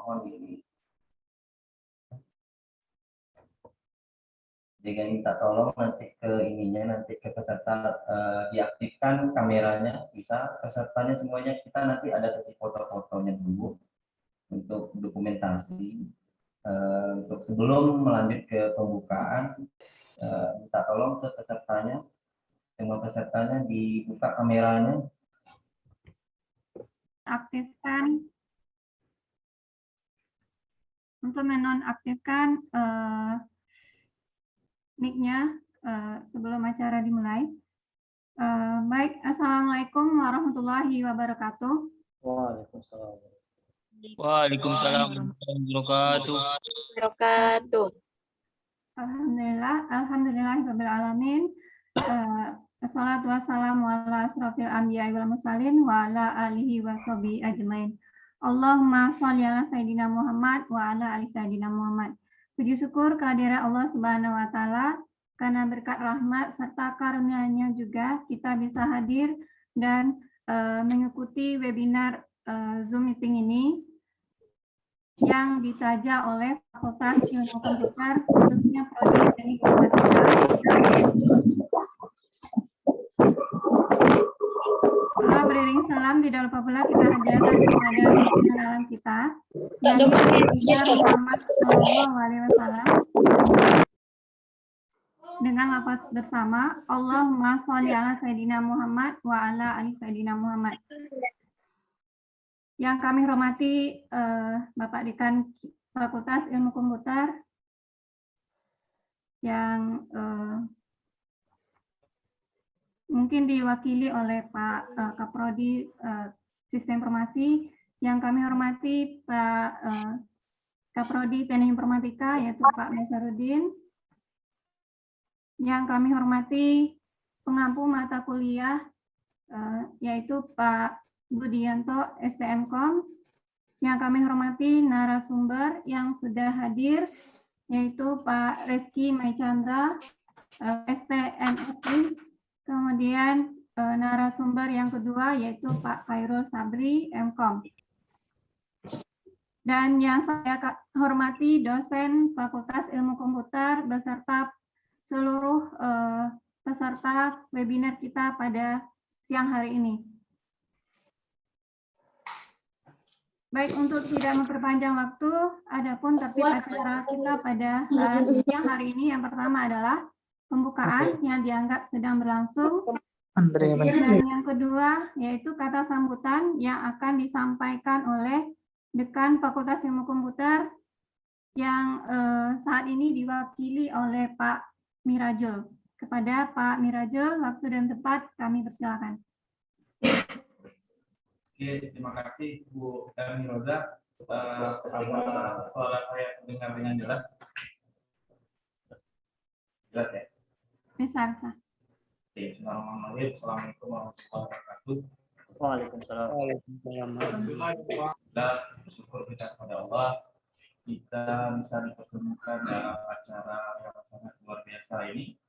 mohon diri. Jika minta tolong nanti ke peserta diaktifkan kameranya, bisa pesertanya semuanya, kita nanti ada sesi foto-fotonya dulu untuk dokumentasi. Untuk sebelum melanjut ke pembukaan, minta tolong ke pesertanya, semua pesertanya dibuka kameranya. Aktifkan. Untuk menonaktifkan mic-nya sebelum acara dimulai. Baik, Assalamualaikum warahmatullahi wabarakatuh. Waalaikumsalam. Waalaikumsalam warahmatullahi wabarakatuh. Alhamdulillahirabbil alamin. Assalatu wassalamu ala asrofil anbiya'i wal mursalin wa ala alihi wa sahbihi ajmain. Allahumma sholli ala sayyidina Muhammad wa ala ali sayyidina Muhammad. Puji syukur kehadirat Allah Subhanahu wa taala karena berkat rahmat serta karunia-Nya juga kita bisa hadir dan mengikuti webinar Zoom meeting ini yang ditaja oleh Fakultas Ilmu Komputer, khususnya Prodi Teknik Informatika. Setelah beriring salam, tidak lupa pula kita hadirkan kepada kenalan kita, yang Muhammad SAW, dengan lafaz bersama Allahumma sholli ala sayyidina Muhammad wa ala ali sayyidina Muhammad. Yang kami hormati Bapak Dekan Fakultas Ilmu Komputer yang mungkin diwakili oleh Pak Kaprodi Sistem Informasi, yang kami hormati Pak Kaprodi Teknik Informatika yaitu Pak Nasarudin, yang kami hormati pengampu mata kuliah yaitu Pak Budianto STMkom, yang kami hormati narasumber yang sudah hadir yaitu Pak Reski Maichandra STMFI, kemudian narasumber yang kedua yaitu Pak Khairul Sabri Mkom, dan yang saya hormati dosen Fakultas Ilmu Komputer beserta seluruh peserta webinar kita pada siang hari ini. Baik, untuk tidak memperpanjang waktu, adapun tertib acara kita pada siang hari ini yang pertama adalah pembukaan yang dianggap sedang berlangsung. Dan yang kedua yaitu kata sambutan yang akan disampaikan oleh Dekan Fakultas Ilmu Komputer yang saat ini diwakili oleh Pak Mirajul. Kepada Pak Mirajul, waktu dan tempat kami persilakan. Oke, terima kasih Bu Dami Roza. Apakah suara saya terdengar dengan jelas? Jelas ya? Bisa. Oke, bismillahirrahmanirrahim. Assalamualaikum warahmatullahi wabarakatuh. Waalaikumsalam. Dan bersyukur kita kepada Allah, kita bisa dipertemukan dalam acara yang sangat luar biasa ini.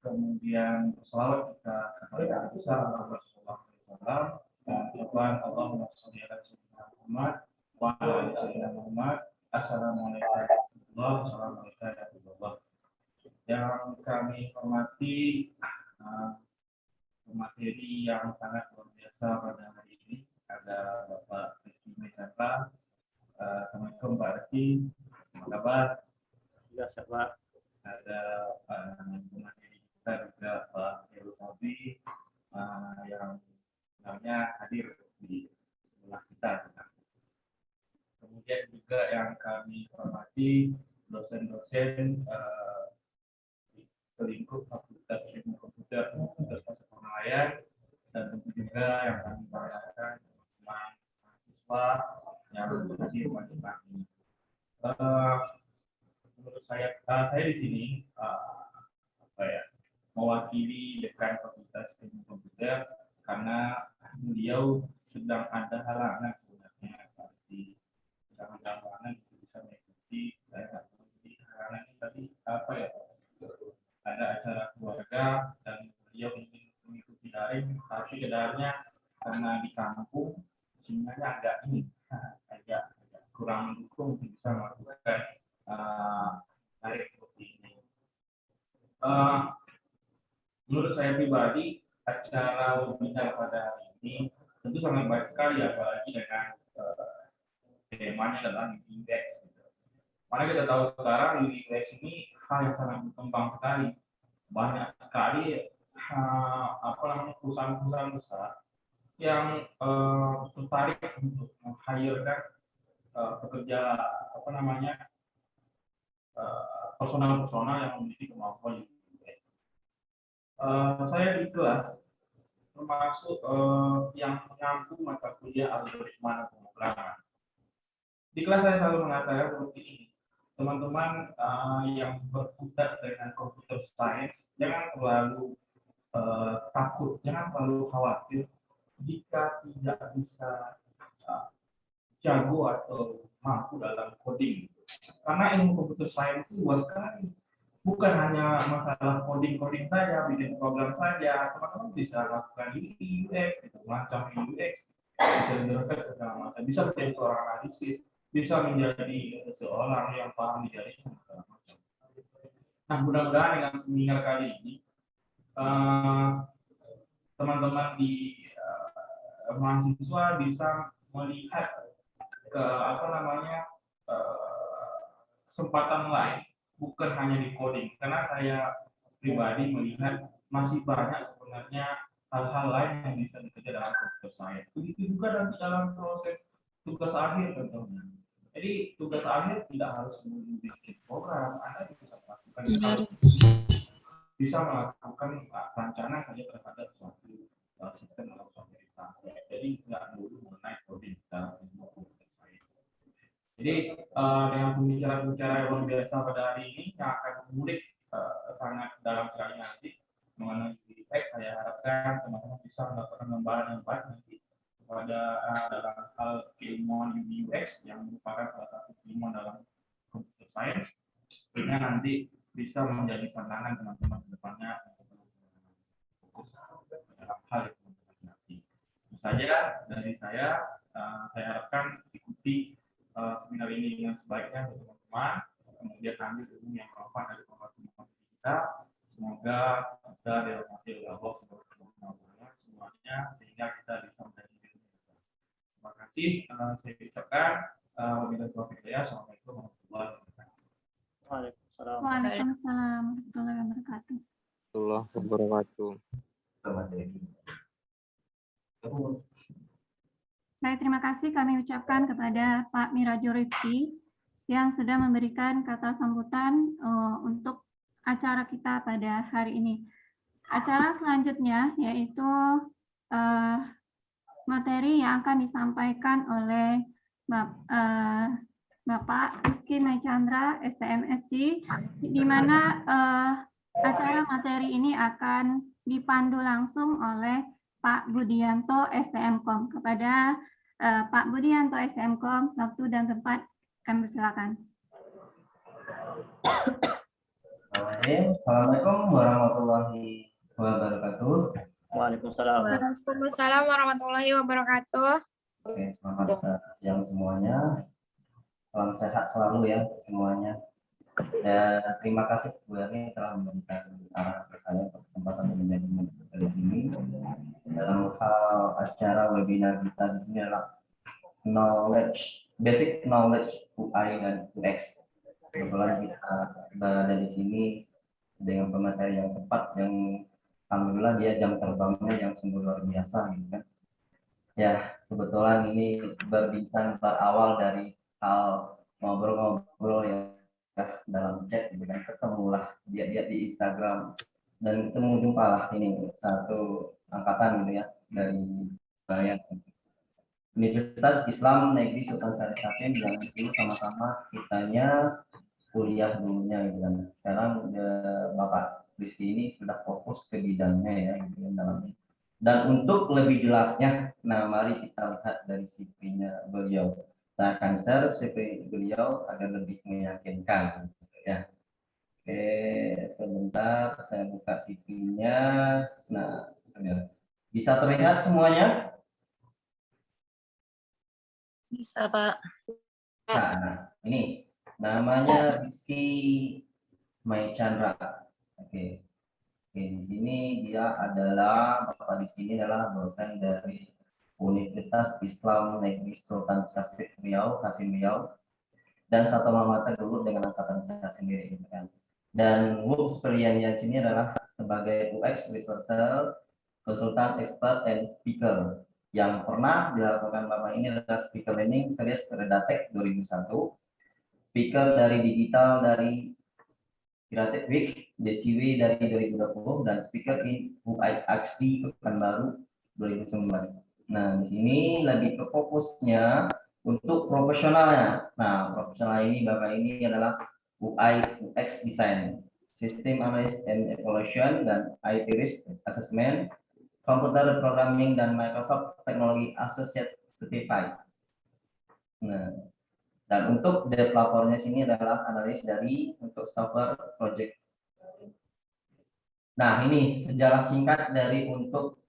Kemudian selawat kita kepada Rasulullah SAW. Dan Allahumma sholli ala sayyidina Muhammad wa ala ali sayyidina Muhammad. Assalamualaikum warahmatullahi wabarakatuh. Yang kami hormati materi yang sangat luar biasa pada hari ini ada Bapak Reski Maichandra. Assalamualaikum Pak Reski, apa kabar? Biasa Pak. Ada materi kita juga Pak Khairul Sabri yang sebenarnya hadir di sebelah kita. Kemudian juga yang kami hormati dosen-dosen selingkup Fakultas Ilmu Komputer Universitas Tasikmalaya, dan tentu juga yang kami banggakan teman-teman mahasiswa yang hadir pada saat ini. Menurut saya di sini mewakili Dekan Fakultas Ilmu Komputer karena beliau sedang ada halangan sebenarnya, seperti sedang ada halangan bisa mengikuti. Saya nggak tahu jadi halangan ini tadi apa ya? Ada acara keluarga dan beliau ingin mengikuti daring, tapi keadaannya karena di kampung sinyalnya agak kurang mendukung bisa melakukan tarik seperti ini. Menurut saya pribadi, acara webinar pada hari ini tentu sangat baik sekali, apalagi dengan temanya adalah indeks. Mana kita tahu sekarang indeks ini hal yang sangat berkembang sekali. Banyak sekali perusahaan-perusahaan besar yang tertarik untuk meng-hire-kan pekerja personal-personal yang memiliki kemampuan UX. Saya di kelas termasuk yang mengampu mata kuliah algoritma dan pemrograman. Di kelas saya selalu mengatakan seperti ini, teman-teman yang berkutat dengan computer science jangan terlalu takut, jangan terlalu khawatir jika tidak bisa jago atau mampu dalam coding. Karena ilmu computer science itu luas sekali. Bukan hanya masalah coding saja, bikin program saja, teman-teman bisa lakukan UX, macam UX, bisa diterapkan segala macam, bisa menjadi seorang analisis, bisa menjadi seorang yang paham di jaringan segala macam. Nah, mudah-mudahan dengan seminar kali ini teman-teman di mahasiswa bisa melihat ke kesempatan lain, bukan hanya di coding, karena saya pribadi melihat masih banyak sebenarnya hal-hal lain yang bisa dikerja dalam computer science. Begitu juga nanti dalam proses tugas akhir tentunya. Jadi tugas akhir tidak harus membuat program, Anda bisa melakukan bisa melakukan rancangan hanya terhadap suatu sistem atau suatu instansi. Jadi nggak dulu mengenai coding dalam ilmu computer science. Jadi dengan pembicara-pembicara yang luar biasa pada hari ini yang akan mengulik sangat dalam sekali nanti mengenai UX, saya harapkan teman-teman bisa melakukan gambaran yang baik nanti kepada dalam hal keilmuan UX yang merupakan salah satu keilmuan dalam computer science, sehingga nanti bisa menjadi pandangan teman-teman ke depannya untuk fokus dalam hal yang nanti. Itu saja dari saya harapkan ikuti seminar ini dengan sebaiknya untuk teman-teman, kemudian ambil ilmu yang relevan dari pengetahuan kita. Semoga kita dirahmati oleh Allah semuanya, sehingga kita bisa menjadi ilmu. Terima kasih. Saya ucapkan wabillahi taufiq hidayah. Assalamualaikum warahmatullahi wabarakatuh. Waalaikumsalam. Waalaikumsalam warahmatullahi wabarakatuh. Allah wabarakatuh. Baik, terima kasih kami ucapkan kepada Pak Mirajo Rifki yang sudah memberikan kata sambutan untuk acara kita pada hari ini. Acara selanjutnya yaitu materi yang akan disampaikan oleh Bapak Rizky Mai Chandra, STMSC, di mana acara materi ini akan dipandu langsung oleh Pak Budianto, STMkom. Kepada Pak Budianto, STMkom, waktu dan tempat kami persilakan. Assalamualaikum warahmatullahi wabarakatuh. Waalaikumsalam. Waalaikumsalam warahmatullahi wabarakatuh. Oke, selamat siang semuanya. Salam sehat selalu ya semuanya. Dan terima kasih Bu Erni telah memberikan arahan ke saya untuk kesempatan menjadi di sini. Dalam hal acara webinar kita di sini adalah basic knowledge UI dan UX. Kebetulan kita berada di sini dengan pemateri yang tepat, yang alhamdulillah dia jam terbangnya yang sungguh luar biasa gitu kan. Ya, kebetulan ini berbincang berawal dari hal ngobrol-ngobrol ya dalam chat gitu kan, ketemulah dia di Instagram dan ketemu jumpa lah ini satu angkatan gitu ya dari Universitas Islam Negeri Sultan Syarif Hasim yang dulu sama-sama kitanya kuliah dulunya gitu kan. Sekarang Bapak Rizky ini sudah fokus ke bidangnya ya gitu kan dalamnya. Dan untuk lebih jelasnya, nah mari kita lihat dari CV-nya beliau. Saya akan share CV beliau agar lebih meyakinkan. Ya. Oke, sebentar saya buka CV-nya. Nah, bisa terlihat semuanya? Bisa, Pak. Nah, ini namanya Rizky Mai Chandra. Oke. Oke, di sini dia adalah Bapak di sini adalah dosen dari Universitas Islam Negeri Sultan Qasim Riau, dan satu mater dulu dengan angkatan saya sendiri, gitu kan. Dan work experience-nya sini adalah sebagai UX researcher, konsultan, expert, and speaker. Yang pernah dilakukan Bapak ini adalah speaker training series Redatek 2001, speaker dari digital dari Creative Week DCW dari 2020, dan speaker in UIXD Pekanbaru 2019. Nah, di sini lebih ke fokusnya untuk profesionalnya. Nah, profesional ini Bapak ini adalah UI UX Design, System Analysis and Evaluation, dan IT Risk Assessment, Computer Programming, dan Microsoft Technology Associate Certified. Nah, dan untuk developernya sini adalah analis dari untuk software project. Nah, ini sejarah singkat dari untuk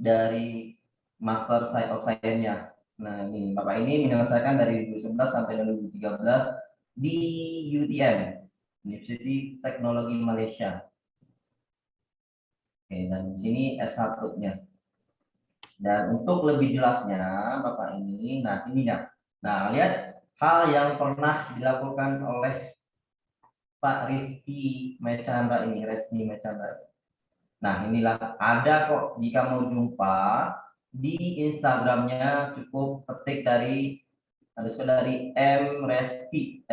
dari Master of Science-nya. Nah, ini Bapak ini menyelesaikan dari 2011 sampai 2013 di UTM, University Teknologi Malaysia. Oke, dan di sini S1-nya. Dan untuk lebih jelasnya, Bapak ini, nah ininya. Nah, lihat hal yang pernah dilakukan oleh Pak Rizky Mai Chandra ini, Nah, inilah ada kok, jika mau jumpa di Instagramnya cukup ketik dari M Reski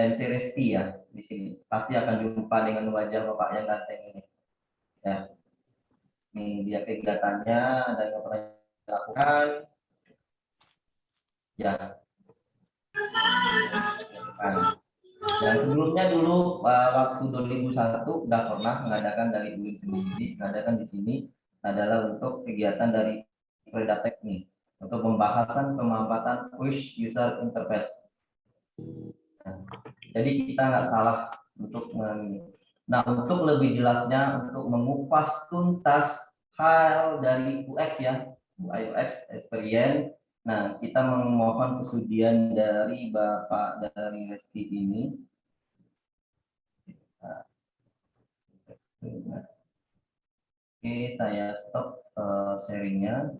ya di sini. Pasti akan jumpa dengan wajah Bapak yang ganteng ini. Ya. Ini dia kegiatannya, ada yang pernah dilakukan. Ya. Nah, dan sebelumnya dulu waktu 2001 udah pernah mengadakan dari UIN sendiri, mengadakan di sini adalah untuk kegiatan dari Predatek nih, untuk pembahasan pemanfaatan push user interface. Nah, jadi kita nggak salah untuk nah, untuk lebih jelasnya, untuk mengupas tuntas hal dari UX ya, UX experience. Nah, kita memohon kesudian dari Bapak dari Reski ini. Oke, saya stop sharingnya.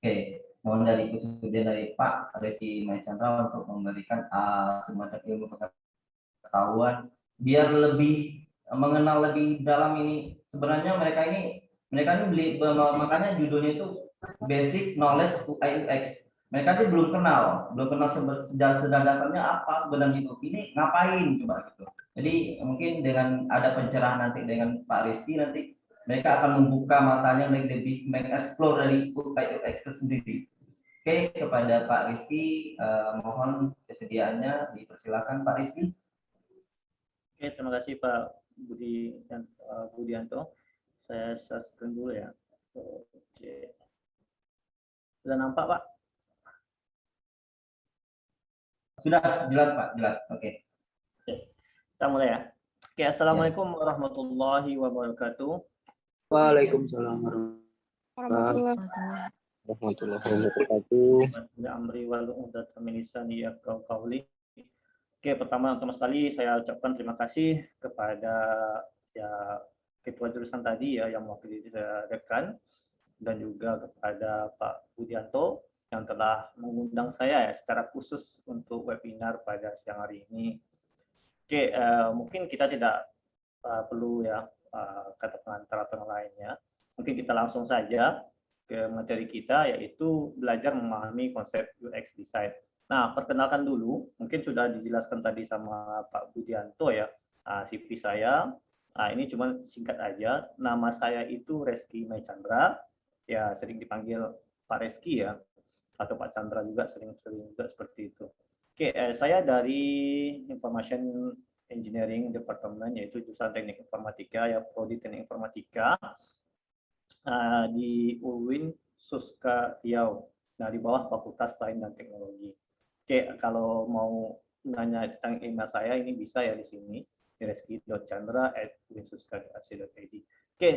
Oke, mohon dari kesudian dari Pak Reski Mai Chandra untuk memberikan semacam ilmu pengetahuan biar lebih mengenal lebih dalam ini. Sebenarnya mereka ini beli, makanya judulnya itu Basic Knowledge UX. Mereka itu belum kenal sejarah dasarnya apa sebenarnya itu. Ini ngapain coba gitu. Jadi mungkin dengan ada pencerahan nanti dengan Pak Rizky, nanti mereka akan membuka matanya lebih mengeksplor dari UX itu sendiri. Oke, kepada Pak Rizky, mohon kesediaannya, dipersilakan Pak Rizky. Oke, terima kasih Pak Budianto. Saya share screen dulu ya. Oke. Sudah nampak Pak? Sudah jelas Pak, jelas. Oke. Kita mulai ya. Oke, assalamualaikum warahmatullahi wabarakatuh. Waalaikumsalam Warahmatullahi warahmatullahi wabarakatuh. Amri wal uqdatam min lisani yafqahu qawli. Oke, pertama sekali saya ucapkan terima kasih kepada ya ketua jurusan tadi ya yang mewakili dekan, dan juga kepada Pak Budianto yang telah mengundang saya ya secara khusus untuk webinar pada siang hari ini. Oke, mungkin kita tidak perlu ya kata pengantar atau yang lainnya. Mungkin kita langsung saja ke materi kita, yaitu belajar memahami konsep UX design. Nah, perkenalkan dulu, mungkin sudah dijelaskan tadi sama Pak Budianto ya, CV saya. Nah, ini cuma singkat aja. Nama saya itu Reski Mai Chandra, ya sering dipanggil Pak Reski ya, atau Pak Chandra juga sering-sering juga seperti itu. Oke, saya dari Information Engineering Department, yaitu jurusan Teknik Informatika ya, Prodi Teknik Informatika di UIN Suska Riau. Nah, di bawah Fakultas Sains dan Teknologi. Oke, kalau mau nanya tentang email saya ini bisa ya di sini, reski.chandra@uinsuska.ac.id. Oke,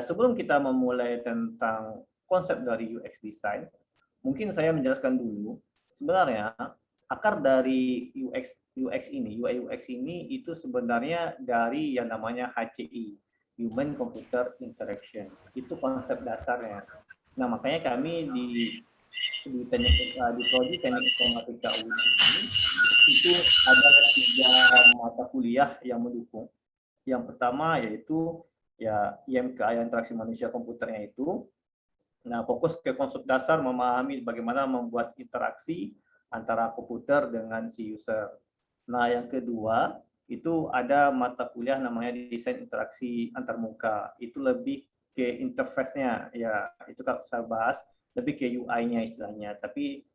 sebelum kita memulai tentang konsep dari UX design, mungkin saya menjelaskan dulu sebenarnya akar dari UX ini, UI UX ini itu sebenarnya dari yang namanya HCI, Human Computer Interaction. Itu konsep dasarnya. Nah, makanya kami di prodi teknik informatika UI ini itu ada 3 mata kuliah yang mendukung. Yang pertama yaitu ya IMK, interaksi manusia komputernya itu. Nah, fokus ke konsep dasar memahami bagaimana membuat interaksi antara komputer dengan si user. Nah, yang kedua itu ada mata kuliah namanya desain interaksi antarmuka. Itu lebih ke interface-nya, ya itu kalau saya bahas lebih ke UI-nya istilahnya. Tapi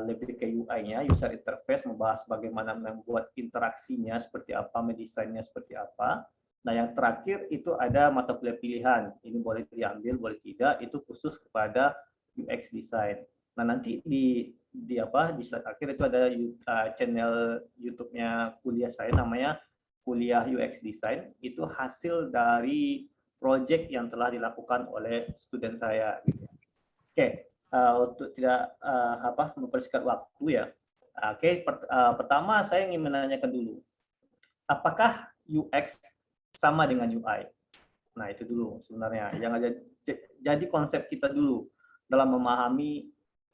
lebih ke UI-nya, user interface, membahas bagaimana membuat interaksinya seperti apa, mendesainnya seperti apa. Nah, yang terakhir itu ada mata kuliah pilihan. Ini boleh diambil, boleh tidak. Itu khusus kepada UX design. Nah, nanti di slide akhir itu ada channel YouTube-nya kuliah saya namanya Kuliah UX Design. Itu hasil dari project yang telah dilakukan oleh student saya. Oke, untuk tidak mempersingkat waktu ya. Oke, pertama saya ingin menanyakan dulu. Apakah UX sama dengan UI? Nah, itu dulu sebenarnya yang ada jadi konsep kita dulu dalam memahami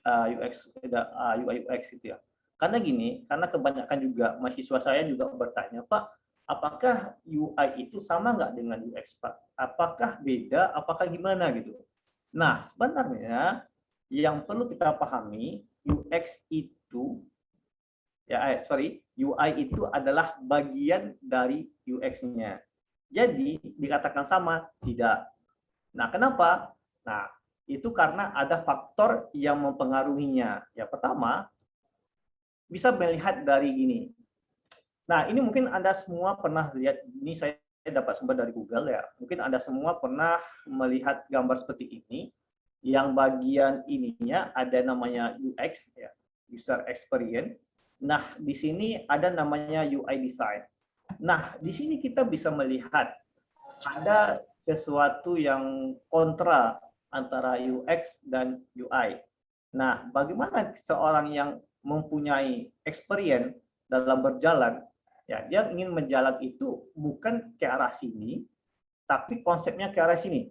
UI UX itu ya. Karena gini, karena kebanyakan juga mahasiswa saya juga bertanya, Pak, apakah UI itu sama nggak dengan UX, Pak? Apakah beda? Apakah gimana gitu? Nah, sebenarnya yang perlu kita pahami, UI itu adalah bagian dari UX-nya. Jadi, dikatakan sama? Tidak. Nah, kenapa? Nah, itu karena ada faktor yang mempengaruhinya. Ya, pertama, bisa melihat dari ini. Nah, ini mungkin Anda semua pernah lihat, ini saya dapat sumber dari Google ya. Mungkin Anda semua pernah melihat gambar seperti ini. Yang bagian ininya ada namanya UX, ya, User Experience. Nah, di sini ada namanya UI Design. Nah, di sini kita bisa melihat ada sesuatu yang kontra antara UX dan UI. Nah, bagaimana seorang yang mempunyai experience dalam berjalan, ya dia ingin menjalan itu bukan ke arah sini, tapi konsepnya ke arah sini.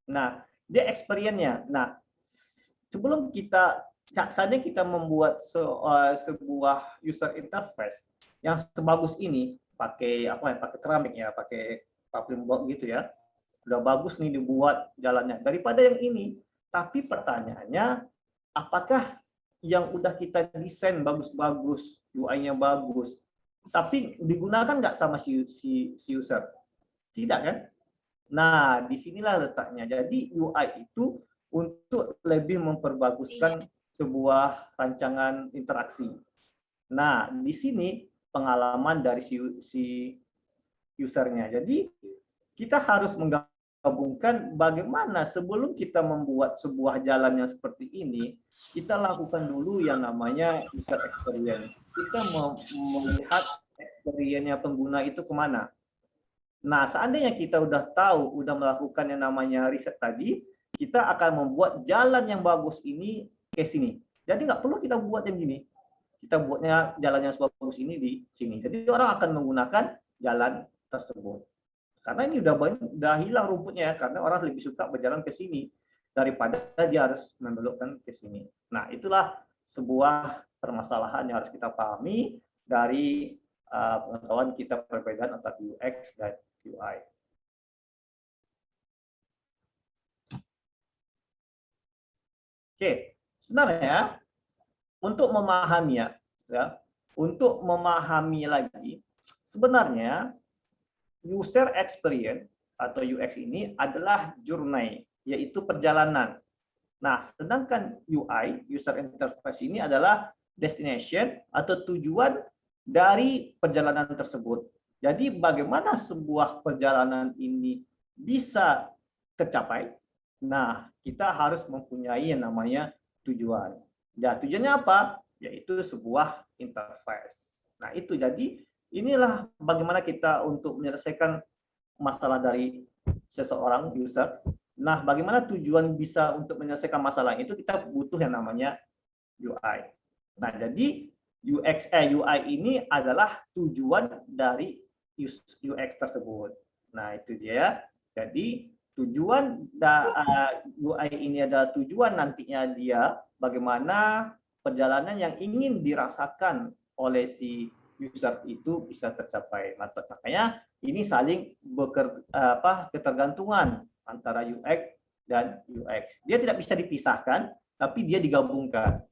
Nah, dia experience-nya. Nah, sebelum saatnya kita membuat sebuah user interface yang sebagus ini, pakai keramik ya, pakai papling board gitu ya, udah bagus nih dibuat jalannya daripada yang ini. Tapi pertanyaannya, apakah yang udah kita desain bagus-bagus, UI-nya bagus, tapi digunakan nggak sama si user? Tidak kan? Nah, disinilah letaknya. Jadi UI itu untuk lebih memperbaguskan sebuah rancangan interaksi. Nah, di sini pengalaman dari si usernya. Jadi kita harus menggabungkan bagaimana sebelum kita membuat sebuah jalan yang seperti ini, kita lakukan dulu yang namanya user experience. Kita melihat experience-nya pengguna itu kemana. Nah, seandainya kita udah tahu, udah melakukan yang namanya riset tadi, kita akan membuat jalan yang bagus ini ke sini. Jadi nggak perlu kita buat yang gini. Kita buatnya jalan yang bagus ini di sini. Jadi orang akan menggunakan jalan tersebut. Karena ini udah hilang rumputnya ya, karena orang lebih suka berjalan ke sini daripada dia harus membelokkan ke sini. Nah, itulah sebuah permasalahan yang harus kita pahami dari pengetahuan kita perbedaan antara UX dan UI. Oke, sebenarnya untuk memahaminya, ya, untuk memahami lagi, sebenarnya user experience atau UX ini adalah journey, yaitu perjalanan. Nah, sedangkan UI, user interface ini adalah destination atau tujuan dari perjalanan tersebut. Jadi bagaimana sebuah perjalanan ini bisa tercapai? Nah, kita harus mempunyai yang namanya tujuan. Ya, tujuannya apa? Yaitu sebuah interface. Nah, itu jadi inilah bagaimana kita untuk menyelesaikan masalah dari seseorang user. Nah, bagaimana tujuan bisa untuk menyelesaikan masalah itu, kita butuh yang namanya UI. Nah, jadi UI ini adalah tujuan dari UX tersebut. Nah, itu dia. Jadi tujuan UI ini adalah tujuan nantinya dia bagaimana perjalanan yang ingin dirasakan oleh si user itu bisa tercapai. Makanya ini saling ketergantungan antara UX dan UX. Dia tidak bisa dipisahkan, tapi dia digabungkan.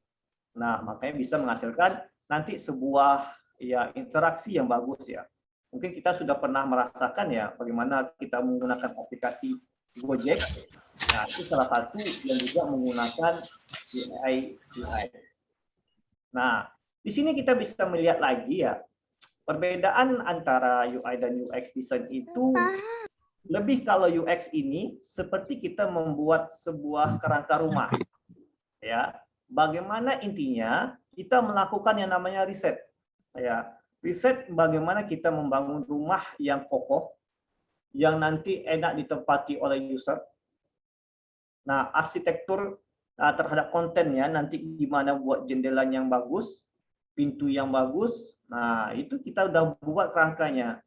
Nah, makanya bisa menghasilkan nanti sebuah ya interaksi yang bagus ya. Mungkin kita sudah pernah merasakan ya bagaimana kita menggunakan aplikasi Gojek. Nah, itu salah satu yang juga menggunakan UI. Nah, di sini kita bisa melihat lagi ya perbedaan antara UI dan UX design itu lebih kalau UX ini seperti kita membuat sebuah kerangka rumah. Ya, bagaimana intinya kita melakukan yang namanya riset. Ya, riset bagaimana kita membangun rumah yang kokoh, yang nanti enak ditempati oleh user. Nah, arsitektur terhadap kontennya nanti gimana buat jendela yang bagus, pintu yang bagus. Nah, itu kita udah buat kerangkanya.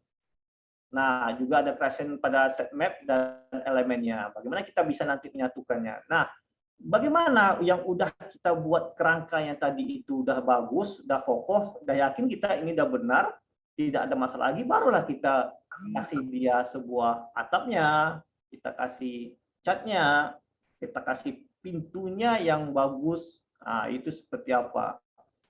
Nah, juga ada creation pada set map dan elemennya. Bagaimana kita bisa nanti menyatukannya. Nah, bagaimana yang udah kita buat kerangka yang tadi itu udah bagus, udah kokoh, udah yakin kita ini udah benar, tidak ada masalah lagi, barulah kita kasih dia sebuah atapnya, kita kasih catnya, kita kasih pintunya yang bagus. Nah, itu seperti apa.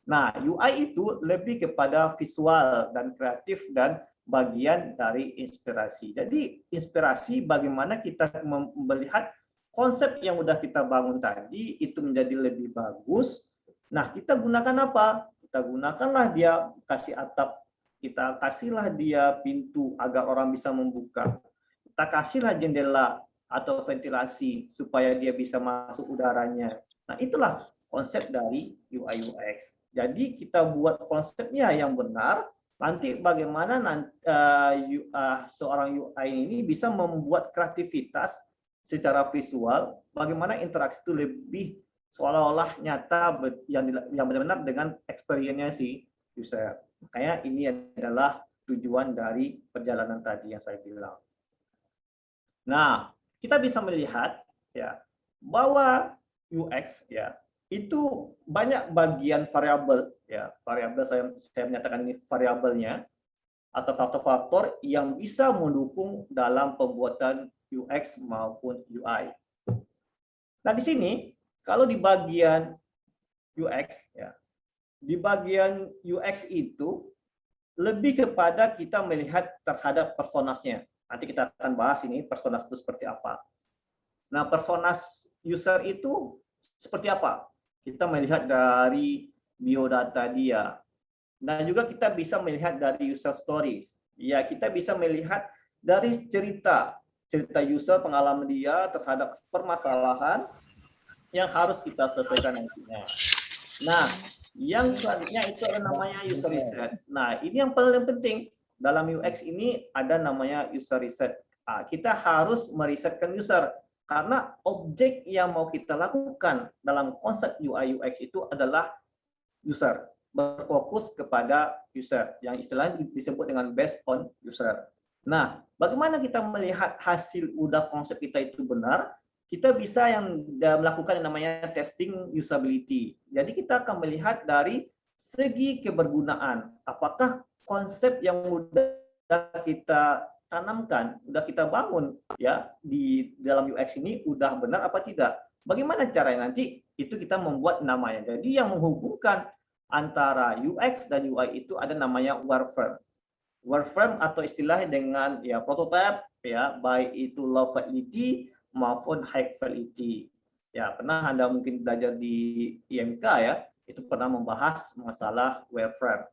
Nah, UI itu lebih kepada visual dan kreatif dan bagian dari inspirasi. Jadi, inspirasi bagaimana kita melihat konsep yang udah kita bangun tadi itu menjadi lebih bagus. Nah, kita gunakan apa? Kita gunakanlah dia kasih atap, kita kasihlah dia pintu agar orang bisa membuka. Kita kasihlah jendela atau ventilasi supaya dia bisa masuk udaranya. Nah, itulah konsep dari UI UX. Jadi kita buat konsepnya yang benar, nanti bagaimana seorang UI ini bisa membuat kreativitas secara visual, bagaimana interaksi itu lebih seolah-olah nyata yang benar-benar dengan experience-nya si user. Makanya ini adalah tujuan dari perjalanan tadi yang saya bilang. Nah, kita bisa melihat ya bahwa UX ya itu banyak bagian variabel ya. Variabel saya menyatakan ini variabelnya atau faktor-faktor yang bisa mendukung dalam pembuatan UX maupun UI. Nah, di sini kalau di bagian UX ya, di bagian UX itu lebih kepada kita melihat terhadap personasnya. Nanti kita akan bahas ini personas itu seperti apa. Nah, personas user itu seperti apa? Kita melihat dari biodata dia. Nah, juga kita bisa melihat dari user stories. Ya, kita bisa melihat dari cerita user, pengalaman dia terhadap permasalahan yang harus kita selesaikan nantinya. Nah, yang selanjutnya itu ada namanya user research. Nah, ini yang paling penting dalam UX ini ada namanya user research. Kita harus merisetkan user karena objek yang mau kita lakukan dalam konsep UI UX itu adalah user, berfokus kepada user yang istilahnya disebut dengan based on user. Nah, bagaimana kita melihat hasil udah konsep kita itu benar? Kita bisa melakukan yang namanya testing usability. Jadi kita akan melihat dari segi kebergunaan. Apakah konsep yang udah kita tanamkan, udah kita bangun ya di dalam UX ini udah benar apa tidak? Bagaimana caranya nanti itu kita membuat namanya. Jadi yang menghubungkan antara UX dan UI itu ada namanya wireframe. Wireframe atau istilahnya dengan ya prototype ya, baik itu low fidelity maupun high fidelity. Ya, pernah Anda mungkin belajar di IMK ya, itu pernah membahas masalah wireframe.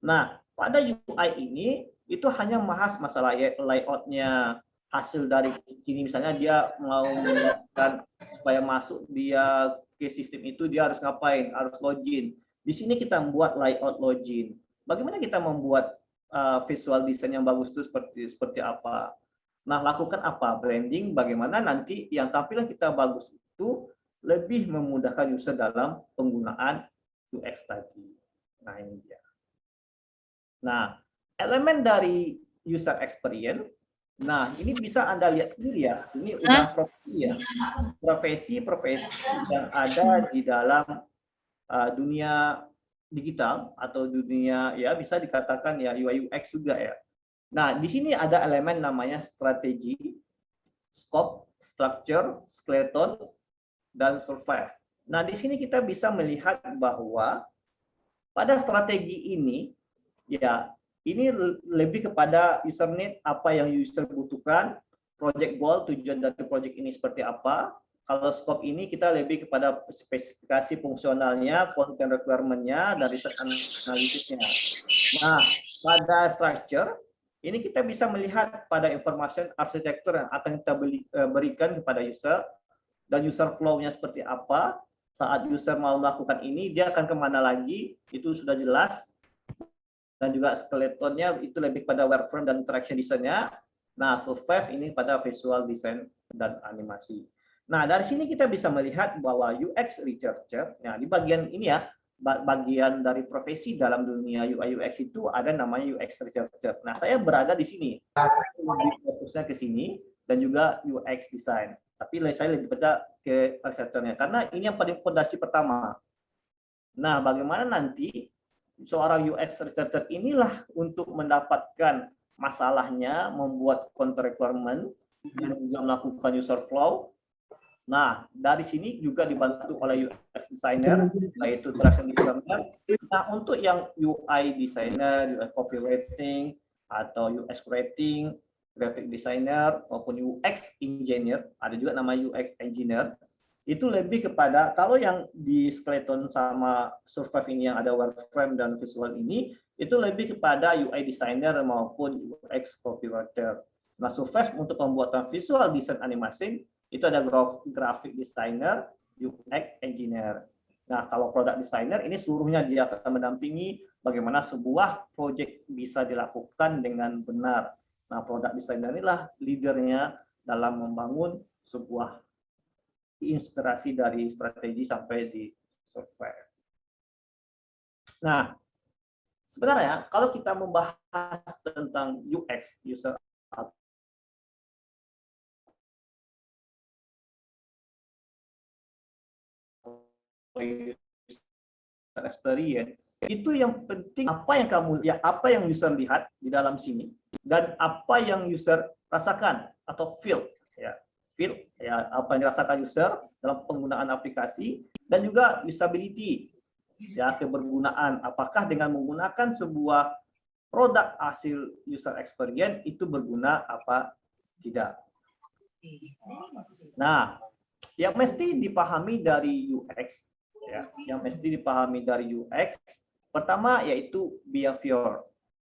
Nah, pada UI ini itu hanya membahas masalah layout-nya, hasil dari ini misalnya dia mau menggunakan supaya masuk dia ke sistem itu dia harus ngapain, harus login. Di sini kita membuat layout login. Bagaimana kita membuat visual design yang bagus itu seperti apa? Nah, lakukan apa? Branding, bagaimana nanti yang tampilan kita bagus itu lebih memudahkan user dalam penggunaan UX tadi. Nah, ini dia. Nah, elemen dari user experience, nah ini bisa Anda lihat sendiri ya, ini udah profesi ya, profesi-profesi yang ada di dalam dunia digital atau dunia ya bisa dikatakan ya UI UX juga ya. Nah, di sini ada elemen namanya strategi, scope, structure, skeleton, dan survive. Nah, di sini kita bisa melihat bahwa pada strategi ini, ya, ini lebih kepada user need, apa yang user butuhkan, project goal, tujuan dari project ini seperti apa. Kalau scope ini kita lebih kepada spesifikasi fungsionalnya, content requirement-nya, dari analisisnya. Nah, pada structure, ini kita bisa melihat pada information arsitektur yang akan kita berikan kepada user, dan user flow-nya seperti apa. Saat user mau melakukan ini, dia akan kemana lagi, itu sudah jelas. Dan juga skeletonnya itu lebih pada wireframe dan interaction design-nya. Nah, survive ini pada visual design dan animasi. Nah, dari sini kita bisa melihat bahwa UX researcher, nah di bagian ini ya, bagian dari profesi dalam dunia UI UX itu ada namanya UX researcher. Nah, saya berada di sini, fokusnya ke sini, dan juga UX design. Tapi saya lebih pada ke researchernya, karena ini yang paling fondasi pertama. Nah, bagaimana nanti seorang UX researcher inilah untuk mendapatkan masalahnya, membuat content requirement, dan juga melakukan user flow. Nah, dari sini juga dibantu oleh UX designer, yaitu interaction designer. Nah, untuk yang UI designer, UI copywriting, atau UX writing, graphic designer, maupun UX engineer, ada juga nama UX engineer, itu lebih kepada, kalau yang di skeleton sama survive ini yang ada wireframe dan visual ini, itu lebih kepada UI designer maupun UX copywriter. Nah, survive untuk pembuatan visual design animasi, itu ada graphic designer, UX engineer. Nah, kalau product designer ini seluruhnya dia akan mendampingi bagaimana sebuah project bisa dilakukan dengan benar. Nah, product designer inilah leadernya dalam membangun sebuah inspirasi dari strategi sampai di survive. Nah, sebenarnya kalau kita membahas tentang UX, user experience, itu yang penting apa yang user lihat di dalam sini dan apa yang user rasakan atau feel ya apa yang dirasakan user dalam penggunaan aplikasi, dan juga usability ya, kebergunaan, apakah dengan menggunakan sebuah produk hasil user experience itu berguna apa tidak. Nah, yang mesti dipahami dari UX ya, yang mesti dipahami dari UX pertama yaitu behavior,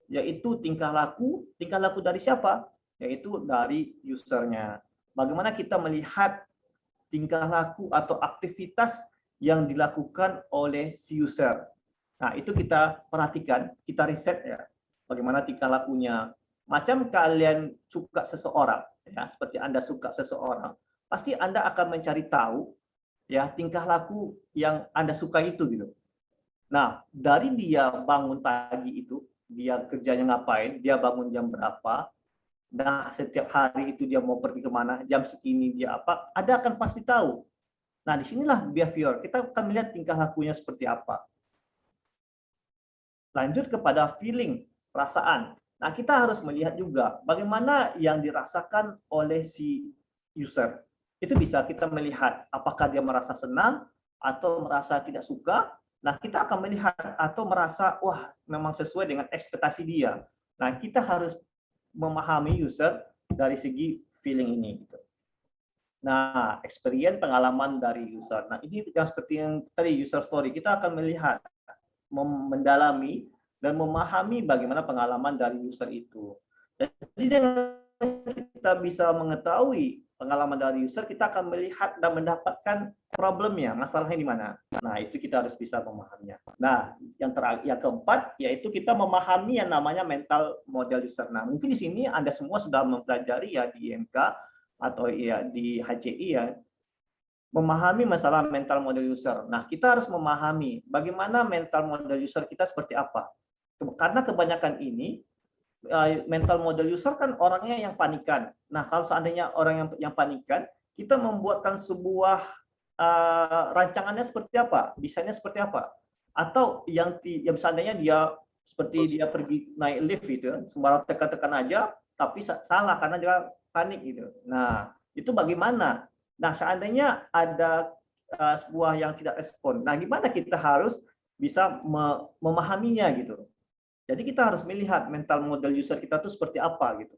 yaitu tingkah laku dari siapa? Yaitu dari usernya. Bagaimana kita melihat tingkah laku atau aktivitas yang dilakukan oleh si user. Nah, itu kita perhatikan, kita riset ya, bagaimana tingkah lakunya. Macam kalian suka seseorang, ya, seperti Anda suka seseorang, pasti Anda akan mencari tahu ya tingkah laku yang Anda suka itu gitu. Nah, dari dia bangun pagi itu, dia kerjanya ngapain, dia bangun jam berapa, nah setiap hari itu dia mau pergi kemana, jam segini dia apa, Anda akan pasti tahu. Nah, disinilah behavior, kita akan melihat tingkah lakunya seperti apa. Lanjut kepada feeling, perasaan. Nah, kita harus melihat juga bagaimana yang dirasakan oleh si user. Itu bisa kita melihat apakah dia merasa senang atau merasa tidak suka. Nah, kita akan melihat atau merasa, wah, memang sesuai dengan ekspektasi dia. Nah, kita harus memahami user dari segi feeling ini. Nah, experience, pengalaman dari user. Nah, ini yang seperti yang tadi user story. Kita akan melihat, mendalami, dan memahami bagaimana pengalaman dari user itu. Jadi dengan kita bisa mengetahui pengalaman dari user, kita akan melihat dan mendapatkan problemnya, masalahnya di mana. Nah, itu kita harus bisa memahaminya. Nah, yang keempat yaitu kita memahami yang namanya mental model user. Nah, mungkin di sini Anda semua sudah mempelajari ya di IMK atau ya di HCI ya, memahami masalah mental model user. Nah, kita harus memahami bagaimana mental model user kita seperti apa. Karena kebanyakan ini mental model user kan orangnya yang panikan. Nah, kalau seandainya orang yang panikan, kita membuatkan sebuah rancangannya seperti apa, desainnya seperti apa, atau yang seandainya dia seperti dia pergi naik lift gitu, sembarang tekan-tekan aja, tapi salah karena dia panik gitu. Nah, itu bagaimana? Nah, seandainya ada sebuah yang tidak respon, nah gimana kita harus bisa memahaminya gitu. Jadi kita harus melihat mental model user kita tuh seperti apa gitu.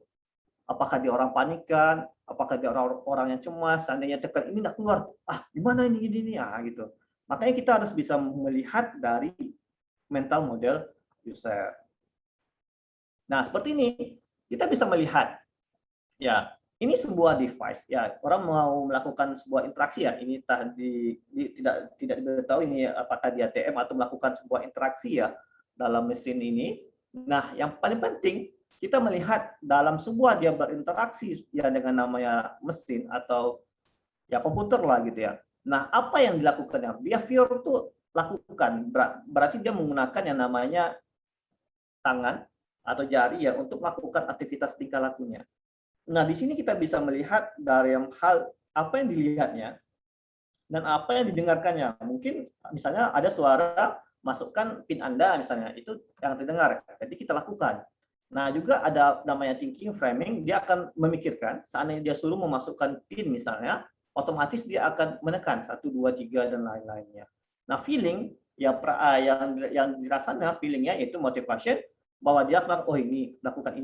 Apakah dia orang panikan, apakah dia orang yang cemas, seandainya tekan ini nggak keluar, gimana ini gitu. Makanya kita harus bisa melihat dari mental model user. Nah, seperti ini kita bisa melihat ya, ini sebuah device ya, orang mau melakukan sebuah interaksi ya, ini tidak diketahui ini apakah di ATM atau melakukan sebuah interaksi ya dalam mesin ini. Nah, yang paling penting kita melihat dalam sebuah dia berinteraksi ya dengan namanya mesin atau ya komputer lah gitu ya. Nah, apa yang dilakukannya? Behavior itu lakukan, berarti dia menggunakan yang namanya tangan atau jari ya untuk melakukan aktivitas tingkah lakunya. Nah, di sini kita bisa melihat dari hal apa yang dilihatnya dan apa yang didengarkannya. Mungkin misalnya ada suara, masukkan PIN Anda misalnya, itu yang terdengar. Jadi kita lakukan. Nah, juga ada namanya thinking framing, dia akan memikirkan, seandainya dia suruh memasukkan PIN misalnya, otomatis dia akan menekan 1, 2, 3 dan lain-lainnya. Nah, feeling ya yang dirasanya feelingnya itu motivation, bahwa dia akan ini, lakukan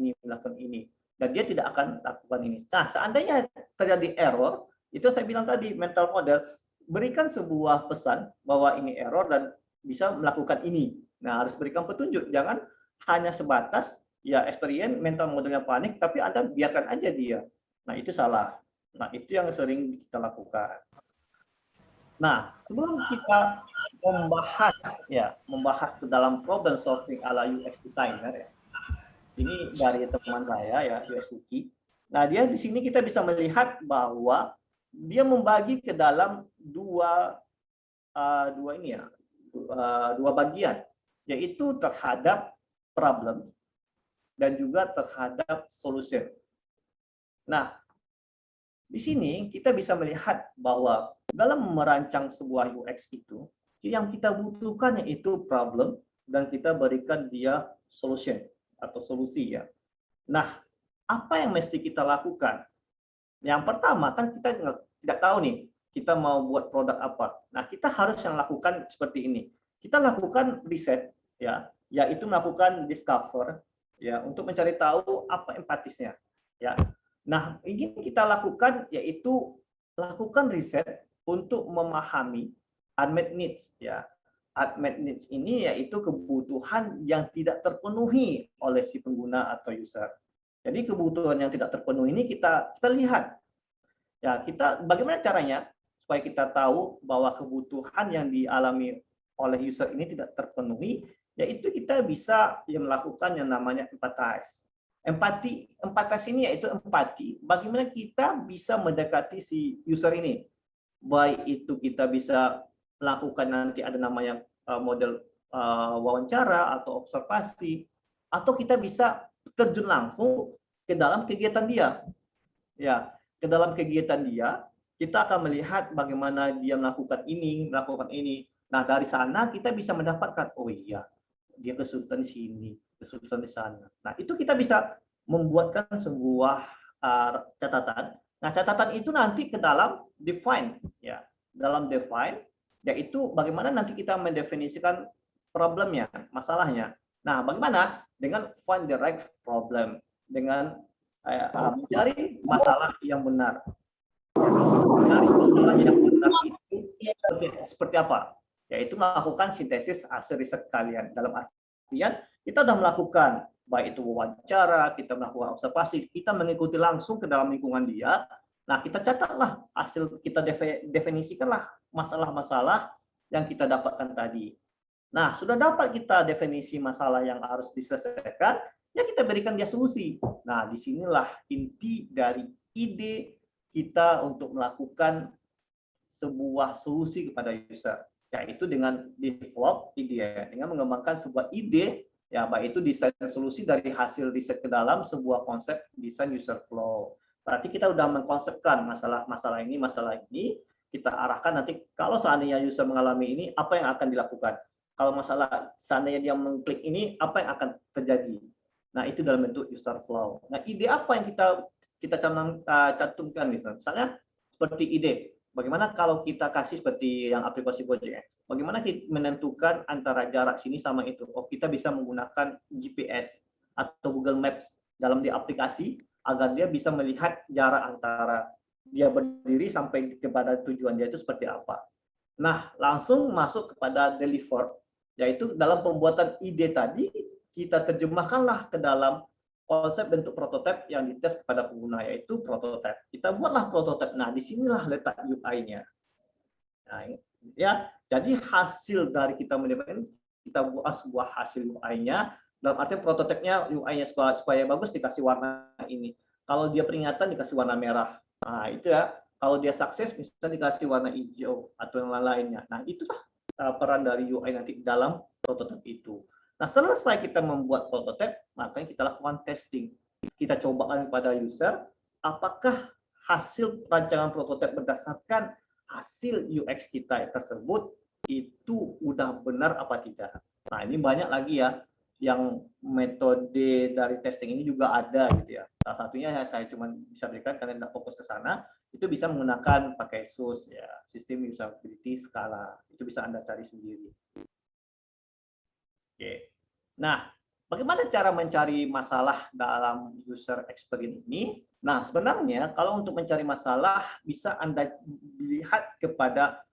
ini, dan dia tidak akan lakukan ini. Nah, seandainya terjadi error, itu saya bilang tadi mental model berikan sebuah pesan bahwa ini error dan bisa melakukan ini. Nah, harus berikan petunjuk, jangan hanya sebatas ya experience mental modelnya panik, tapi Anda biarkan aja dia. Nah, itu salah. Nah, itu yang sering kita lakukan. Nah, sebelum kita membahas ke dalam problem solving ala UX designer ya. Ini dari teman saya ya, Yosuki. Nah, dia di sini kita bisa melihat bahwa dia membagi ke dalam dua bagian, yaitu terhadap problem dan juga terhadap solution. Nah, di sini kita bisa melihat bahwa dalam merancang sebuah UX itu, yang kita butuhkan yaitu problem dan kita berikan dia solution atau solusi ya. Nah, apa yang mesti kita lakukan? Yang pertama kan kita tidak tahu nih, kita mau buat produk apa. Nah, kita harus yang lakukan seperti ini. Kita lakukan riset ya, yaitu melakukan discover ya untuk mencari tahu apa empatisnya ya. Nah, ingin kita lakukan yaitu lakukan riset untuk memahami unmet needs ya. Unmet needs ini yaitu kebutuhan yang tidak terpenuhi oleh si pengguna atau user. Jadi kebutuhan yang tidak terpenuhi ini kita lihat. Ya, bagaimana caranya supaya kita tahu bahwa kebutuhan yang dialami oleh user ini tidak terpenuhi, yaitu kita bisa melakukan yang namanya empathize. Empathize ini yaitu empati, bagaimana kita bisa mendekati si user ini. Baik itu kita bisa lakukan nanti ada namanya model wawancara atau observasi, atau kita bisa terjun langsung ke dalam kegiatan dia. Ya, ke dalam kegiatan dia, kita akan melihat bagaimana dia melakukan ini. Nah, dari sana kita bisa mendapatkan, oh iya, dia kesulitan di sini, kesulitan di sana. Nah, itu kita bisa membuatkan sebuah catatan. Nah, catatan itu nanti ke dalam define ya. Dalam define yaitu bagaimana nanti kita mendefinisikan problemnya, masalahnya. Nah, bagaimana? Dengan find the right problem, dengan mencari masalah yang benar. Mencari masalah yang benar itu seperti apa? Yaitu melakukan sintesis hasil riset kalian. Dalam artian kita sudah melakukan baik itu wawancara, kita melakukan observasi, kita mengikuti langsung ke dalam lingkungan dia. Nah, kita catatlah hasil, kita definisikanlah masalah-masalah yang kita dapatkan tadi. Nah, sudah dapat kita definisi masalah yang harus diselesaikan, ya kita berikan dia solusi. Nah, disinilah inti dari ide kita untuk melakukan sebuah solusi kepada user, yaitu dengan develop ide, dengan mengembangkan sebuah ide, ya baik itu desain solusi dari hasil riset ke dalam sebuah konsep desain user flow. Berarti kita udah mengkonsepkan masalah ini, kita arahkan nanti kalau seandainya user mengalami ini, apa yang akan dilakukan. Kalau masalah seandainya dia mengklik ini, apa yang akan terjadi. Nah, itu dalam bentuk user flow. Nah, ide apa yang kita cantumkan misalnya seperti ide. Bagaimana kalau kita kasih seperti yang aplikasi Gojek? Bagaimana kita menentukan antara jarak sini sama itu? Oh, kita bisa menggunakan GPS atau Google Maps dalam di aplikasi agar dia bisa melihat jarak antara dia berdiri sampai kepada tujuan dia itu seperti apa. Nah, langsung masuk kepada deliver, yaitu dalam pembuatan ide tadi kita terjemahkanlah ke dalam konsep bentuk prototipe yang dites kepada pengguna, yaitu prototipe. Kita buatlah prototipe. Nah, disinilah letak UI-nya. Nah, ya, jadi hasil dari kita mendevelop, kita buat sebuah hasil UI-nya. Dalam arti prototipenya UI-nya supaya bagus dikasih warna ini. Kalau dia peringatan dikasih warna merah. Nah, itu ya. Kalau dia sukses misalnya dikasih warna hijau atau yang lainnya. Nah, itulah peran dari UI nanti dalam prototipe itu. Nah, selesai kita membuat prototipe, makanya kita lakukan testing. Kita cobakan kepada user, apakah hasil rancangan prototipe berdasarkan hasil UX kita tersebut itu udah benar apa tidak. Nah, ini banyak lagi ya, yang metode dari testing ini juga ada gitu ya. Salah satunya saya cuma bisa berikan karena tidak fokus ke sana, itu bisa menggunakan pakai SUS ya, sistem usability skala. Itu bisa Anda cari sendiri. Oke. Nah, bagaimana cara mencari masalah dalam user experience ini? Nah, sebenarnya kalau untuk mencari masalah bisa Anda lihat kepada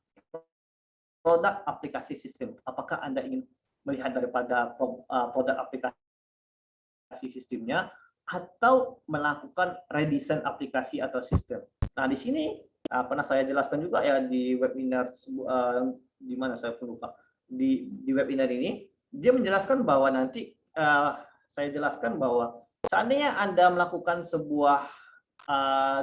produk aplikasi sistem. Apakah Anda ingin melihat daripada produk aplikasi sistemnya atau melakukan redesign aplikasi atau sistem. Nah, di sini pernah saya jelaskan juga ya di webinar di mana saya pun lupa. Di webinar ini dia menjelaskan bahwa nanti saya jelaskan bahwa seandainya Anda melakukan sebuah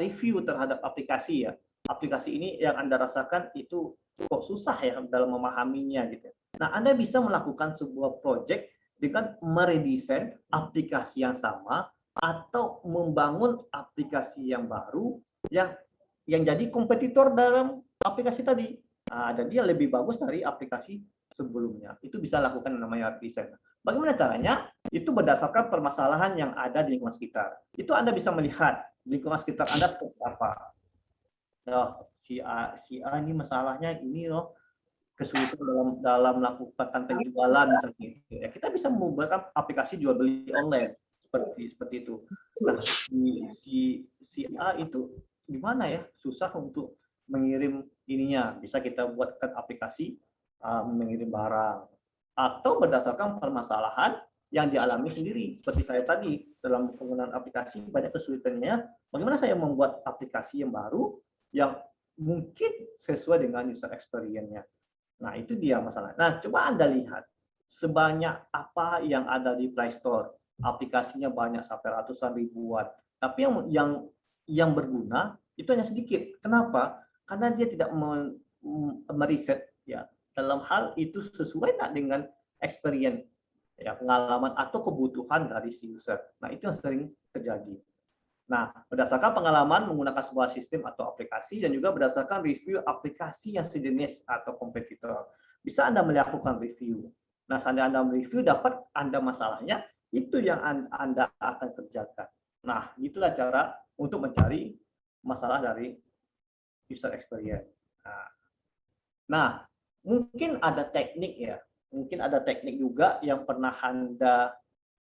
review terhadap aplikasi ya, aplikasi ini yang Anda rasakan itu kok susah ya dalam memahaminya gitu. Nah, Anda bisa melakukan sebuah project dengan meredesain aplikasi yang sama atau membangun aplikasi yang baru yang jadi kompetitor dalam aplikasi tadi. Nah, dan dia lebih bagus dari aplikasi sebelumnya. Itu bisa lakukan namanya redesign. Bagaimana caranya? Itu berdasarkan permasalahan yang ada di lingkungan sekitar. Itu Anda bisa melihat lingkungan sekitar Anda seperti apa. Nah, si A ini masalahnya ini loh, kesulitan dalam melakukan penjualan misalnya. Ya, kita bisa membuat aplikasi jual beli online seperti itu. Nah, si A itu gimana ya? Susah untuk mengirim ininya. Bisa kita buatkan aplikasi mengirim barang atau berdasarkan permasalahan yang dialami sendiri. Seperti saya tadi dalam penggunaan aplikasi banyak kesulitannya. Bagaimana saya membuat aplikasi yang baru yang mungkin sesuai dengan user experience-nya. Nah, itu dia masalah. Nah, coba Anda lihat sebanyak apa yang ada di Play Store. Aplikasinya banyak sampai ratusan ribuan. Tapi yang berguna itu hanya sedikit. Kenapa? Karena dia tidak meriset ya dalam hal itu sesuai tak dengan experience ya, pengalaman atau kebutuhan dari si user. Nah, itu yang sering terjadi. Nah, berdasarkan pengalaman menggunakan sebuah sistem atau aplikasi dan juga berdasarkan review aplikasi yang sejenis atau kompetitor, bisa Anda melakukan review. Nah, seandainya Anda mereview, dapat Anda masalahnya, itu yang Anda akan kerjakan. Nah, itulah cara untuk mencari masalah dari user experience. Nah, mungkin ada teknik ya, mungkin ada teknik juga yang pernah Anda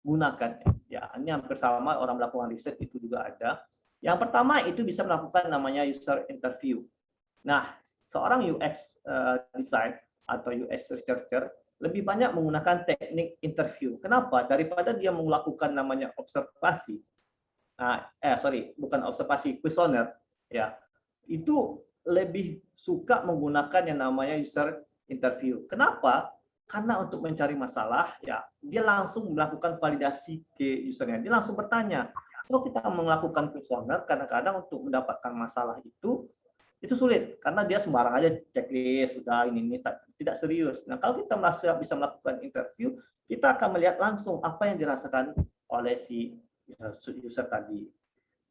gunakan. Ya, ini hampir sama orang melakukan riset itu juga ada. Yang pertama itu bisa melakukan namanya user interview. Nah, seorang UX design atau UX researcher lebih banyak menggunakan teknik interview. Kenapa? Daripada dia melakukan namanya observasi. Bukan observasi, kuesioner. Ya, itu lebih suka menggunakan yang namanya user interview. Kenapa? Karena untuk mencari masalah, ya dia langsung melakukan validasi ke usernya. Dia langsung bertanya. Kalau kita melakukan kuesioner, kadang-kadang untuk mendapatkan masalah itu, itu sulit karena dia sembarang aja checklist sudah ini tidak serius. Nah, kalau kita bisa melakukan interview, kita akan melihat langsung apa yang dirasakan oleh si user tadi.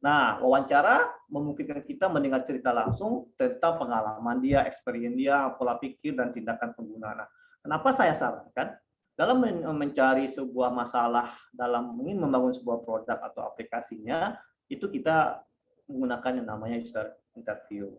Nah, wawancara memungkinkan kita mendengar cerita langsung tentang pengalaman dia, experience dia, pola pikir dan tindakan pengguna. Nah, kenapa saya sarankan dalam mencari sebuah masalah, dalam ingin membangun sebuah produk atau aplikasinya, itu kita menggunakan yang namanya user interview.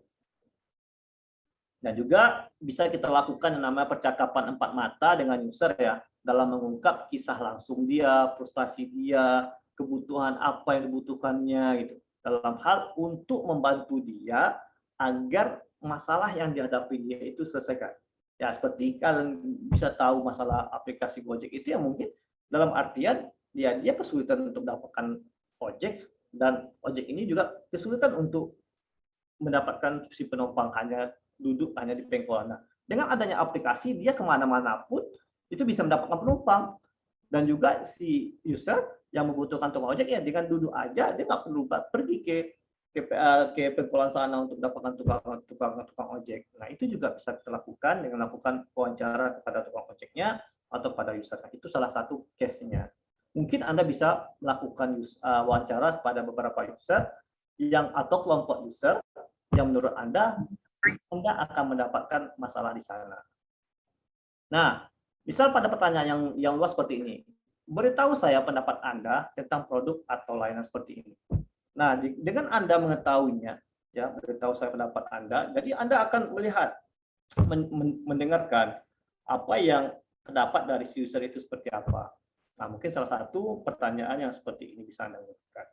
Nah, juga bisa kita lakukan yang namanya percakapan 4 mata dengan user ya, dalam mengungkap kisah langsung dia, frustasi dia, kebutuhan apa yang dibutuhkannya gitu. Dalam hal untuk membantu dia agar masalah yang dihadapi dia itu selesaikan. Ya, seperti kalian bisa tahu masalah aplikasi Gojek itu yang mungkin dalam artian dia kesulitan untuk mendapatkan ojek, dan ojek ini juga kesulitan untuk mendapatkan si penumpang hanya duduk hanya di pengkolan. Nah, dengan adanya aplikasi dia kemana-mana pun itu bisa mendapatkan penumpang, dan juga si user yang membutuhkan tukang ojek ya dengan duduk aja dia nggak perlu pergi ke pengkolan sana untuk mendapatkan tukang ojek. Nah, itu juga bisa kita lakukan dengan melakukan wawancara kepada tukang ojeknya atau pada user. Nah, itu salah satu case-nya. Mungkin Anda bisa melakukan wawancara kepada beberapa user atau kelompok user yang menurut Anda akan mendapatkan masalah di sana. Nah, misal pada pertanyaan yang luas seperti ini, beritahu saya pendapat Anda tentang produk atau layanan seperti ini. Nah, dengan Anda mengetahuinya, ya, beritahu saya pendapat Anda, jadi Anda akan melihat, mendengarkan apa yang terdapat dari si user itu seperti apa. Nah, mungkin salah satu pertanyaan yang seperti ini bisa Anda lakukan.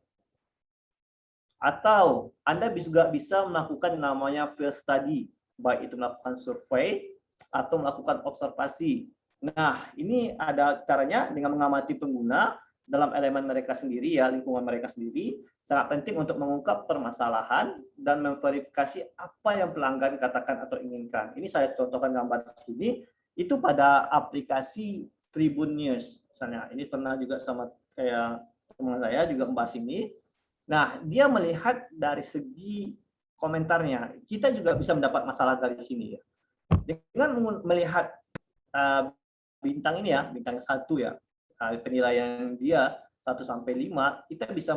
Atau Anda juga bisa melakukan namanya field study, baik itu melakukan survei atau melakukan observasi. Nah, ini ada caranya dengan mengamati pengguna dalam elemen mereka sendiri ya, lingkungan mereka sendiri. Sangat penting untuk mengungkap permasalahan dan memverifikasi apa yang pelanggan katakan atau inginkan. Ini saya contohkan gambar di sini, itu pada aplikasi Tribun News. Misalnya, ini pernah juga sama kayak teman saya juga membahas ini. Nah, dia melihat dari segi komentarnya. Kita juga bisa mendapat masalah dari sini ya. Dengan melihat bintang ini ya, bintang 1 ya, penilaian dia 1 sampai 5, kita bisa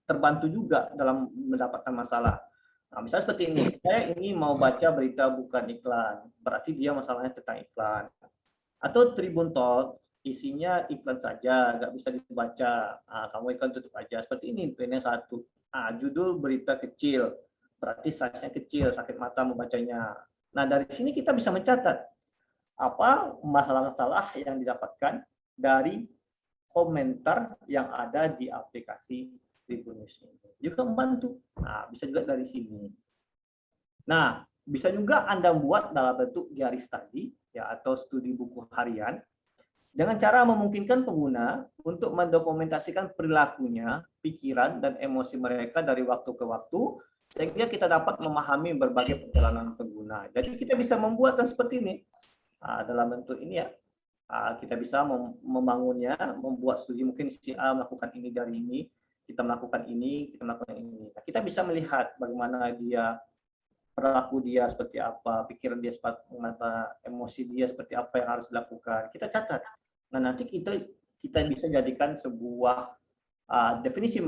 terbantu juga dalam mendapatkan masalah. Nah, misalnya seperti ini, saya ini mau baca berita bukan iklan, berarti dia masalahnya tentang iklan. Atau Tribun Talk, isinya iklan saja, nggak bisa dibaca. Nah, kamu iklan tutup aja. Seperti ini, poinnya 1. Nah, judul berita kecil, berarti size-nya kecil, sakit mata membacanya. Nah, dari sini kita bisa mencatat apa masalah-masalah yang didapatkan dari komentar yang ada di aplikasi Tribun News ini. Juga membantu. Nah, bisa juga dari sini. Nah, bisa juga Anda buat dalam bentuk diary study ya, atau studi buku harian dengan cara memungkinkan pengguna untuk mendokumentasikan perilakunya, pikiran, dan emosi mereka dari waktu ke waktu, sehingga kita dapat memahami berbagai perjalanan pengguna. Jadi kita bisa membuatkan seperti ini. Dalam bentuk ini ya, kita bisa membangunnya, membuat studi, mungkin si A melakukan ini dari ini, kita melakukan ini, kita melakukan ini. Nah, kita bisa melihat bagaimana dia, perilaku dia seperti apa, pikiran dia seperti apa, emosi dia seperti apa yang harus dilakukan. Kita catat. Nah, nanti kita bisa jadikan sebuah definisi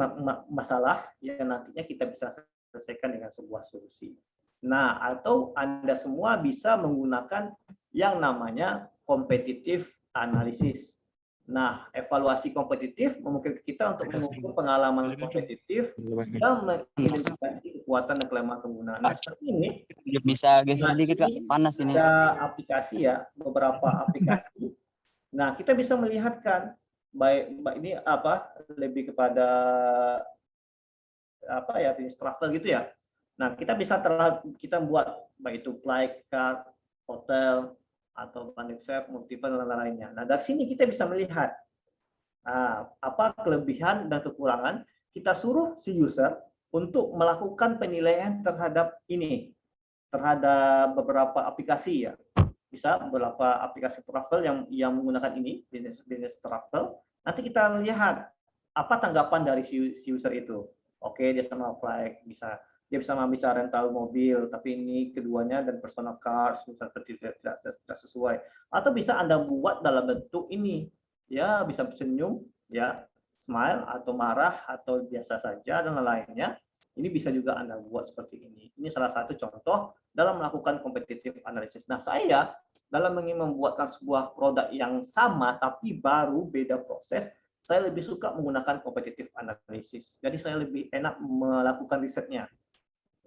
masalah yang nantinya kita bisa selesaikan dengan sebuah solusi. Nah, atau Anda semua bisa menggunakan yang namanya competitive analysis. Nah, evaluasi kompetitif memungkinkan kita untuk mengukur pengalaman kompetitif dan mengidentifikasi kekuatan dan kelemahan pengguna. Nah, seperti ini. Bisa geser sedikit, Kak. Panas ini. Ada aplikasi ya, beberapa aplikasi. Nah, kita bisa melihatkan baik ini apa, lebih kepada apa ya, bisnis travel gitu ya. Nah, kita bisa kita buat baik itu flight, card, hotel, atau banding chef, multiple dan lainnya. Nah, dari sini kita bisa melihat apa kelebihan dan kekurangan. Kita suruh si user untuk melakukan penilaian terhadap ini, terhadap beberapa aplikasi ya. Bisa beberapa aplikasi travel yang menggunakan ini, bisnis travel. Nanti kita lihat apa tanggapan dari si user itu. Oke, dia sama flight, bisa dia bisa rental mobil, tapi ini keduanya dan personal cars misalnya tidak sesuai. Atau bisa Anda buat dalam bentuk ini, ya bisa senyum, ya smile atau marah atau biasa saja dan lainnya. Ini bisa juga Anda buat seperti ini. Ini salah satu contoh dalam melakukan competitive analysis. Nah, saya dalam ingin membuatkan sebuah produk yang sama tapi baru beda proses, saya lebih suka menggunakan competitive analysis. Jadi saya lebih enak melakukan risetnya.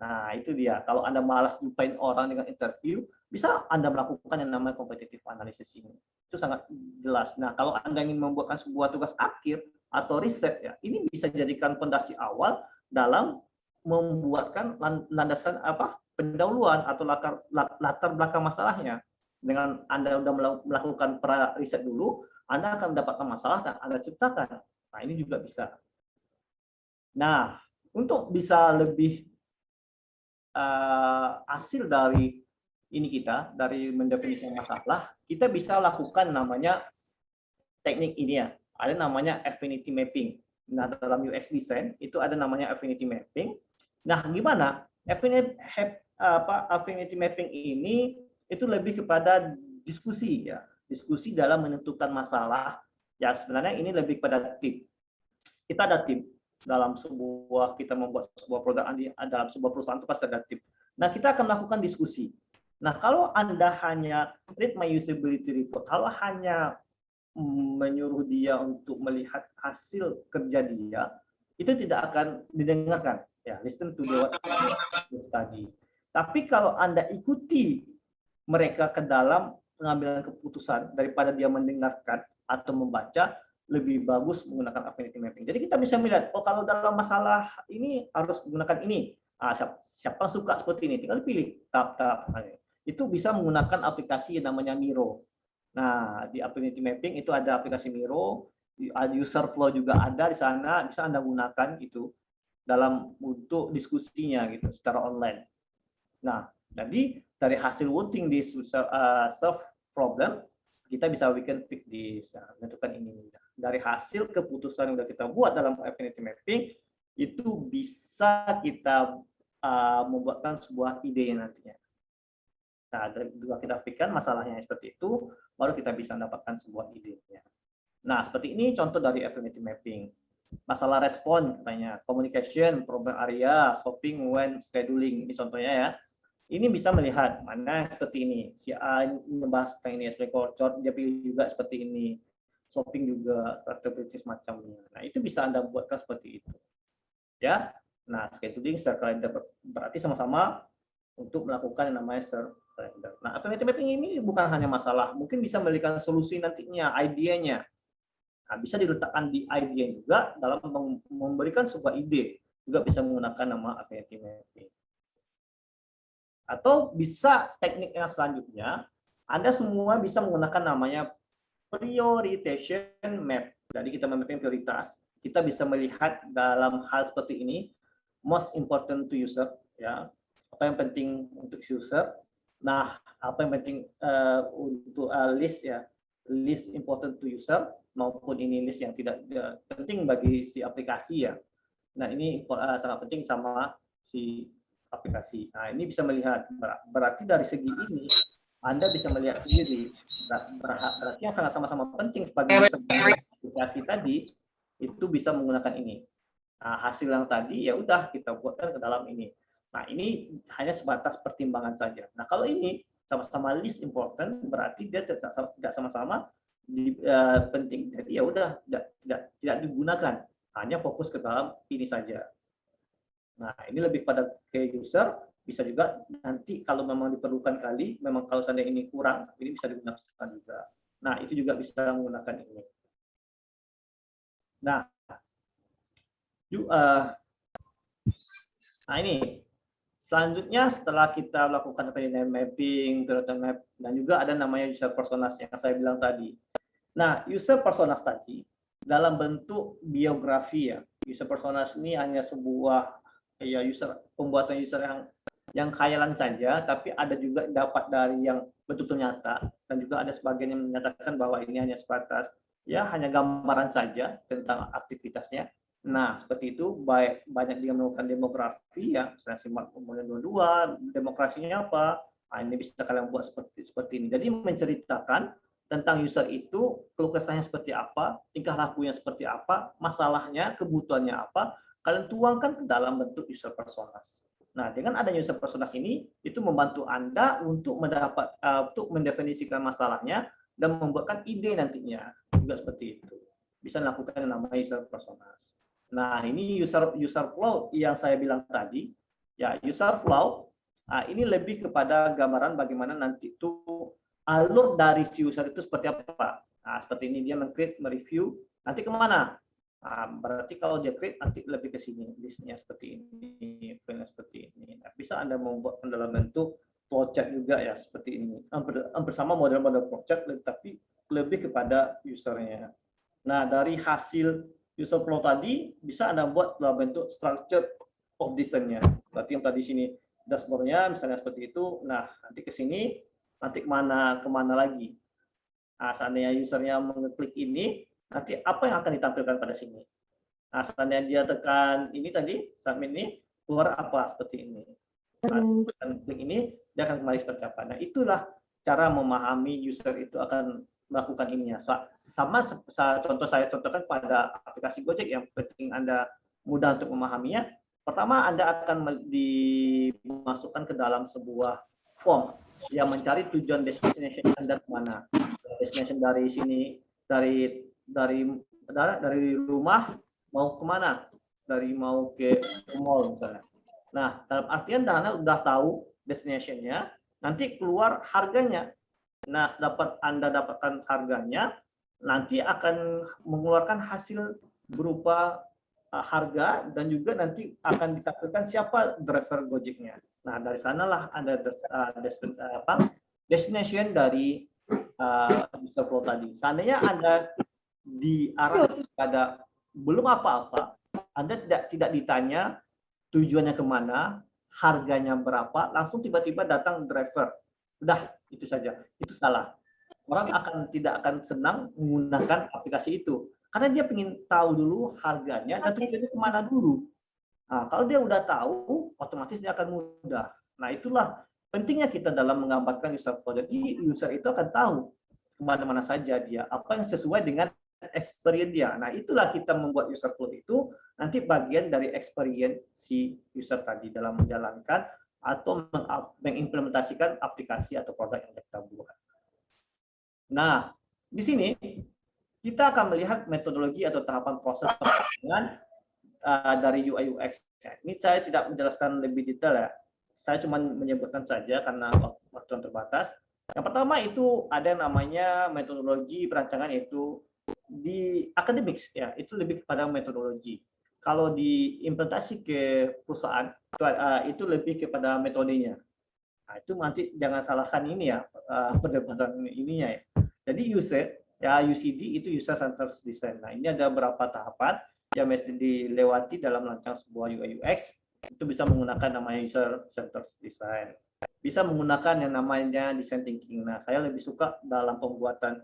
Nah, itu dia. Kalau Anda malas jumpain orang dengan interview, bisa Anda melakukan yang namanya competitive analysis ini. Itu sangat jelas. Nah, kalau Anda ingin membuatkan sebuah tugas akhir atau riset, ya, ini bisa jadikan fondasi awal dalam membuatkan landasan pendahuluan atau latar belakang masalahnya. Dengan Anda sudah melakukan riset dulu, Anda akan mendapatkan masalah dan Anda ciptakan. Nah, ini juga bisa. Nah, untuk bisa lebih hasil dari ini dari mendefinisikan masalah, kita bisa lakukan namanya teknik ini ya. Ada namanya affinity mapping. Nah, dalam UX design itu ada namanya affinity mapping. Nah, gimana? Affinity mapping ini itu lebih kepada diskusi ya. Diskusi dalam menentukan masalah. Ya, sebenarnya ini lebih pada tim. Kita ada tim dalam kita membuat sebuah produk dalam sebuah perusahaan itu pasti ada tim. Nah, kita akan melakukan diskusi. Nah, kalau Anda hanya read my usability report, kalau hanya menyuruh dia untuk melihat hasil kerja dia, itu tidak akan didengarkan. Ya, listen to the study. Tapi kalau Anda ikuti mereka ke dalam pengambilan keputusan daripada dia mendengarkan atau membaca, lebih bagus menggunakan affinity mapping. Jadi kita bisa melihat, oh kalau dalam masalah ini harus menggunakan ini. Siapa suka seperti ini, tinggal pilih tahap-tahap. Itu bisa menggunakan aplikasi yang namanya Miro. Nah, di affinity mapping itu ada aplikasi Miro, user flow juga ada di sana, bisa Anda gunakan itu dalam untuk diskusinya gitu secara online. Nah, jadi dari hasil voting di solve problem, kita bisa bikin fix this, menentukan ini. Dari hasil keputusan yang sudah kita buat dalam affinity mapping, itu bisa kita membuatkan sebuah ide nantinya. Nah, juga kita fikirkan masalahnya seperti itu, baru kita bisa mendapatkan sebuah ide. Nah, seperti ini contoh dari affinity mapping. Masalah respon, katanya, communication, problem area, shopping, when, scheduling. Ini contohnya ya. Ini bisa melihat mana seperti ini. Si A membahas tentang ini, sebagai culture, dia pilih juga seperti ini. Shopping juga, activity semacamnya. Nah, itu bisa Anda buatkan seperti itu. Ya. Nah, scheduling, calendar berarti sama-sama untuk melakukan yang namanya calendar. Nah, affinity mapping ini bukan hanya masalah, mungkin bisa memberikan solusi nantinya, idenya. Nah, bisa diletakkan di idea juga dalam memberikan sebuah ide, juga bisa menggunakan nama affinity mapping. Atau bisa teknik yang selanjutnya, Anda semua bisa menggunakan namanya prioritization map. Jadi kita memapping prioritas, kita bisa melihat dalam hal seperti ini, most important to user, ya, apa yang penting untuk user. Nah, apa yang penting untuk list ya, list important to user, maupun ini list yang tidak penting bagi si aplikasi ya. Nah, ini sangat penting sama si aplikasi. Nah, ini bisa melihat, berarti dari segi ini Anda bisa melihat sendiri, berarti yang sangat sama-sama penting bagi aplikasi tadi itu bisa menggunakan ini. Nah, hasil yang tadi ya udah kita buatkan ke dalam ini. Nah, ini hanya sebatas pertimbangan saja. Nah, kalau ini sama-sama list important, berarti dia tidak sama-sama penting. Jadi ya udah tidak digunakan, hanya fokus ke dalam ini saja. Nah, ini lebih pada ke user, bisa juga nanti kalau memang diperlukan kali, memang kalau seandainya ini kurang, ini bisa digunakan juga. Nah, itu juga bisa menggunakan ini. Nah, ini selanjutnya setelah kita melakukan affinity mapping, map, dan juga ada namanya user personas yang saya bilang tadi. Nah, user personas tadi dalam bentuk biografi ya. User personas ini hanya sebuah ya pembuatan user yang khayalan saja, tapi ada juga dapat dari yang betul-betul nyata, dan juga ada sebagian yang menyatakan bahwa ini hanya sebatas ya hanya gambaran saja tentang aktivitasnya. Nah, seperti itu banyak dia melakukan demografi ya, misalnya simak kemudian 22, demokrasinya apa? Nah, ini bisa kalian buat seperti ini. Jadi menceritakan tentang user itu, keluh kesahnya seperti apa, tingkah lakunya seperti apa, masalahnya, kebutuhannya apa, kalian tuangkan ke dalam bentuk user personas. Nah, dengan adanya user personas ini, itu membantu Anda untuk untuk mendefinisikan masalahnya dan membuatkan ide nantinya juga seperti itu. Bisa lakukan yang namanya user personas. Nah, ini user flow yang saya bilang tadi. Ya, user flow ini lebih kepada gambaran bagaimana nanti itu alur dari si user itu seperti apa. Nah, seperti ini dia meng-create, mereview, nanti kemana? Nah, berarti kalau dia create nanti lebih ke sini, listnya seperti ini, filenya seperti ini. Nah, bisa Anda membuat dalam bentuk flowchart juga ya, seperti ini. Bersama model-model flowchart, tapi lebih kepada usernya. Nah, dari hasil user flow tadi bisa Anda buat dalam bentuk structure of design-nya. Berarti yang tadi sini dashboard-nya misalnya seperti itu. Nah, nanti ke sini, nanti kemana lagi. Nah, seandainya usernya mengeklik ini, nanti apa yang akan ditampilkan pada sini. Nah, seandainya dia tekan ini tadi, submit ini, keluar apa seperti ini. Nah, tekan klik ini, dia akan kembali seperti apa. Nah, itulah cara memahami user itu akan melakukan ininya. Sama contoh saya contohkan pada aplikasi Gojek yang penting Anda mudah untuk memahaminya. Pertama, Anda akan dimasukkan ke dalam sebuah form yang mencari tujuan destination Anda kemana. Destination dari sini, dari rumah mau kemana? Mau ke mall misalnya. Nah, dalam artian Anda sudah tahu destination-nya, nanti keluar harganya. Nah, Anda dapatkan harganya, nanti akan mengeluarkan hasil berupa harga dan juga nanti akan ditampilkan siapa driver Gojeknya. Nah, dari sanalah ada destination dari user flow tadi. Seandainya Anda diarahkan pada belum apa-apa, Anda tidak ditanya tujuannya kemana, harganya berapa, langsung tiba-tiba datang driver. Udah, itu saja. Itu salah. Orang tidak akan senang menggunakan aplikasi itu. Karena dia ingin tahu dulu harganya dan tujuannya kemana dulu. Nah, kalau dia udah tahu, otomatis dia akan mudah. Nah, itulah pentingnya kita dalam menggambarkan user flow. Jadi, user itu akan tahu kemana-mana saja dia, apa yang sesuai dengan experience dia. Nah, itulah kita membuat user flow itu nanti bagian dari experience si user tadi dalam menjalankan atau mengimplementasikan aplikasi atau produk yang kita buat. Nah, di sini kita akan melihat metodologi atau tahapan proses pengembangan dari UI UX. Ini saya tidak menjelaskan lebih detail ya. Saya cuma menyebutkan saja karena waktu yang terbatas. Yang pertama itu ada yang namanya metodologi perancangan, yaitu di academics ya, itu lebih kepada metodologi. Kalau diimplementasi ke perusahaan itu lebih kepada metodenya. Nah, itu nanti jangan salahkan ini ya, perdebatan ininya ya. Jadi UCD itu user centered design. Nah, ini ada beberapa tahapan yang mesti dilewati dalam merancang sebuah UI UX. Itu bisa menggunakan namanya user centered design. Bisa menggunakan yang namanya design thinking. Nah, saya lebih suka dalam pembuatan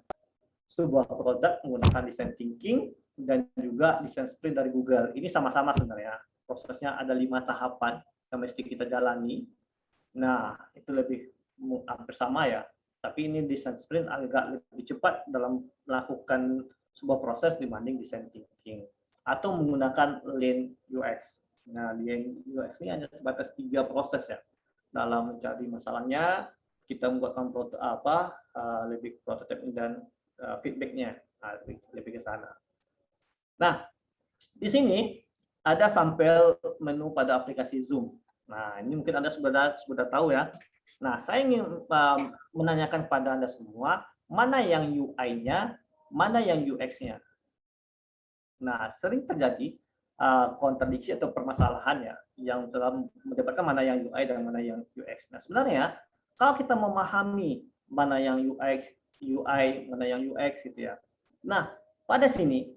sebuah produk menggunakan design thinking dan juga design sprint dari Google. Ini sama-sama sebenarnya. Prosesnya ada 5 tahapan yang mesti kita jalani. Nah, itu lebih hampir sama ya. Tapi ini design sprint agak lebih cepat dalam melakukan sebuah proses dibanding design thinking. Atau menggunakan Lean UX. Nah, Lean UX ini hanya sebatas 3 proses ya. Dalam mencari masalahnya, kita membuatkan lebih prototyping dan feedback-nya. Nah, lebih ke sana. Nah, di sini ada sampel menu pada aplikasi Zoom. Nah, ini mungkin Anda sudah tahu ya. Nah, saya ingin menanyakan pada Anda semua, mana yang UI-nya, mana yang UX-nya. Nah, sering terjadi kontradiksi atau permasalahan ya, yang dalam mendapatkan mana yang UI dan mana yang UX. Nah, sebenarnya kalau kita memahami mana yang UI, mana yang UX gitu ya. Nah, pada sini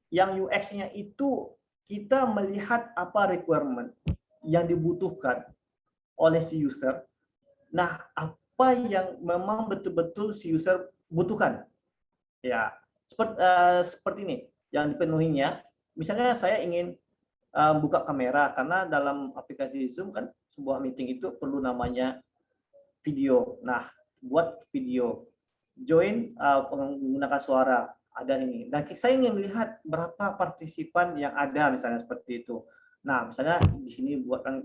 yang UX-nya itu kita melihat apa requirement yang dibutuhkan oleh si user. Nah, apa yang memang betul-betul si user butuhkan. Ya, seperti ini yang dipenuhinya. misalnya saya ingin buka kamera, karena dalam aplikasi Zoom kan sebuah meeting itu perlu namanya video. Nah, buat video, join menggunakan suara, ada ini. Dan saya ingin melihat berapa partisipan yang ada, misalnya seperti itu. Nah, misalnya di sini buatkan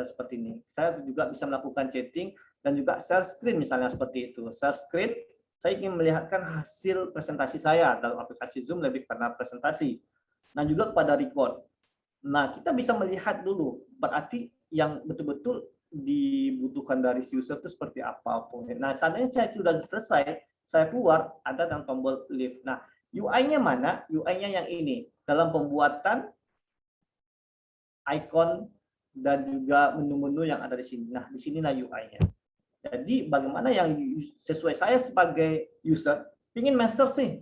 seperti ini. Saya juga bisa melakukan chatting dan juga share screen, misalnya seperti itu. Share screen, saya ingin melihatkan hasil presentasi saya dalam aplikasi Zoom, lebih karena presentasi. Nah, juga pada record. Nah, kita bisa melihat dulu, berarti yang betul-betul dibutuhkan dari user itu seperti apa. Nah, seandainya saya sudah selesai, saya keluar, ada yang tombol leave. Nah, UI-nya mana? UI-nya yang ini. Dalam pembuatan icon dan juga menu-menu yang ada di sini. Nah, di sinilah UI-nya. Jadi, bagaimana yang sesuai saya sebagai user, ingin master sih.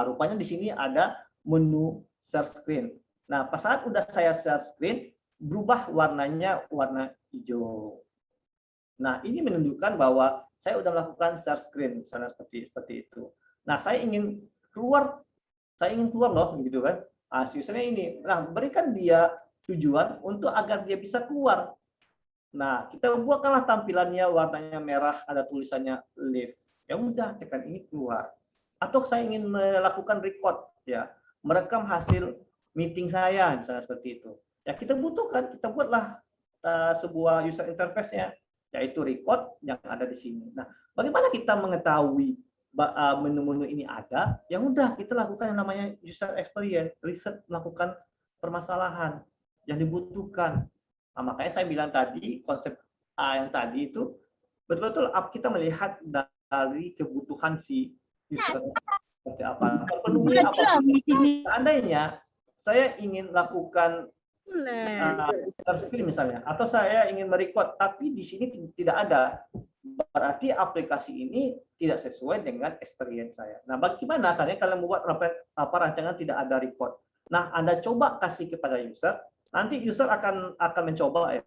Rupanya di sini ada menu share screen. Nah, pas saat udah saya share screen, berubah warnanya warna hijau. Nah, ini menunjukkan bahwa saya udah melakukan share screen, misalnya seperti itu. Nah, saya ingin keluar loh, gitu kan. Nah, usernya ini. Nah, berikan dia tujuan untuk agar dia bisa keluar. Nah, kita buatkanlah tampilannya warnanya merah, ada tulisannya leave. Ya udah, tekan ini keluar. Atau saya ingin melakukan record, ya, merekam hasil meeting saya, misalnya seperti itu. Ya, kita buatlah sebuah user interface-nya, yaitu record yang ada di sini. Nah, bagaimana kita mengetahui menu-menu ini ada? Ya udah, kita lakukan yang namanya user experience, riset, melakukan permasalahan yang dibutuhkan. Nah, makanya saya bilang tadi, konsep yang tadi itu betul-betul kita melihat dari kebutuhan si user seperti apa. Terpenuhi apa? Seandainya saya ingin lakukan screen misalnya, atau saya ingin merecord, tapi di sini tidak ada, berarti aplikasi ini tidak sesuai dengan experience saya. Nah, bagaimana misalnya kalau membuat rancangan tidak ada record? Nah, Anda coba kasih kepada user, nanti user akan mencoba ya,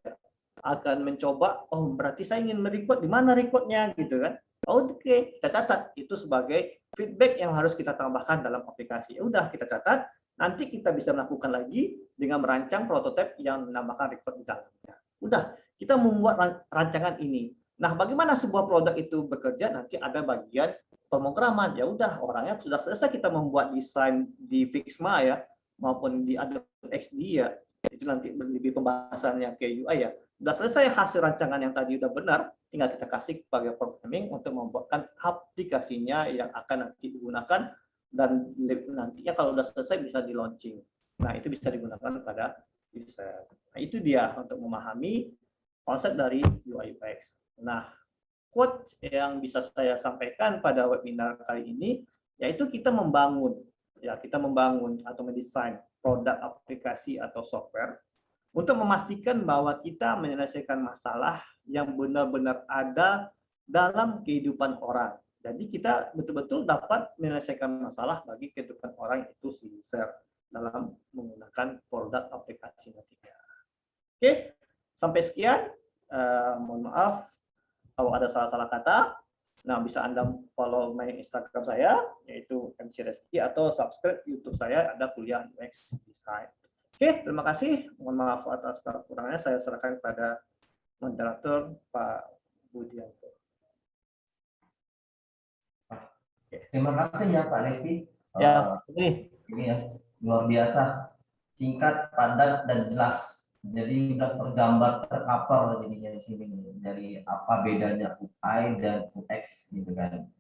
oh berarti saya ingin merecord, di mana recordnya gitu kan. Oke, kita catat itu sebagai feedback yang harus kita tambahkan dalam aplikasi. Ya udah, kita catat, nanti kita bisa melakukan lagi dengan merancang prototipe yang menambahkan record di dalamnya. Udah, kita membuat rancangan ini. Nah, bagaimana sebuah produk itu bekerja? Nanti ada bagian pemrograman. Ya udah, orangnya sudah selesai kita membuat desain di Figma ya, maupun di Adobe XD ya. Itu nanti lebih pembahasannya ke UI ya. Sudah selesai hasil rancangan yang tadi udah benar, tinggal kita kasih sebagai programming untuk membuatkan aplikasinya yang akan nanti digunakan, dan nantinya kalau sudah selesai bisa di launching. Nah, itu bisa digunakan pada user. Nah, itu dia untuk memahami konsep dari UI UX. Nah, quote yang bisa saya sampaikan pada webinar kali ini, yaitu kita membangun atau mendesain produk, aplikasi atau software untuk memastikan bahwa kita menyelesaikan masalah yang benar-benar ada dalam kehidupan orang. Jadi kita betul-betul dapat menyelesaikan masalah bagi kehidupan orang itu si user dalam menggunakan produk aplikasi nantinya. Oke, sampai sekian. Mohon maaf kalau ada salah-salah kata. Nah, bisa Anda follow my Instagram saya, yaitu MC Reski, atau subscribe YouTube saya, ada kuliah UX Design. Oke, terima kasih. Mohon maaf atas kekurangannya. Saya serahkan kepada moderator Pak Budianto. Terima kasih ya Pak Reski. Ya, ini ya luar biasa, singkat, padat, dan jelas. Jadi sudah tergambar, tercover jadinya di sini dari apa bedanya UI dan UX gitu kan.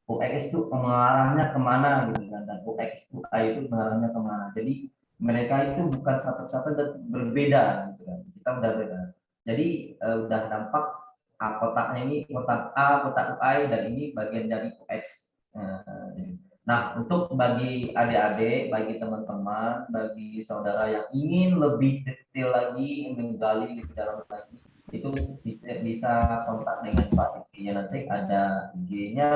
UX itu pengarahnya kemana gitu kan, dan UX UI itu pengarahnya kemana. Jadi mereka itu bukan satu-satu dan berbeda gitu kan. Kita udah beda. Jadi udah nampak kotaknya ini kotak A, kotak UI, dan ini bagian dari UX. Nah, untuk bagi adik-adik, bagi teman-teman, bagi saudara yang ingin lebih detail lagi, menggali lebih dalam lagi, itu bisa kontak dengan Pak IG-nya. Nanti ada IG-nya,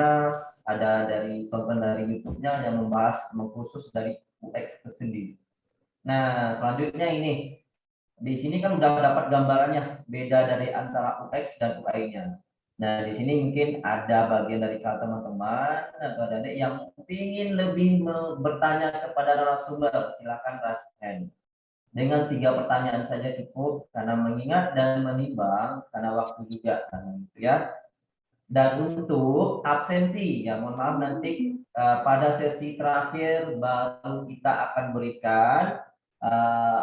ada dari tonton dari YouTube-nya yang membahas mengkhusus dari UX tersendiri. Nah, selanjutnya ini. Di sini kan udah dapat gambarannya beda dari antara UX dan UI-nya. Nah, di sini mungkin ada bagian dari teman-teman atau adik yang ingin lebih bertanya kepada narasumber, silakan raise hand. Dengan 3 pertanyaan saja cukup, karena mengingat dan menimbang, karena waktu juga, gitu ya. Dan untuk absensi, ya mohon maaf nanti pada sesi terakhir baru kita akan berikan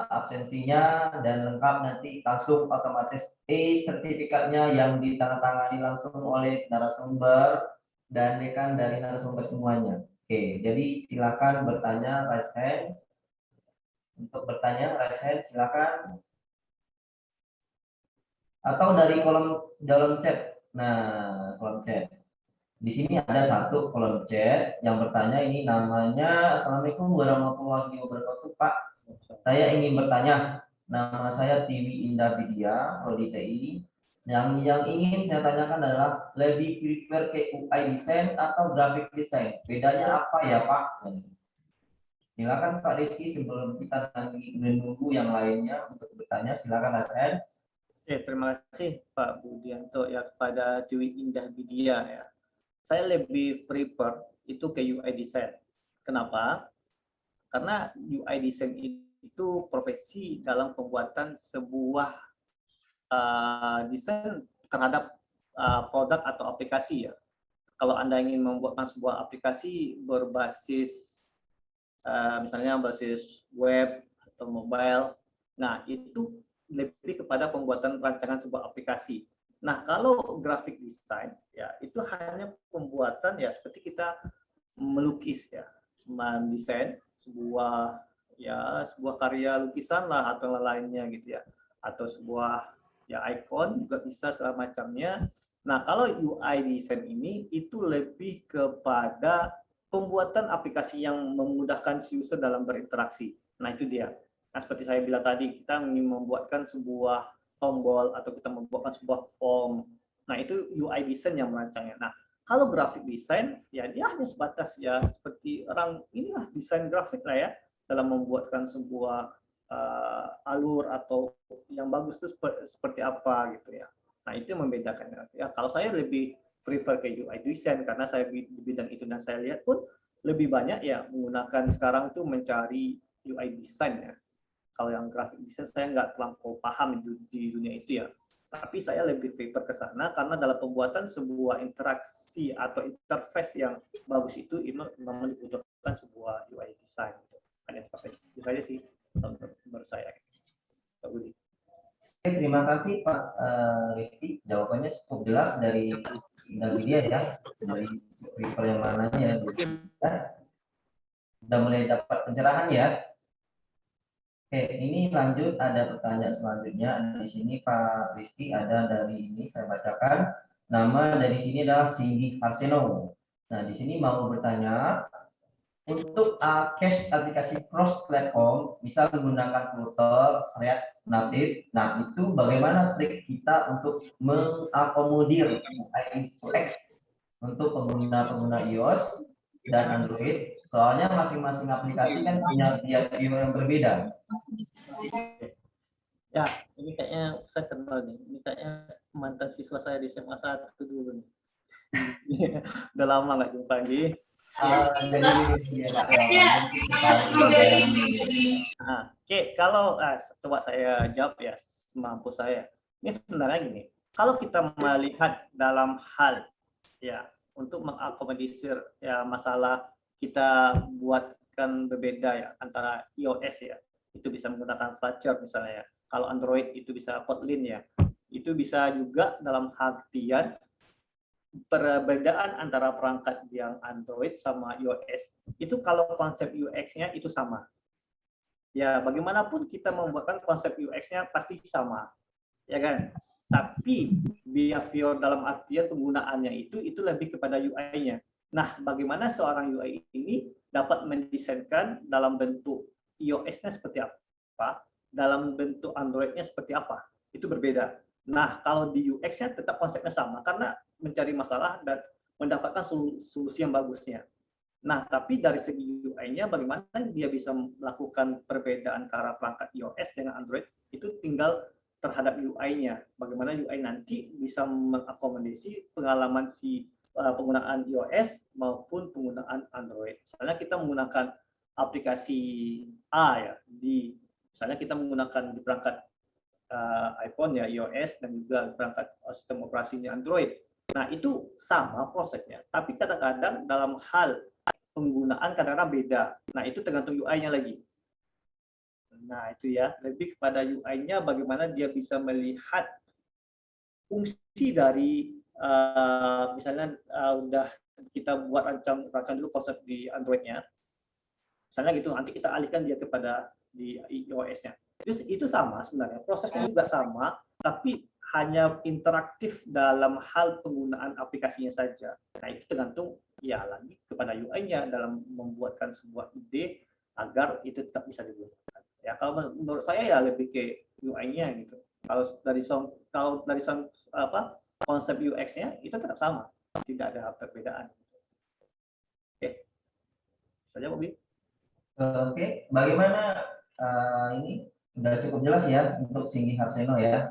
absensinya dan lengkap nanti langsung otomatis sertifikatnya yang ditandatangani langsung oleh narasumber dan dekan dari narasumber semuanya. Oke, jadi silakan bertanya, raise hand. Untuk bertanya, raise hand, silakan. Atau dari dalam chat. Nah, kolom chat. Di sini ada satu kolom chat yang bertanya, ini namanya Assalamualaikum warahmatullahi wabarakatuh Pak. Saya ingin bertanya, nama saya Tiwi Indah Vidya, Prodi TI. Yang ingin saya tanyakan adalah lebih prefer ke UI design atau graphic design. Bedanya apa ya Pak? Silakan Pak Rizky, sebelum kita nanti menunggu yang lainnya untuk bertanya, silakan Hasan. Terima kasih Pak Budianto ya kepada Dewi Indah Vidya ya. Saya lebih prefer itu ke UI design. Kenapa? Karena UI design itu profesi dalam pembuatan sebuah desain terhadap produk atau aplikasi ya. Kalau Anda ingin membuatkan sebuah aplikasi berbasis misalnya basis web atau mobile, nah itu lebih kepada pembuatan rancangan sebuah aplikasi. Nah kalau graphic design ya itu hanya pembuatan ya seperti kita melukis ya, mendesain sebuah karya lukisan lah atau lainnya gitu ya, atau sebuah ya icon juga bisa segala macamnya. Nah kalau UI design ini itu lebih kepada pembuatan aplikasi yang memudahkan si user dalam berinteraksi. Nah itu dia. Nah seperti saya bilang tadi, kita ingin membuatkan sebuah tombol atau kita membuatkan sebuah form. Nah itu UI design yang merancangnya. Nah kalau graphic design, ya dia hanya sebatas ya seperti orang inilah desain grafik lah ya dalam membuatkan sebuah alur atau yang bagus itu seperti apa gitu ya. Nah itu yang membedakan. Ya kalau saya lebih prefer ke UI design karena saya di bidang itu dan saya lihat pun lebih banyak ya menggunakan sekarang itu mencari UI design ya. Kalau yang graphic design saya nggak terlampau paham di dunia itu ya. Tapi saya lebih prefer ke sana karena dalam pembuatan sebuah interaksi atau interface yang bagus itu memang dibutuhkan sebuah UI design. Hanya itu saja sih menurut saya. Pak Budi. Oke, terima kasih Pak Rizky. Jawabannya cukup jelas dari Widya ya. Dari prefer yang mananya ya. Sudah mulai dapat pencerahan ya. Oke, ini lanjut ada pertanyaan selanjutnya. Di sini Pak Rizky ada dari ini saya bacakan. Nama dari sini adalah Cindy Arseno. Nah, di sini mau bertanya untuk cache aplikasi cross platform, misal menggunakan Flutter, React Native. Nah, itu bagaimana trik kita untuk mengakomodir UX untuk pengguna iOS dan Android? Soalnya masing-masing aplikasi kan punya view yang berbeda. Ya, ini kayaknya saya kenal nih. Ini kayaknya mantan siswa saya di SMA 1 dulu nih. Udah lama nggak jumpa lagi. Oke, kalau coba saya jawab ya semampu saya. Ini sebenarnya gini, kalau kita melihat dalam hal ya untuk mengakomodisir ya masalah kita buatkan berbeda ya antara iOS ya, itu bisa menggunakan Flutter misalnya ya. Kalau Android itu bisa Kotlin ya. Itu bisa juga dalam artian perbedaan antara perangkat yang Android sama iOS itu kalau konsep UX-nya itu sama. Ya, bagaimanapun kita membuatkan konsep UX-nya pasti sama. Ya kan? Tapi behavior dalam artian penggunaannya itu lebih kepada UI-nya. Nah, bagaimana seorang UI ini dapat mendesainkan dalam bentuk iOS-nya seperti apa, dalam bentuk Android-nya seperti apa? Itu berbeda. Nah, kalau di UX-nya tetap konsepnya sama karena mencari masalah dan mendapatkan solusi yang bagusnya. Nah, tapi dari segi UI-nya bagaimana dia bisa melakukan perbedaan antara perangkat iOS dengan Android itu tinggal terhadap UI-nya. Bagaimana UI nanti bisa mengakomodasi pengalaman si penggunaan iOS maupun penggunaan Android. Misalnya kita menggunakan aplikasi A ya misalnya kita menggunakan di perangkat iPhone ya iOS dan juga perangkat sistem operasinya Android. Nah itu sama prosesnya, tapi kadang-kadang dalam hal penggunaan kadang-kadang beda. Nah itu tergantung UI-nya lagi. Nah itu ya lebih kepada UI-nya bagaimana dia bisa melihat fungsi dari misalnya udah kita buat rancang dulu konsep di Android-nya, misalnya gitu, nanti kita alihkan dia kepada di iOS-nya. Itu sama sebenarnya, prosesnya juga sama, tapi hanya interaktif dalam hal penggunaan aplikasinya saja. Nah itu tergantung ya lagi kepada UI-nya dalam membuatkan sebuah ide agar itu tetap bisa digunakan. Ya kalau menurut saya ya lebih ke UI-nya gitu. Kalau dari konsep UX-nya itu tetap sama, tidak ada perbedaan. Oke, saja Bobby. Oke, bagaimana ini sudah cukup jelas ya untuk Singgi Harseno ya.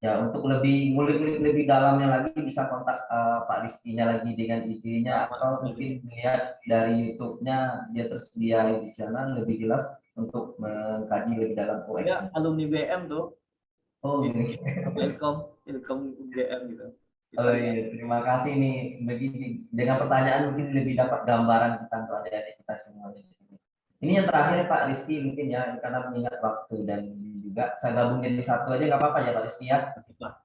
Ya untuk lebih ngulik lebih dalamnya lagi bisa kontak Pak Rizky-nya lagi dengan idenya atau mungkin melihat dari YouTube-nya dia tersedia di sana lebih jelas untuk mengkaji lebih dalam UX. Ya, alumni UGM tuh. Oh, ini. Ilkom UGM gitu. Oh iya, terima kasih nih. Begini, dengan pertanyaan mungkin lebih dapat gambaran tentang adik-adik kita semuanya di sini. Ini yang terakhir Pak Rizky mungkin ya, karena mengingat waktu dan juga saya gabung jadi satu aja nggak apa-apa ya Pak Rizky ya.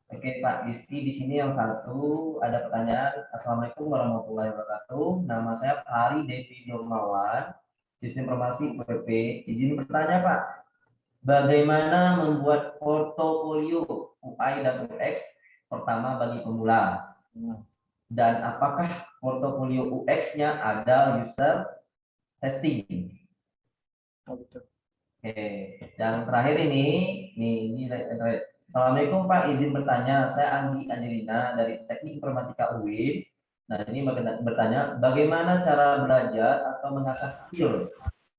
Oke Pak Rizky, di sini yang satu ada pertanyaan. Assalamualaikum warahmatullahi wabarakatuh. Nama saya Hari Devi Nurmawan, Sistem Informasi UPP. Izin bertanya Pak, bagaimana membuat portofolio UI dan UX pertama bagi pemula? Dan apakah portofolio UX-nya ada user testing? Oke. Dan terakhir ini Assalamualaikum Pak, izin bertanya, saya Andi Angelina dari Teknik Informatika UIN. Nah ini bertanya, bagaimana cara belajar atau mengasah skill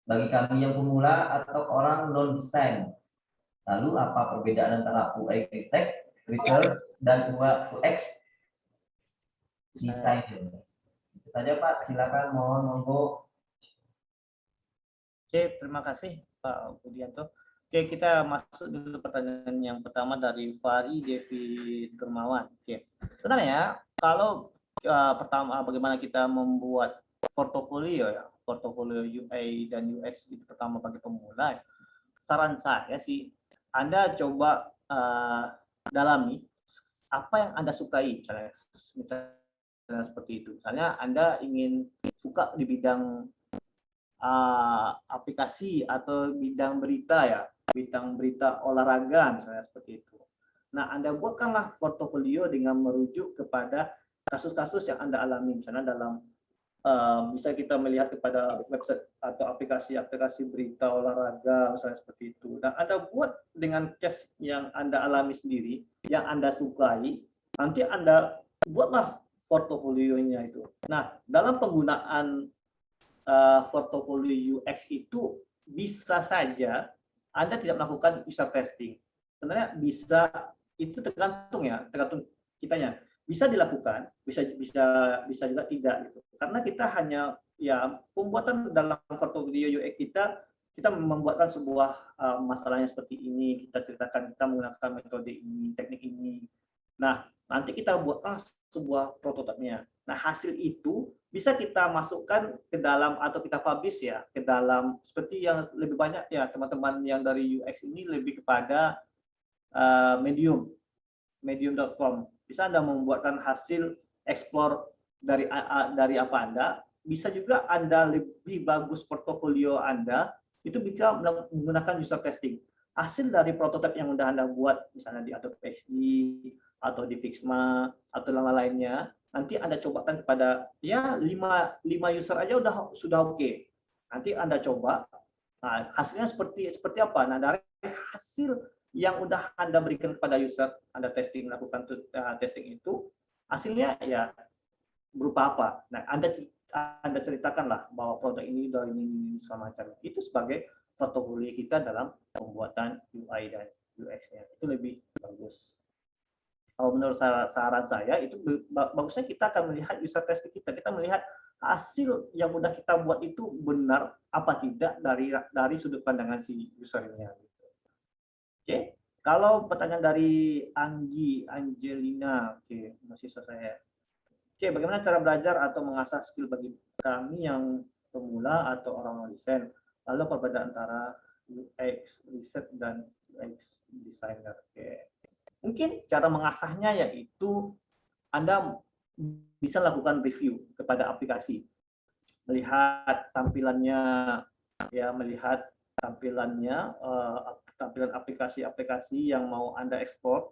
bagi kami yang pemula atau orang non-desain? Lalu apa perbedaan antara UX research dan UX design? Itu saja Pak, silakan mohon monggo. Oke, terima kasih Pak Budianto. Oke, kita masuk dulu pertanyaan yang pertama dari Fari Devi Dermawan. Oke, sebenarnya kalau pertama bagaimana kita membuat portofolio ya, portofolio UI dan UX itu pertama bagi pemula. Saran saya sih, Anda coba dalami apa yang Anda sukai, misalnya seperti itu. Misalnya Anda ingin suka di bidang aplikasi atau bidang berita ya, bidang berita olahraga misalnya seperti itu. Nah, Anda buatkanlah portofolio dengan merujuk kepada kasus-kasus yang Anda alami, misalnya dalam bisa kita melihat kepada website atau aplikasi-aplikasi berita olahraga misalnya seperti itu. Dan Anda buat dengan case yang Anda alami sendiri, yang Anda sukai, nanti Anda buatlah portofolionya itu. Nah, dalam penggunaan portofolio UX itu bisa saja Anda tidak melakukan user testing. Sebenarnya bisa, itu tergantung kitanya. Bisa dilakukan, bisa juga tidak gitu. Karena kita hanya ya pembuatan dalam portofolio UX kita membuatkan sebuah masalahnya seperti ini, kita ceritakan kita menggunakan metode ini, teknik ini. Nah, nanti kita buatkan sebuah prototipenya. Nah, hasil itu bisa kita masukkan ke dalam atau kita publish ya ke dalam, seperti yang lebih banyak ya teman-teman yang dari UX ini lebih kepada medium.com. Bisa Anda membuatkan hasil explore dari apa Anda, bisa juga Anda lebih bagus portofolio Anda itu bisa menggunakan user testing. Hasil dari prototipe yang sudah Anda buat misalnya di Adobe XD atau di Figma atau lainnya, nanti Anda cobakan kepada ya 5 user aja sudah oke. Nanti Anda coba, nah, hasilnya seperti apa? Nah, dari hasil yang udah Anda berikan kepada user, Anda lakukan testing itu, hasilnya ya berupa apa? Nah, Anda ceritakanlah bahwa produk ini dari ini segala macam. Itu sebagai portofolio kita dalam pembuatan UI dan UX-nya. Itu lebih bagus. Kalau menurut saran saya itu bagusnya kita akan melihat user testing kita. Kita melihat hasil yang udah kita buat itu benar apa tidak dari sudut pandangan si usernya. Oke. Kalau pertanyaan dari Angelina, oke, masih saya. Oke, bagaimana cara belajar atau mengasah skill bagi kami yang pemula atau orang non desain? Lalu perbedaan antara UX research dan UX designer. Oke. Mungkin cara mengasahnya yaitu Anda bisa lakukan review kepada aplikasi, melihat tampilannya, ya melihat tampilannya, tampilan aplikasi-aplikasi yang mau Anda ekspor.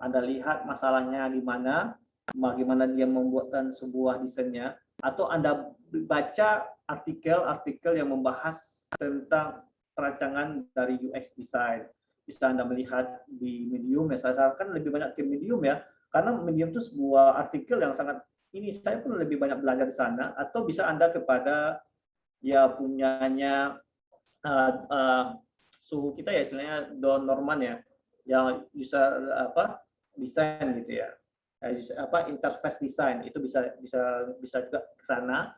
Anda lihat masalahnya di mana, bagaimana dia membuatkan sebuah desainnya, atau Anda baca artikel-artikel yang membahas tentang perancangan dari UX design. Bisa Anda melihat di Medium, ya saya sarankan lebih banyak ke Medium ya, karena Medium itu sebuah artikel yang sangat ini, saya pun lebih banyak belajar di sana, atau bisa Anda kepada ya punyanya suhu kita ya istilahnya Don Norman ya, yang user desain gitu ya, interface design itu bisa juga ke sana,